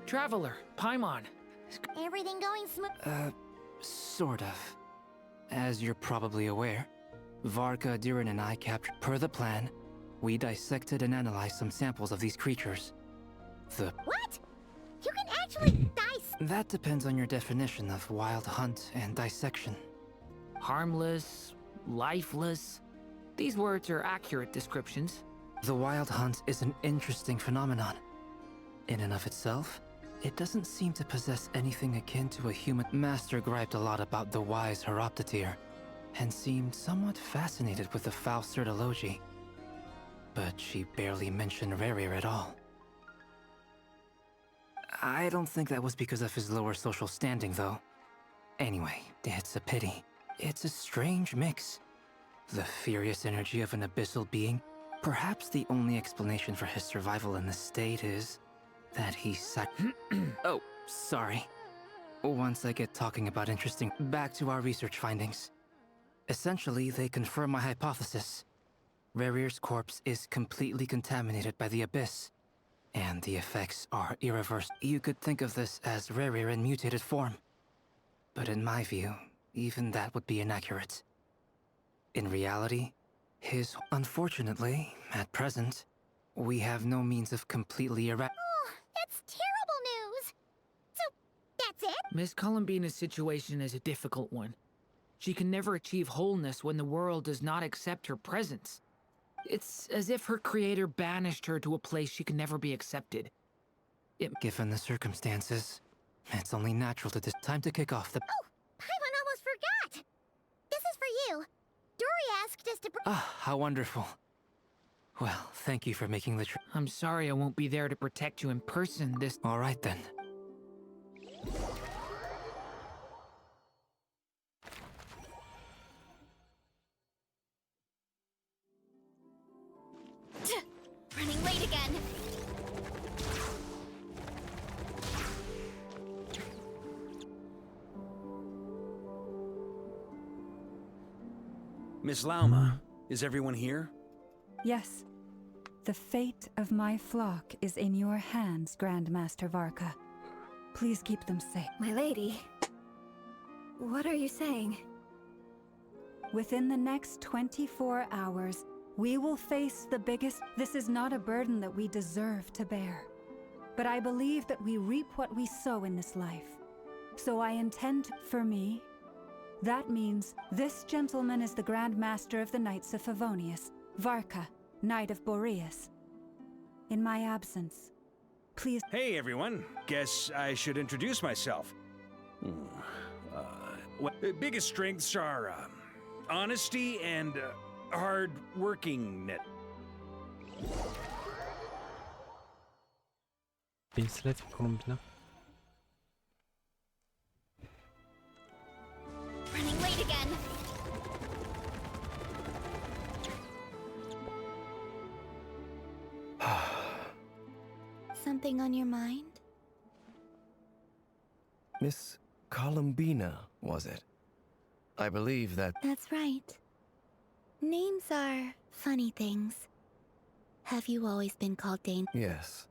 Traveler, Paimon. Everything going smooth? Sort of. As you're probably aware, Varka, Diren, and I captured... Per the plan, we dissected and analyzed some samples of these creatures. What? You can actually That depends on your definition of wild hunt and dissection. Harmless, lifeless. These words are accurate descriptions. The wild hunt is an interesting phenomenon. In and of itself, it doesn't seem to possess anything akin to a human. Master griped a lot about the wise Horoptotire, and seemed somewhat fascinated with the foul Certology. But she barely mentioned Rerir at all. I don't think that was because of his lower social standing, though. Anyway, it's a pity. It's a strange mix. The furious energy of an abyssal being. Perhaps the only explanation for his survival in this state is that he Oh, sorry. Once I get talking about interesting... Back to our research findings. Essentially, they confirm my hypothesis. Rerir's corpse is completely contaminated by the abyss, and the effects are irreversible. You could think of this as Rerir in mutated form. But in my view, even that would be inaccurate. In reality, unfortunately, at present, we have no means of completely That's terrible news! So, that's it? Miss Columbina's situation is a difficult one. She can never achieve wholeness when the world does not accept her presence. It's as if her creator banished her to a place she can never be accepted. Given the circumstances, it's only natural to time to kick off the... Oh, Paimon almost forgot! This is for you. Dory asked us to... how wonderful. Well, thank you for making the trip. I'm sorry I won't be there to protect you in person this... All right, then. Running late again. Miss Lauma, is everyone here? Yes. The fate of my flock is in your hands, Grandmaster Varka. Please keep them safe. My lady, what are you saying? Within the next 24 hours, we will face the biggest... This is not a burden that we deserve to bear. But I believe that we reap what we sow in this life. So I intend to, for me, that means this gentleman is the Grand Master of the Knights of Favonius, Varka, Knight of Boreas. In my absence, please... Hey everyone, guess I should introduce myself. Biggest strengths are honesty and hard workingness. Pincel Columbina. Running late again. Something on your mind? Miss Columbina, was it? I believe that... That's right. Names are funny things. Have you always been called Dane? Yes.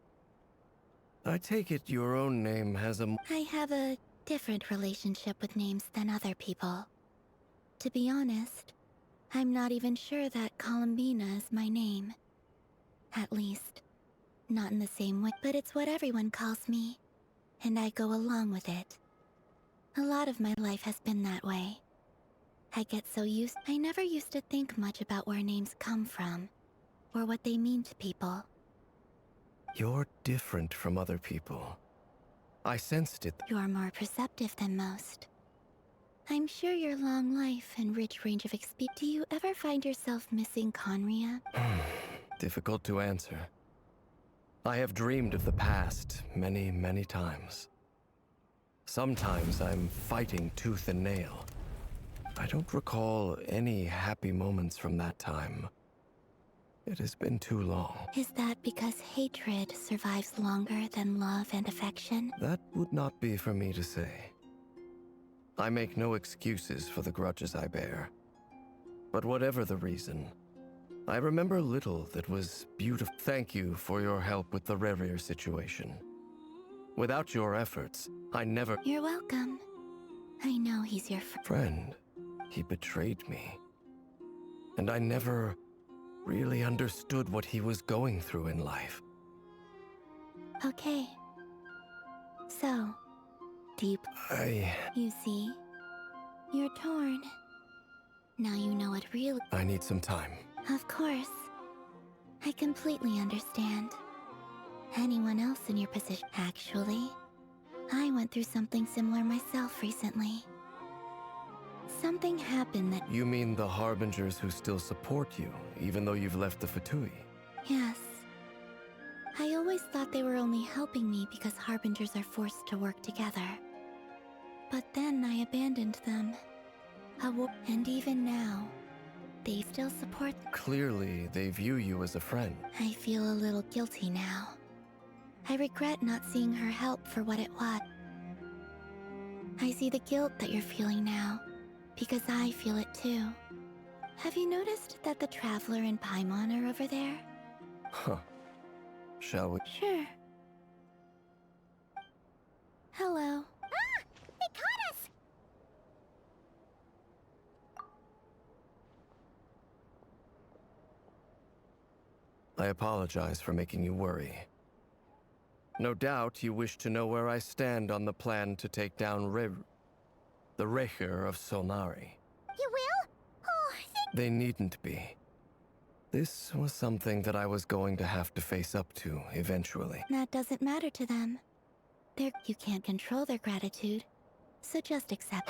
I take it your own name has a... I have a different relationship with names than other people. To be honest, I'm not even sure that Columbina is my name. At least, not in the same way, but it's what everyone calls me, and I go along with it. A lot of my life has been that way. I get so used... I never used to think much about where names come from, or what they mean to people. You're different from other people. I sensed it. You're more perceptive than most. I'm sure your long life and rich range of experience... Do you ever find yourself missing Conria? Difficult to answer. I have dreamed of the past many, many times. Sometimes I'm fighting tooth and nail. I don't recall any happy moments from that time. It has been too long. Is that because hatred survives longer than love and affection? That would not be for me to say. I make no excuses for the grudges I bear. But whatever the reason, I remember little that was beautiful. Thank you for your help with the Rerir situation. Without your efforts, I never... You're welcome. I know he's your friend. He betrayed me. And I never really understood what he was going through in life. Okay. So, do you... You see? You're torn. Now you know what really... I need some time. Of course. I completely understand. Anyone else in your position... Actually, I went through something similar myself recently. Something happened that... You mean the Harbingers who still support you, even though you've left the Fatui? Yes. I always thought they were only helping me because Harbingers are forced to work together. But then I abandoned them. And even now, they still support... Clearly, they view you as a friend. I feel a little guilty now. I regret not seeing her help for what it was. I see the guilt that you're feeling now, because I feel it too. Have you noticed that the Traveler and Paimon are over there? Huh. Shall we? Sure. Hello. Ah! They caught us! I apologize for making you worry. No doubt you wish to know where I stand on the plan to take down the Recher of Solnari. You will? Oh, They needn't be. This was something that I was going to have to face up to eventually. That doesn't matter to them. You can't control their gratitude, so just accept.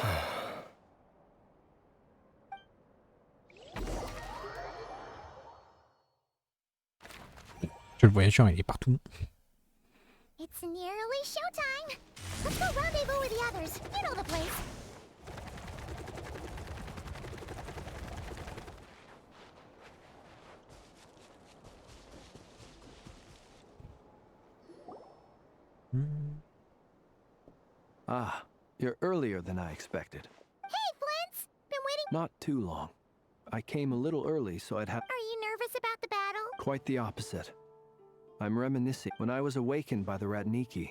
Le voyageur, il est partout. It's nearly showtime. Let's go rendezvous with the others. You know the place. Ah, you're earlier than I expected. Hey, Flint's! Been waiting. Not too long. I came a little early, so I'd have... Are you nervous about the battle? Quite the opposite. I'm reminiscing. When I was awakened by the Ratniki,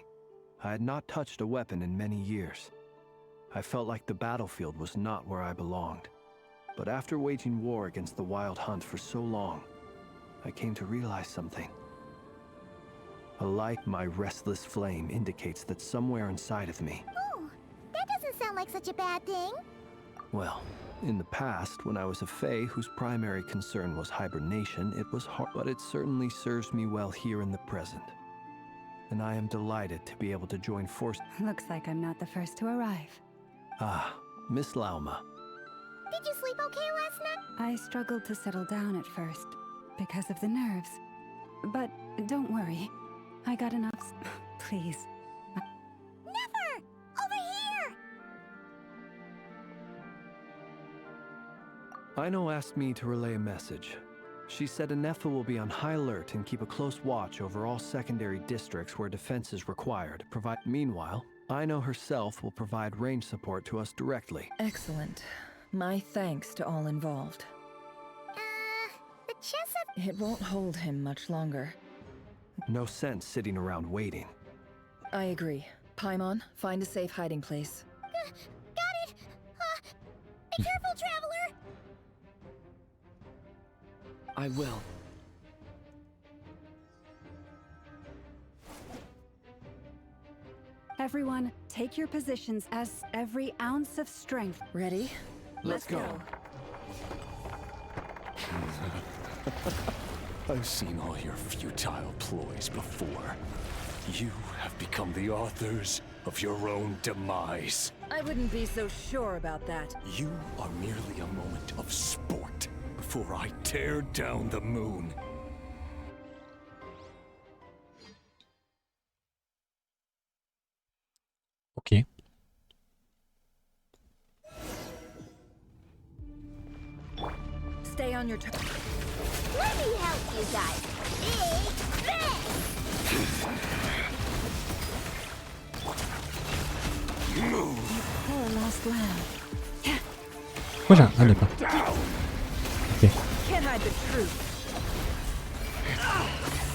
I had not touched a weapon in many years. I felt like the battlefield was not where I belonged. But after waging war against the Wild Hunt for so long, I came to realize something. A light, my restless flame, indicates that somewhere inside of me... Oh, that doesn't sound like such a bad thing. Well, in the past, when I was a Fae whose primary concern was hibernation, it was hard, but it certainly serves me well here in the present. And I am delighted to be able to join forces. Looks like I'm not the first to arrive. Ah, Miss Lauma. Did you sleep okay last night? I struggled to settle down at first, because of the nerves. But don't worry, I got enough. Please. Never! Over here! Aino asked me to relay a message. She said Anefa will be on high alert and keep a close watch over all secondary districts where defense is required. Meanwhile, Aino herself will provide range support to us directly. Excellent. My thanks to all involved. The chess of... It won't hold him much longer. No sense sitting around waiting. I agree. Paimon, find a safe hiding place. Got it! Be careful, traveler! I will. Everyone, take your positions as every ounce of strength. Ready? Let's go. I've seen all your futile ploys before. You have become the authors of your own demise. I wouldn't be so sure about that. You are merely a moment of sport before I tear down the moon. Ok. Stay on your toes. Let me help you guys. Take Poor lost lamb. Moi j'ai un... Ah d'accord. Ok. Can't hide the truth.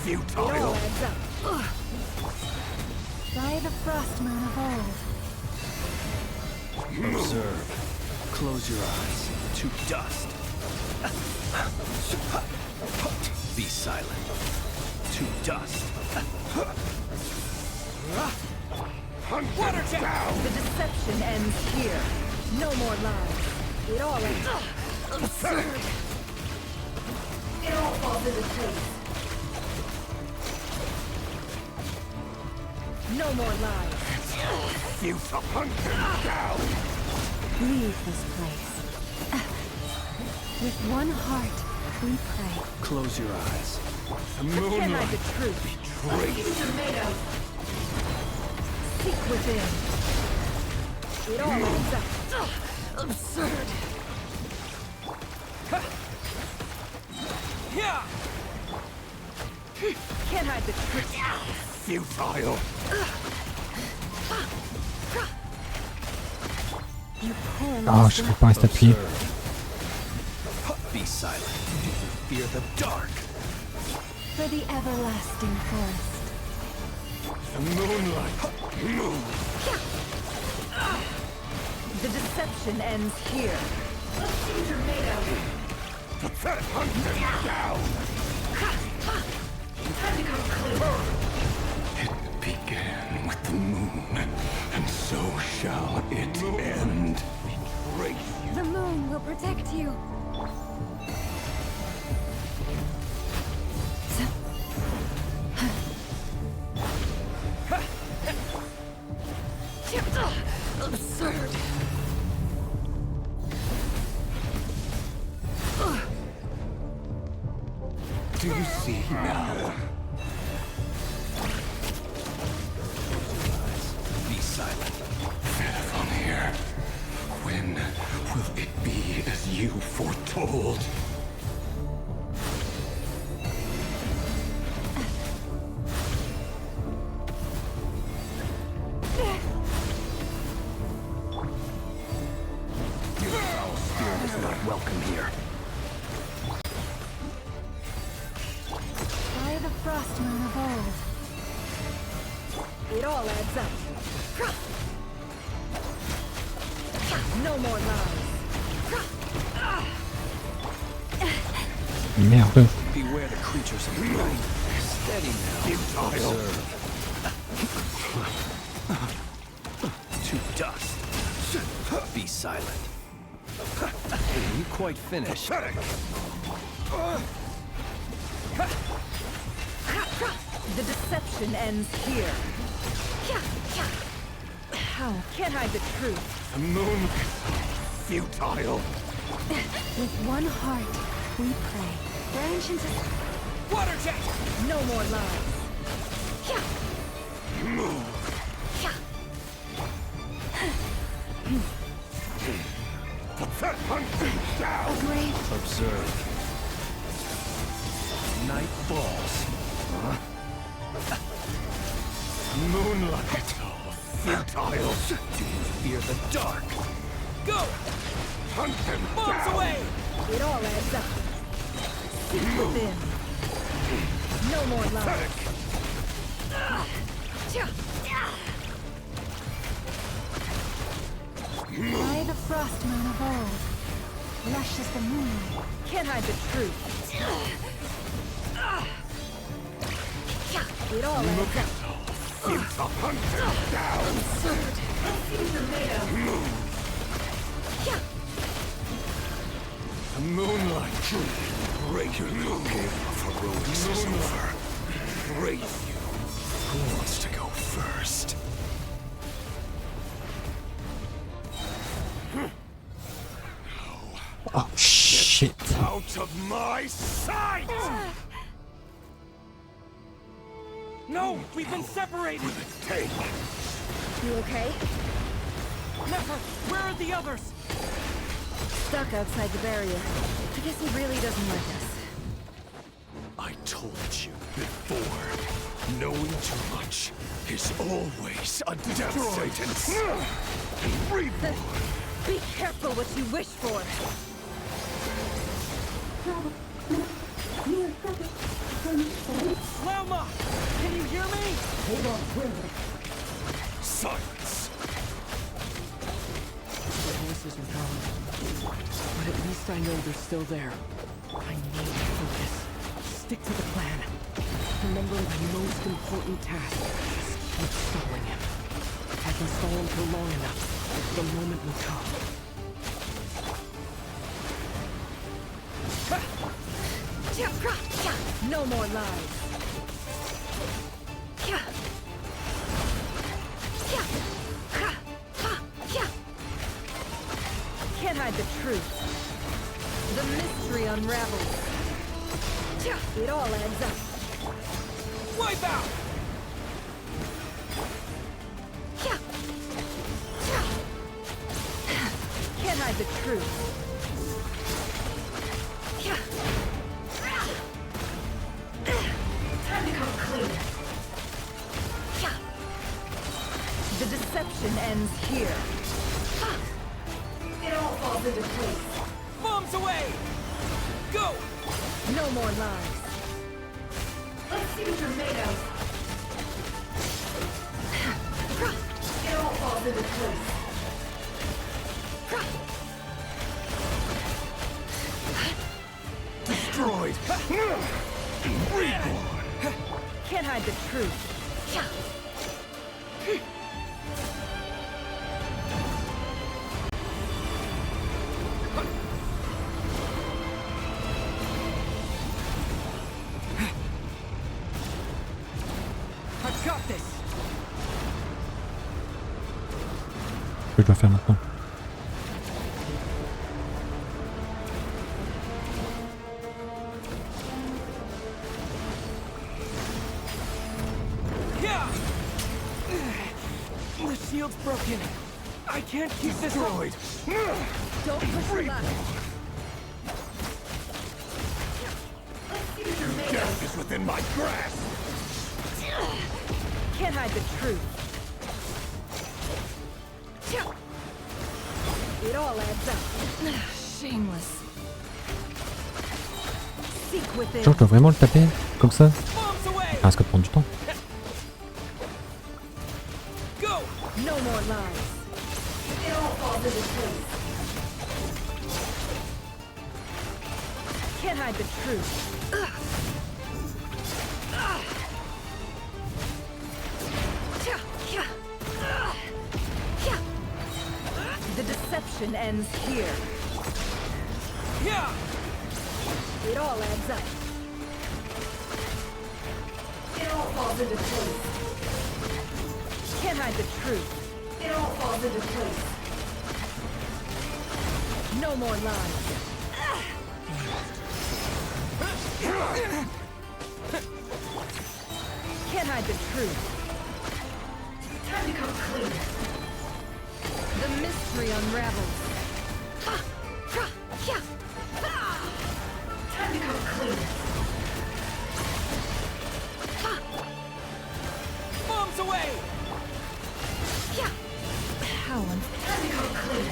It all adds up. By the frost moon of old. Observe. Close your eyes. To dust. Be silent. To dust. Water down! The deception ends here. No more lies. It all ends. Absurd. It all falls into place. No more lies. You to hunt him down! Leave this place. With one heart, we pray. Close your eyes. The moonlight Can't hide the truth. betrays you. Seek within. It all ends up. Absurd. Can't hide the truth. Futile. You poor Ah, lost je peux pas rester appuyé. Be silent. Fear the dark. for the everlasting forest. The moonlight. The deception ends here. Hunt him down. Time to come clear. It began with the moon, and so shall it end. Betray you. The moon will protect you. Absurd. Do you see now? Be silent. From here. When will it be as you foretold? Spirit is not welcome here. the frost moon of old. It all adds up. No more lies. Merde. Beware the creatures of the night. Steady now. Observe. To dust. Be silent. Are you quite finished? The deception ends here. How can't hide the truth? The moon futile. With one heart, we pray. Branch into water jet! No more lies. Observe. Night falls. Moonlight. Futile. Do you fear the dark? Go! Hunt them Bombs down. away! It all adds up. Seek within. No more lies. by the frost moon of old. Lush as the moonlight. Can't hide the truth. It all adds up. Futile. Hunt them down. Absurd. Moonlight. Break your little game of heroics is over. Brave you. Who wants to go first? Oh shit. Out of my sight! No, we've been separated. Take. You okay? Never. Where are the others? Stuck outside the barrier. I guess he really doesn't like us. I told you before. Knowing too much is always a death sentence. Reborn. Be careful what you wish for. Lauma! Can you hear me? Hold on, silence. The voices are gone. But at least I know they're still there. I need to focus. Stick to the plan. Remember my most important task. Just keep stalling him. If I can stall him for long enough, the moment will come. No more lies. Can't hide the truth. The mystery unravels. It all adds up. Wipe out! Can't hide the truth. Time to come clean. The deception ends here. It all falls into place. Bombs away! Go! No more lies. Let's see what you're made of. It all falls into place. Destroyed. Reborn. Can't hide the truth. I've got this. Que je dois faire maintenant? The shield's broken. I can't keep this destroyed. Don't push your luck. Death is within my grasp. Can't hide the truth. It all adds up. Shameless. Seek within. Genre, je dois vraiment le taper comme ça? Bombs Ça risque de prendre du temps. Go! No more lies. It all falls into place. Can't hide the truth. The deception ends here. It all adds up. It all falls into place. Can't hide the truth. It all falls into place. No more lies. Can't hide the truth. Time to come clean. The mystery unravels. Time to come clean. Bombs away! How time to come clean.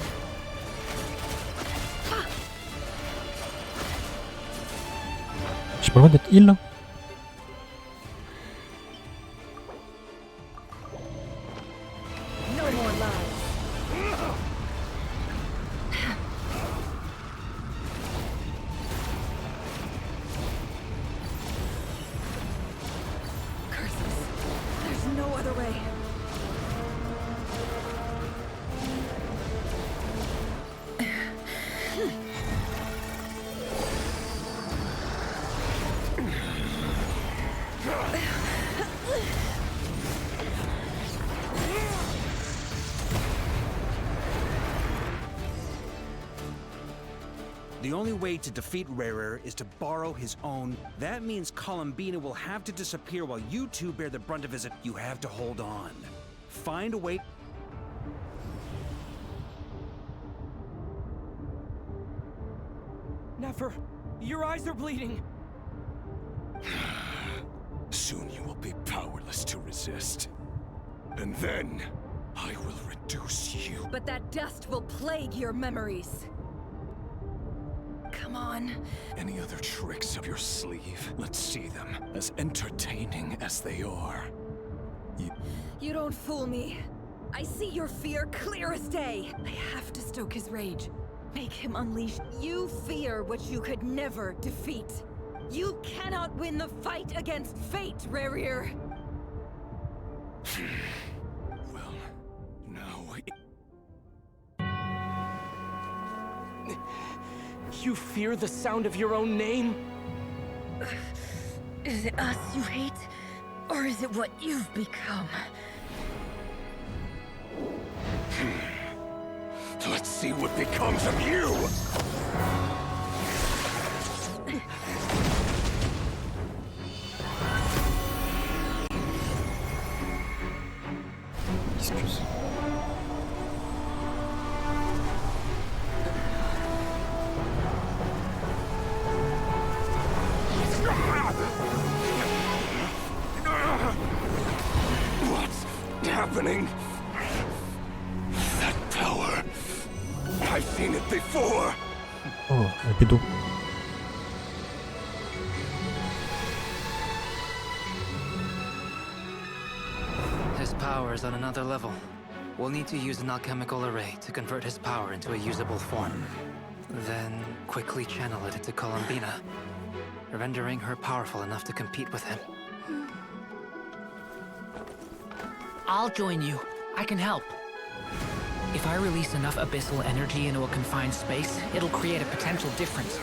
J'ai pas le droit d'être heal là? No more lies. Curses. There's no other way. The only way to defeat Rarer is to borrow his own. That means Columbina will have to disappear while you two bear the brunt of his. You have to hold on. Find a way. Never. Your eyes are bleeding. Soon you will be powerless to resist. And then, I will reduce you. But that dust will plague your memories. Come on. Any other tricks up your sleeve? Let's see them, as entertaining as they are. You don't fool me. I see your fear clear as day. I have to stoke his rage. Make him unleash. You fear what you could never defeat. You cannot win the fight against fate, Rarir. Well, now... You fear the sound of your own name? Is it us you hate? Or is it what you've become? Let's see what becomes of you! Excuse. What's happening? That power. I've seen it before. Oh, épée d'eau. His power is on another level. We'll need to use an alchemical array to convert his power into a usable form. Then quickly channel it into Columbina, rendering her powerful enough to compete with him. I'll join you. I can help. If I release enough abyssal energy into a confined space, it'll create a potential difference,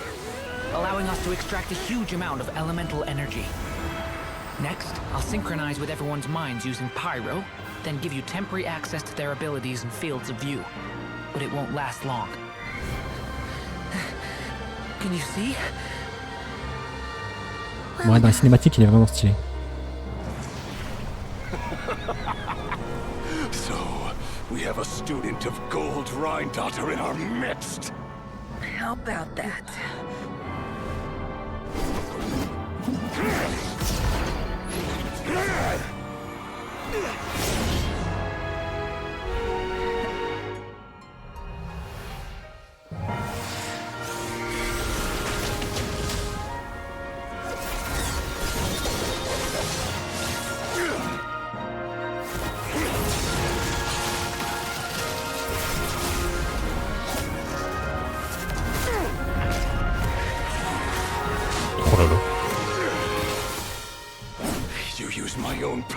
allowing us to extract a huge amount of elemental energy. Next, I'll synchronize with everyone's minds using Pyro, then give you temporary access to their abilities and fields of view. But it won't last long. Can you see? Ouais, dans les cinématiques, il est vraiment stylé. So, we have a student of Gold Rheindotter in our midst. How about that?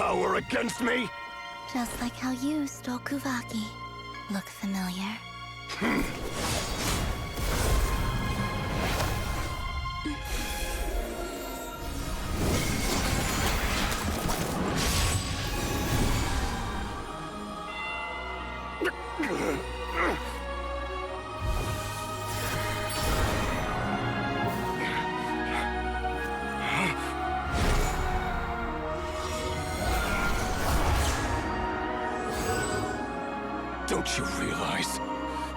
power against me? Just like how you stole Kuvaki. Look familiar? Don't you realize?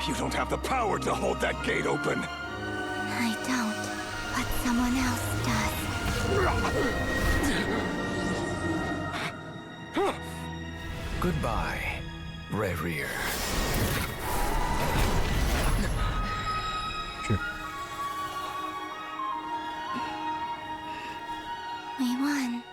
You don't have the power to hold that gate open. I don't, but someone else does. Goodbye, Rerir. Sure. We won.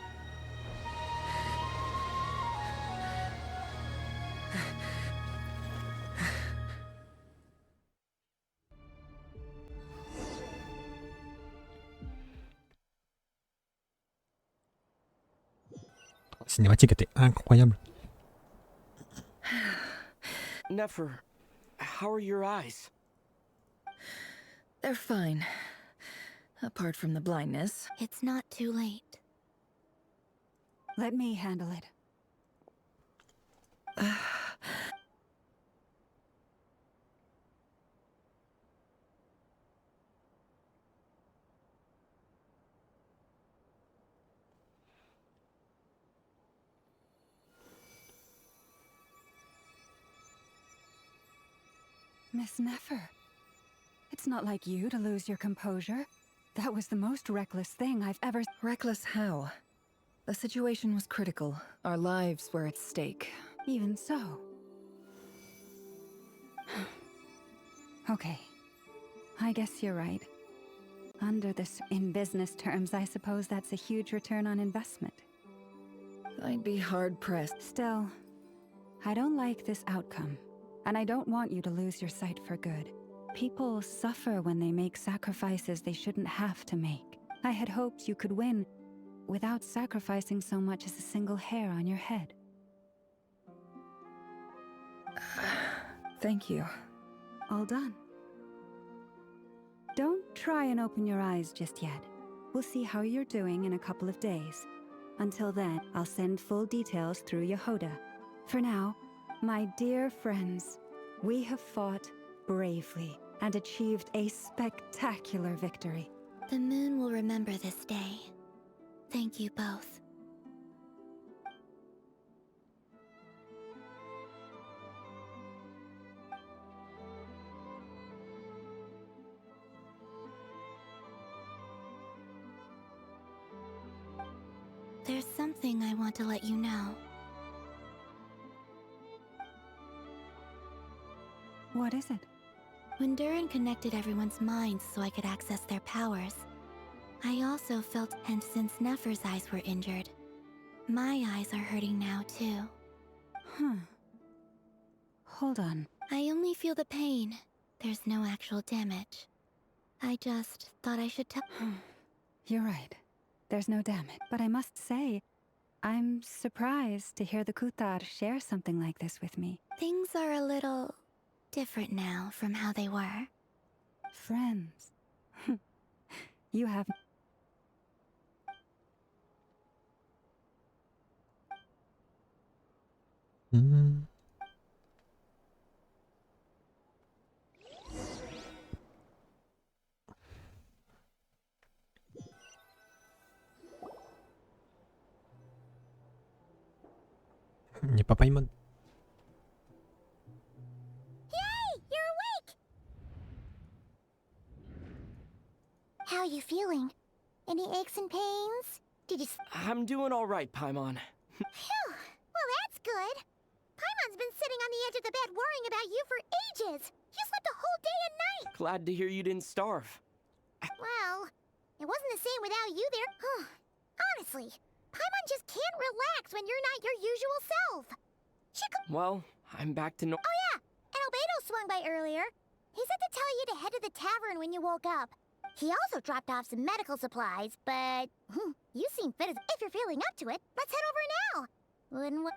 La cinématique était incroyable. Nefer, how are your eyes? They're fine. Apart from the blindness. It's not too late. Let me handle it. Miss Nefer, it's not like you to lose your composure. That was the most reckless thing I've ever... Reckless how? The situation was critical. Our lives were at stake. Even so. Okay. I guess you're right. Under this, in business terms, I suppose that's a huge return on investment. I'd be hard-pressed. Still, I don't like this outcome. And I don't want you to lose your sight for good. People suffer when they make sacrifices they shouldn't have to make. I had hoped you could win without sacrificing so much as a single hair on your head. Thank you. All done. Don't try and open your eyes just yet. We'll see how you're doing in a couple of days. Until then, I'll send full details through Yehoda. For now, my dear friends, we have fought bravely and achieved a spectacular victory. The moon will remember this day. Thank you both. There's something I want to let you know. What is it? When Durin connected everyone's minds so I could access their powers, I also felt, and since Nefer's eyes were injured, my eyes are hurting now too. Huh. Hold on. I only feel the pain. There's no actual damage. I just thought I should tell. You're right. There's no damage. But I must say, I'm surprised to hear the Kutar share something like this with me. Things are a little different now from how they were. Friends. You have... Il n'y a pas Paimon. Yay! You're awake! How are you feeling? Any aches and pains? Did you... I'm doing all right, Paimon. Phew! Well, that's good. Paimon's been sitting on the edge of the bed worrying about you for ages. You slept a whole day and night. Glad to hear you didn't starve. Well, it wasn't the same without you there. Honestly, Paimon just can't relax when you're not your usual self. Well, I'm back to Oh yeah, and Albedo swung by earlier. He said to tell you to head to the tavern when you woke up. He also dropped off some medical supplies, but you seem fit as if you're feeling up to it. Let's head over now. Wouldn't wa-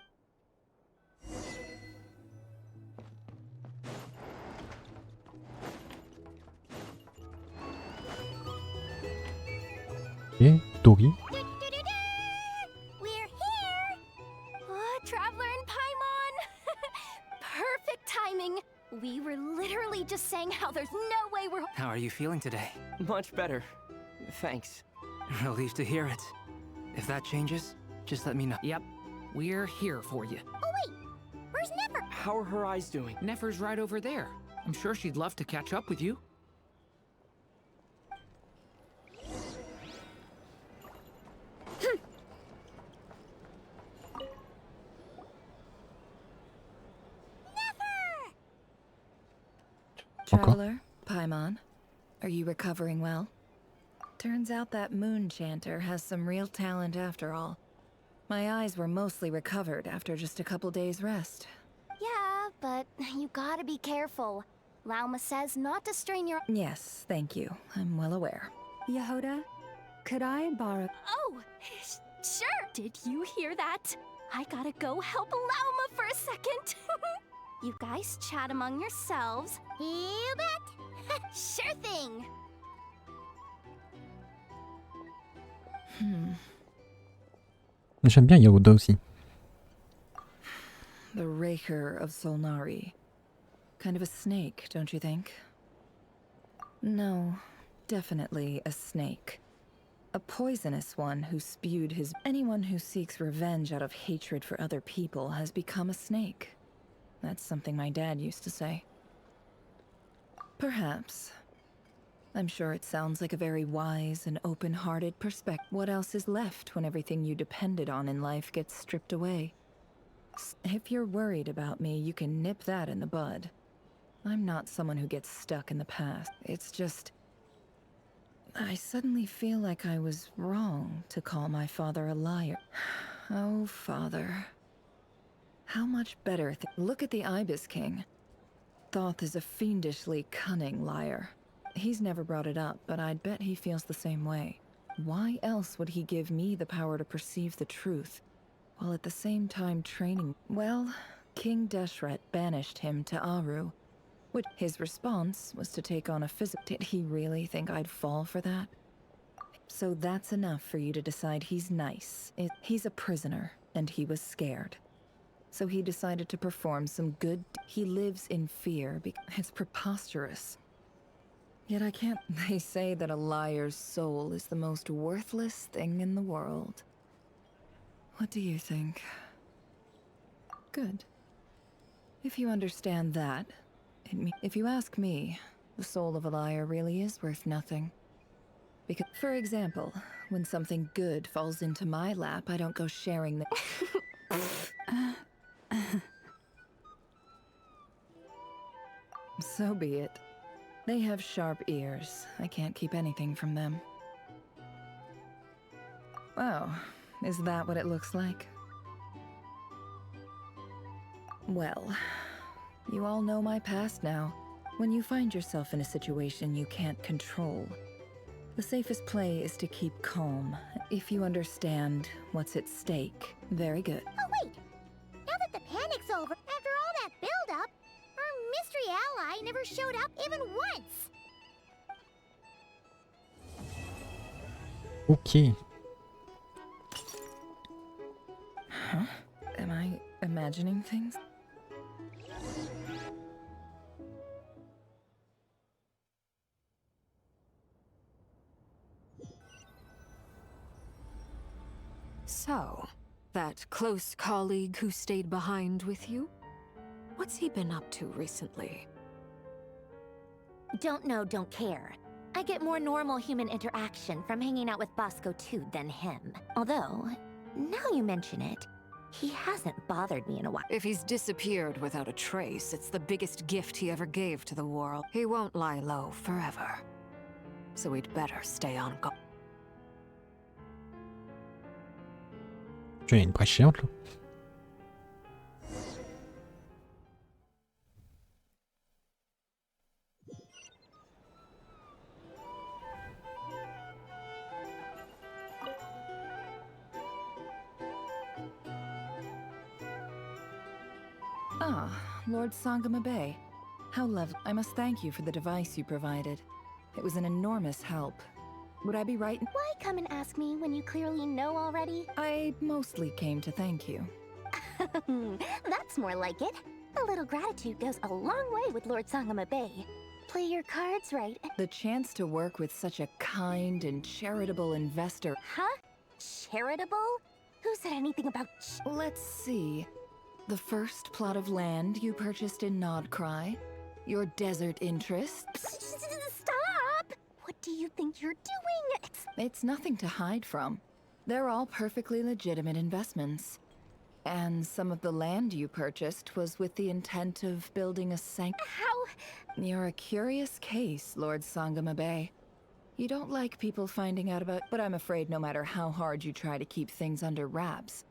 Ok, Tori. We're here! Oh, Traveler and Paimon! Perfect timing! We were literally just saying how there's no way we're— How are you feeling today? Much better. Thanks. Relieved to hear it. If that changes, just let me know. Yep, we're here for you. Oh wait! Where's Nefer? How are her eyes doing? Nefer's right over there. I'm sure she'd love to catch up with you. Traveler, Paimon, are you recovering well? Turns out that moon chanter has some real talent after all. My eyes were mostly recovered after just a couple days' rest. Yeah, but you gotta be careful. Lauma says not to strain your— Yes, thank you. I'm well aware. Yehoda, could I borrow— Oh, sure! Did you hear that? I gotta go help Lauma for a second. You guys chat among yourselves. You bet! Sure thing! J'aime bien Yehoda aussi. The Raker of Solnari. Kind of a snake, don't you think? No, definitely a snake. A poisonous one who spewed his... Anyone who seeks revenge out of hatred for other people has become a snake. That's something my dad used to say. Perhaps. I'm sure it sounds like a very wise and open-hearted perspective. What else is left when everything you depended on in life gets stripped away? If you're worried about me, you can nip that in the bud. I'm not someone who gets stuck in the past. It's just... I suddenly feel like I was wrong to call my father a liar. Oh, father. How much better... Look at the Ibis King. Thoth is a fiendishly cunning liar. He's never brought it up, but I'd bet he feels the same way. Why else would he give me the power to perceive the truth, while at the same time training? Well, King Deshret banished him to Aru, which his response was to take on a Did he really think I'd fall for that? So that's enough for you to decide he's nice. He's a prisoner, and he was scared. So he decided to perform some good... He lives in fear because it's preposterous. Yet I can't... They say that a liar's soul is the most worthless thing in the world. What do you think? Good. If you understand that, if you ask me, the soul of a liar really is worth nothing. Because, for example, when something good falls into my lap, I don't go sharing the... So be it. They have sharp ears. I can't keep anything from them. Oh, is that what it looks like? Well, you all know my past now. When you find yourself in a situation you can't control, the safest play is to keep calm. If you understand what's at stake, very good. Oh wait! Now that the panic's over, after all that build-up, our mystery ally never showed up even once! Ok. Huh? Am I imagining things? So, that close colleague who stayed behind with you? What's he been up to recently? Don't know, don't care. I get more normal human interaction from hanging out with Bosco 2 than him. Although, now you mention it, he hasn't bothered me in a while. If he's disappeared without a trace, it's the biggest gift he ever gave to the world. He won't lie low forever. So we'd better stay on guard. Tu as une brèche géante là. Ah, Lord Sangama Bay. How lovely. I must thank you for the device you provided. It was an enormous help. Would I be right? Why come and ask me when you clearly know already? I mostly came to thank you. That's more like it. A little gratitude goes a long way with Lord Sangama Bay. Play your cards right. The chance to work with such a kind and charitable investor. Huh? Charitable? Who said anything about Let's see. The first plot of land you purchased in Nodcry. Your desert interests. Stop! What do you think you're doing? It's nothing to hide from. They're all perfectly legitimate investments. And some of the land you purchased was with the intent of building a How? You're a curious case, Lord Sangama Bay. You don't like people finding out about, but I'm afraid no matter how hard you try to keep things under wraps.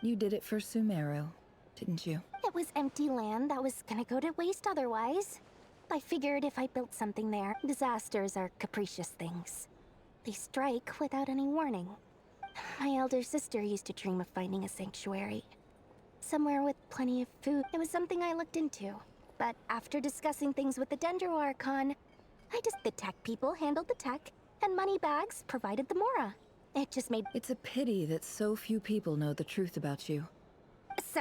You did it for Sumeru, didn't you? It was empty land that was gonna go to waste otherwise. I figured if I built something there, disasters are capricious things. They strike without any warning. My elder sister used to dream of finding a sanctuary. Somewhere with plenty of food. It was something I looked into. But after discussing things with the Dendro Archon, the tech people handled the tech, and Moneybags provided the Mora. It just made... It's a pity that so few people know the truth about you. So?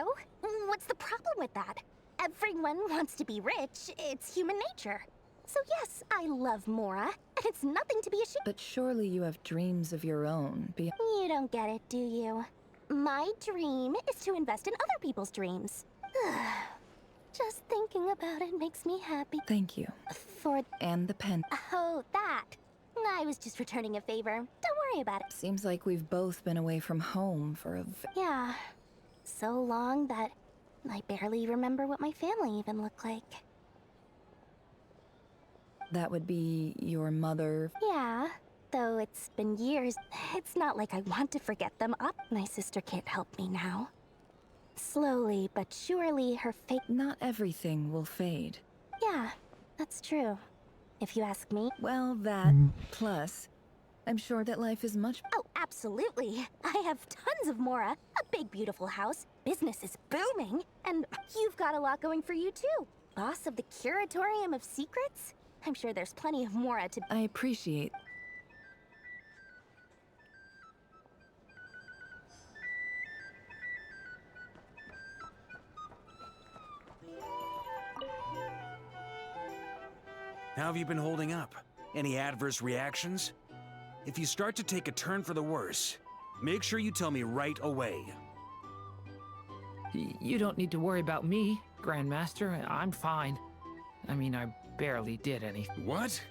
What's the problem with that? Everyone wants to be rich. It's human nature. So yes, I love Mora, and it's nothing to be ashamed. But surely you have dreams of your own. You don't get it, do you? My dream is to invest in other people's dreams. Just thinking about it makes me happy. Thank you. And the pen. Oh, that. I was just returning a favor. Don't worry about it. Seems like we've both been away from home for a... Yeah. So long that I barely remember what my family even looked like. That would be your mother? Yeah. Though it's been years, it's not like I want to forget them up. My sister can't help me now. Slowly but surely her fate... Not everything will fade. Yeah, that's true. If you ask me. Well, that, plus, I'm sure that life is much... Oh, absolutely. I have tons of Mora, a big beautiful house, business is booming, and you've got a lot going for you too. Boss of the Curatorium of Secrets? I'm sure there's plenty of Mora to... I appreciate... How have you been holding up? Any adverse reactions? If you start to take a turn for the worse, make sure you tell me right away. You don't need to worry about me, Grandmaster. I'm fine. I mean, I barely did anything. What?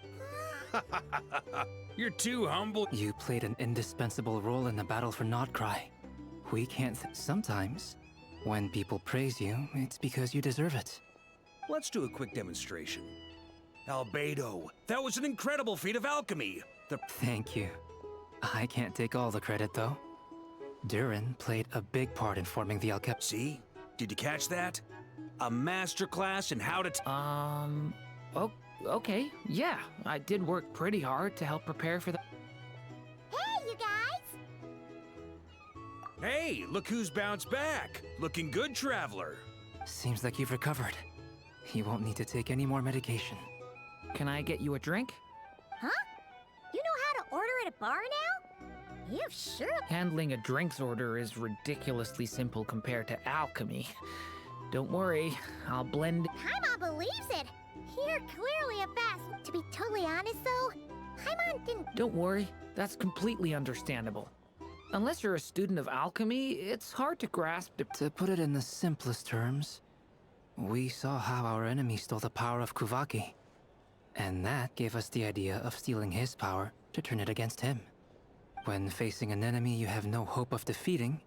You're too humble. You played an indispensable role in the battle for Nodcry. We can't... Sometimes, when people praise you, it's because you deserve it. Let's do a quick demonstration. Albedo, that was an incredible feat of alchemy. Thank you. I can't take all the credit, though. Durin played a big part in forming the alchemy. See? Did you catch that? A masterclass in how to... Okay, yeah. I did work pretty hard to help prepare for the... Hey, you guys! Hey, look who's bounced back. Looking good, Traveler. Seems like you've recovered. You won't need to take any more medication. Can I get you a drink? Huh? You know how to order at a bar now? You've sure... Handling a drinks order is ridiculously simple compared to alchemy. Don't worry, I'll blend... Paimon believes it! You're clearly a fast. To be totally honest, though, Paimon didn't... Don't worry, that's completely understandable. Unless you're a student of alchemy, it's hard to grasp... To put it in the simplest terms, we saw how our enemy stole the power of Kuvaki. And that gave us the idea of stealing his power to turn it against him. When facing an enemy you have no hope of defeating,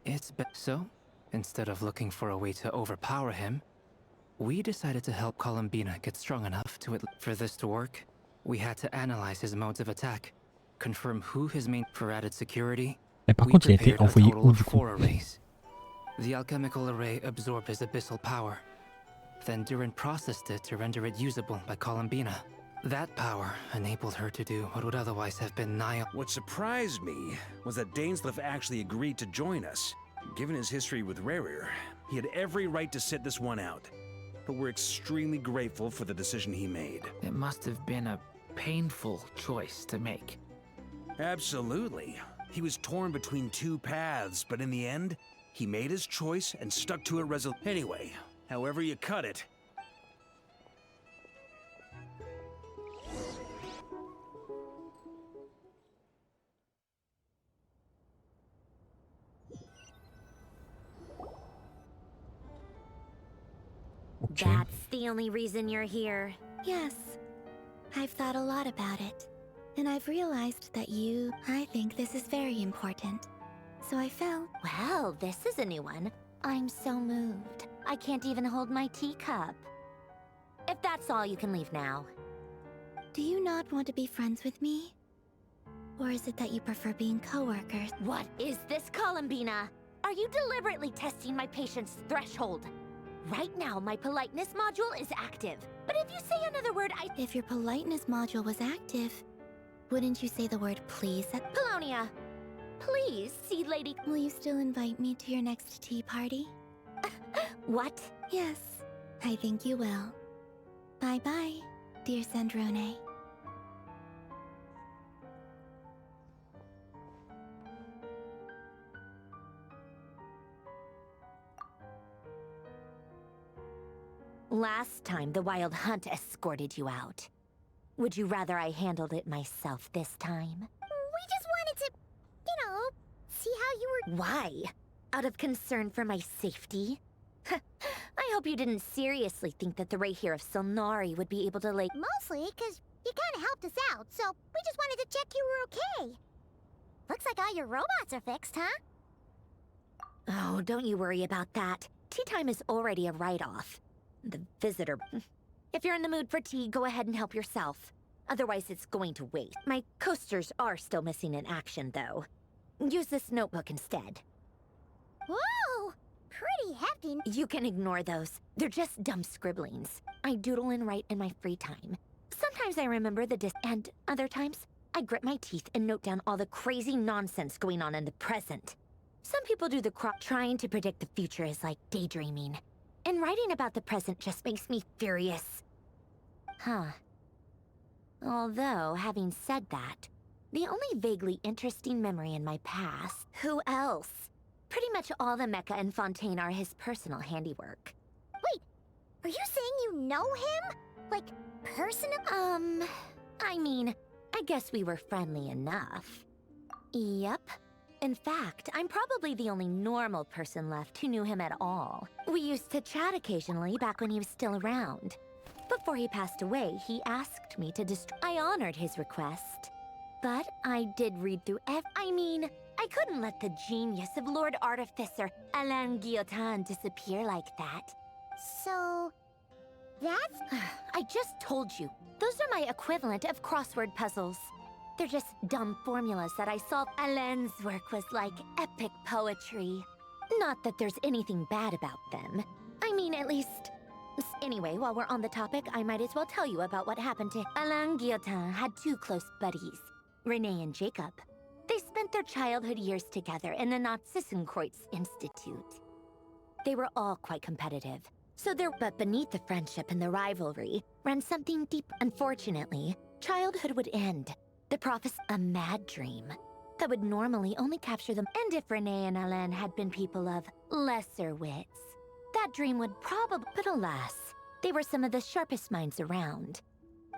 it's so, instead of looking for a way to overpower him, we decided to help Columbina get strong enough to For this to work, we had to analyze his modes of attack, confirm who his main... For added security, par we contre, il a été prepared a envoyé total où, of du coup? 4 arrays. The alchemical array absorbed his abyssal power. Then Durin processed it to render it usable by Columbina. That power enabled her to do what would otherwise have been nigh... What surprised me was that Dainsleif actually agreed to join us. Given his history with Rerir, He had every right to sit this one out. But we're extremely grateful for the decision he made. It must have been a painful choice to make. Absolutely. He was torn between two paths, but in the end, he made his choice and stuck to it resolutely. Anyway, however you cut it. Ok. That's the only reason you're here. Yes. I've thought a lot about it. And I've realized that I think this is very important. So I felt... Well, this is a new one. I'm so moved. I can't even hold my teacup. If that's all, you can leave now. Do you not want to be friends with me? Or is it that you prefer being co-workers? What is this, Columbina? Are you deliberately testing my patience threshold? Right now, my politeness module is active. But if you say another word, If your politeness module was active, wouldn't you say the word please? Polonia! Please, Seed Lady. Will you still invite me to your next tea party? What? Yes, I think you will. Bye-bye, dear Sandrone. Last time, the Wild Hunt escorted you out. Would you rather I handled it myself this time? We just wanted to, see how you were... Why? Out of concern for my safety? I hope you didn't seriously think that the Rayhir of Solnari would be able to, Mostly because you kinda helped us out, so we just wanted to check you were okay. Looks like all your robots are fixed, huh? Oh, don't you worry about that. Tea time is already a write-off. The visitor... If you're in the mood for tea, go ahead and help yourself. Otherwise, it's going to wait. My coasters are still missing in action, though. Use this notebook instead. Whoa! Pretty hefty. You can ignore those. They're just dumb scribblings. I doodle and write in my free time. Sometimes I remember and other times, I grit my teeth and note down all the crazy nonsense going on in the present. Some people do trying to predict the future is like daydreaming. And writing about the present just makes me furious. Huh. Although, having said that, the only vaguely interesting memory in my past... Who else? Pretty much all the Mecha and Fontaine are his personal handiwork. Wait, are you saying you know him? Like, personally? I mean, I guess we were friendly enough. Yep. In fact, I'm probably the only normal person left who knew him at all. We used to chat occasionally back when he was still around. Before he passed away, he asked me to I honored his request. But I did read through I couldn't let the genius of Lord Artificer Alain Guillotin disappear like that. So... that's... I just told you. Those are my equivalent of crossword puzzles. They're just dumb formulas that I solved. Alain's work was like epic poetry. Not that there's anything bad about them. I mean, at least... Anyway, while we're on the topic, I might as well tell you about what happened to... Alain Guillotin had two close buddies, Renee and Jacob. They spent their childhood years together in the Nazissenkreuz Institute. They were all quite competitive. But beneath the friendship and the rivalry ran something deep. Unfortunately, childhood would end. The prophecy, a mad dream that would normally only capture them. And if Renee and Alain had been people of lesser wits, that dream would probably... But alas, they were some of the sharpest minds around.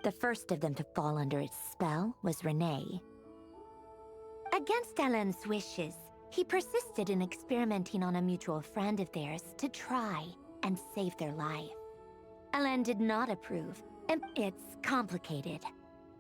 The first of them to fall under its spell was Renee. Against Alain's wishes, he persisted in experimenting on a mutual friend of theirs to try and save their life. Alain did not approve, and it's complicated.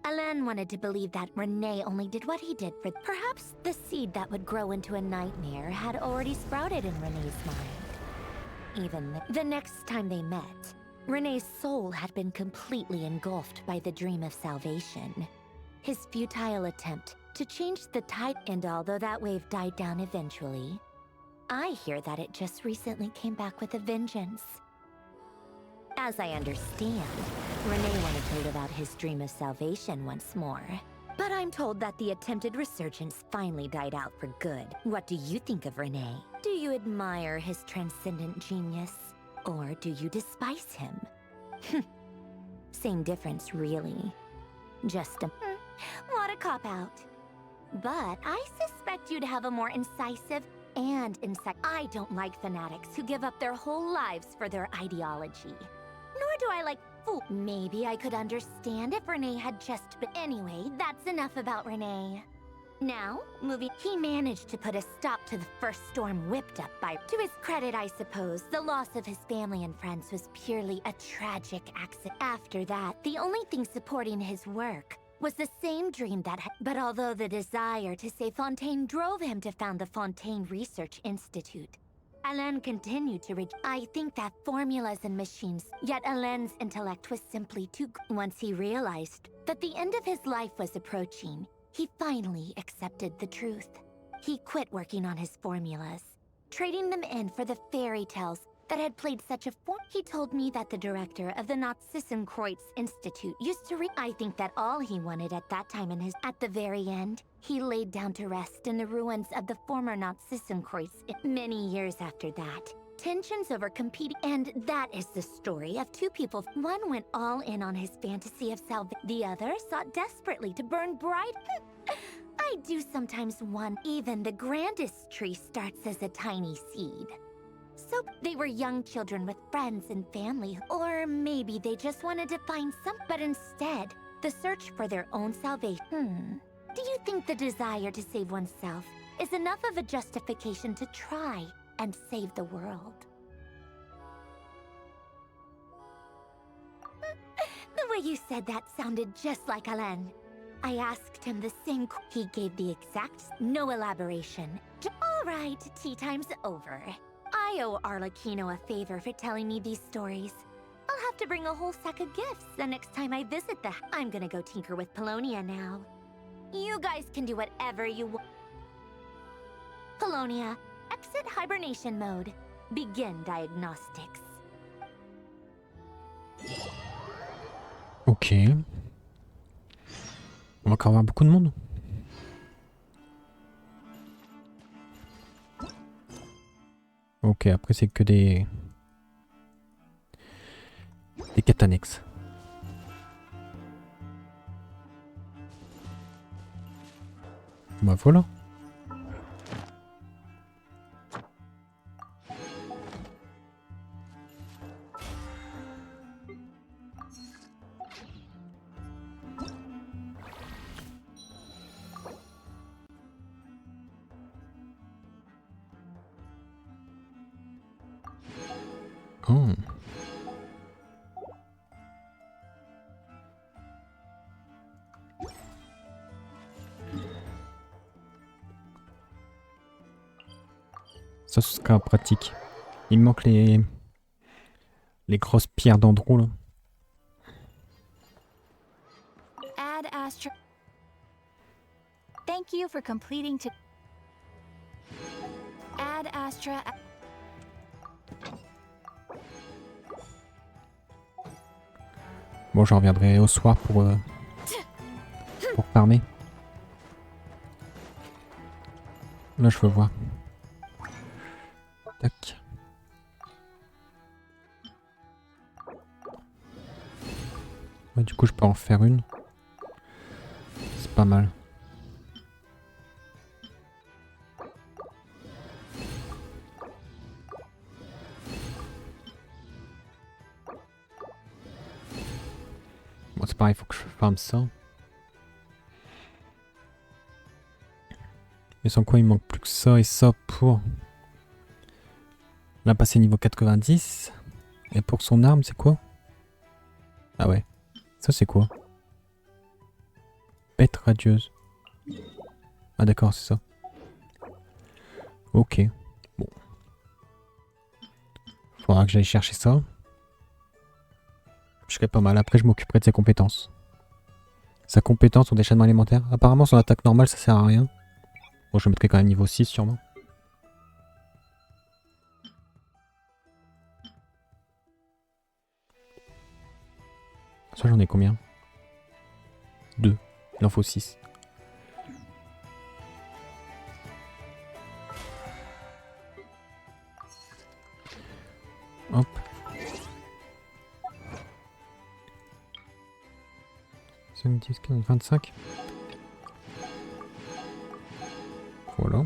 Alain wanted to believe that Renee only did what he did for... Perhaps the seed that would grow into a nightmare had already sprouted in Renee's mind. Even the next time they met, Renee's soul had been completely engulfed by the dream of salvation. His futile attempt to change the tide, and although that wave died down eventually, I hear that it just recently came back with a vengeance. As I understand, Renee wanted to live out his dream of salvation once more. But But I'm told that the attempted resurgence finally died out for good. What do you think of Rene? Do you admire his transcendent genius? Or do you despise him? Same difference, really. Just a... what a cop-out. But I suspect you'd have a more incisive and I don't like fanatics who give up their whole lives for their ideology. Nor do I like fool. Maybe I could understand if Rene had just been... Anyway, that's enough about Rene. Now, moving... He managed to put a stop to the first storm whipped up by... To his credit, I suppose, the loss of his family and friends was purely a tragic accident. After that, the only thing supporting his work was the same dream that had... But although the desire to save Fontaine drove him to found the Fontaine Research Institute, Alain continued to read. I think that formulas and machines, yet Alain's intellect was simply too... Once he realized that the end of his life was approaching, he finally accepted the truth. He quit working on his formulas, trading them in for the fairy tales that had played such a form. He told me that the director of the Kreutz Institute used to read. I think that all he wanted at that time in his... At the very end, he laid down to rest in the ruins of the former Kreutz. Many years after that, tensions over competing... And that is the story of two people. One went all in on his fantasy of salvation. The other sought desperately to burn bright... I do sometimes wonder, even the grandest tree starts as a tiny seed. So they were young children with friends and family, or maybe they just wanted to find some... But instead, the search for their own salvation. Do you think the desire to save oneself is enough of a justification to try and save the world? The way you said that sounded just like Alain. I asked him the same... He gave the exact... No elaboration. All right, tea time's over. I owe Arlecchino a favor for telling me these stories. I'll have to bring a whole sack of gifts the next time I visit the... I'm gonna go tinker with Polonia now. You guys can do whatever you want. Polonia, exit hibernation mode. Begin diagnostics. Ok. On va encore avoir beaucoup de monde. Ok, après c'est que des quêtes annexes. Bah voilà. Oh. Ça, ce sera pratique. Il me manque les grosses pierres d'Andrew là. Add Astra. Thank you for completing to. Add Astra. Bon, j'en reviendrai au soir pour farmer. Là, je veux voir. Tac. Ouais, du coup, je peux en faire une. C'est pas mal. Bon, c'est pareil, il faut que je farme ça. Mais sans quoi, il manque plus que ça et ça pour... Là, passer niveau 90. Et pour son arme, c'est quoi? Ah ouais. Ça, c'est quoi? Bête radieuse. Ah d'accord, c'est ça. Ok. Bon. Faudra que j'aille chercher ça. Je serais pas mal. Après, je m'occuperai de ses compétences. Sa compétence sur déchaînement alimentaire. Apparemment, son attaque normale, ça sert à rien. Bon, je le mettrai quand même niveau 6, sûrement. Ça, j'en ai combien? 2. Il en faut 6. 5, 10, 15, 25. Voilà.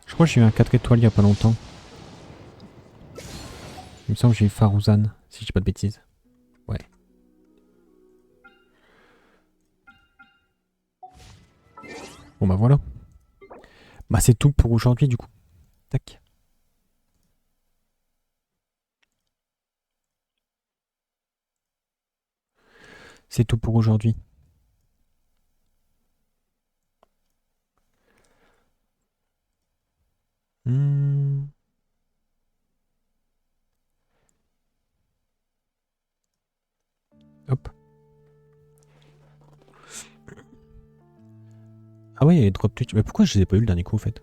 Je crois que j'ai eu un 4 étoiles il y a pas longtemps. Il me semble que j'ai eu Farouzan, si je dis pas de bêtises. Ouais. Bon bah voilà. Bah c'est tout pour aujourd'hui du coup. Tac. C'est tout pour aujourd'hui. Hop. Ah ouais, il y a les drop Twitch. Mais pourquoi je les ai pas eu le dernier coup en fait?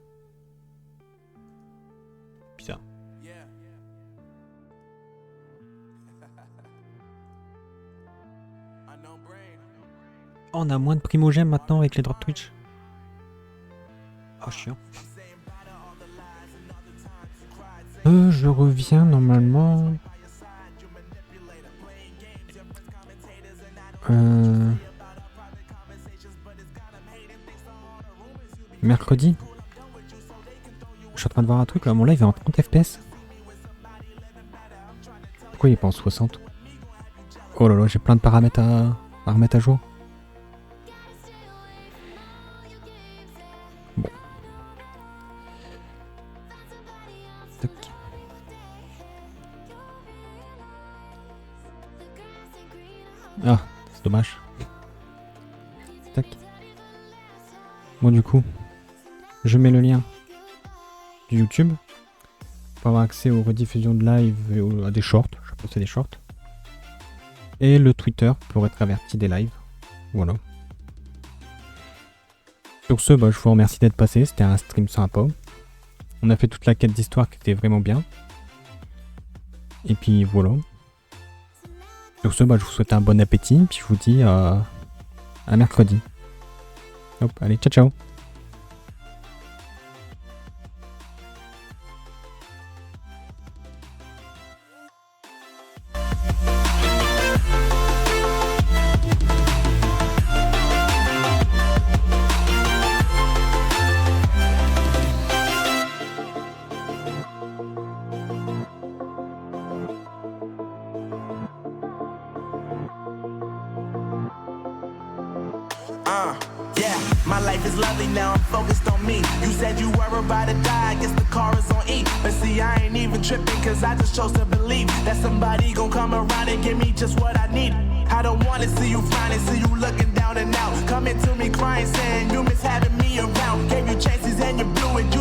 Bizarre. Oh, on a moins de primogèmes maintenant avec les drop Twitch. Oh chiant. Je reviens normalement. Mercredi. Je suis en train de voir un truc là, mon live est en 30 FPS. Pourquoi il est pas en 60? Oh là là, j'ai plein de paramètres à remettre à jour. Bon. Tac. Ah, c'est dommage. Tac. Bon du coup, je mets le lien du YouTube pour avoir accès aux rediffusions de live et à des shorts. Je pense que c'est des shorts. Et le Twitter pour être averti des lives. Voilà. Sur ce, bah, je vous remercie d'être passé. C'était un stream sympa. On a fait toute la quête d'histoire qui était vraiment bien. Et puis voilà. Sur ce, bah, je vous souhaite un bon appétit. Puis je vous dis à mercredi. Hop, allez, ciao ciao. Yeah, my life is lovely now, I'm focused on me. You said you were about to die, I guess the car is on E. But see, I ain't even tripping, cause I just chose to believe that somebody gon' come around and give me just what I need. I don't wanna see you frowning, see you looking down and out. Coming to me crying, saying you miss having me around. Gave you chances and you blew it.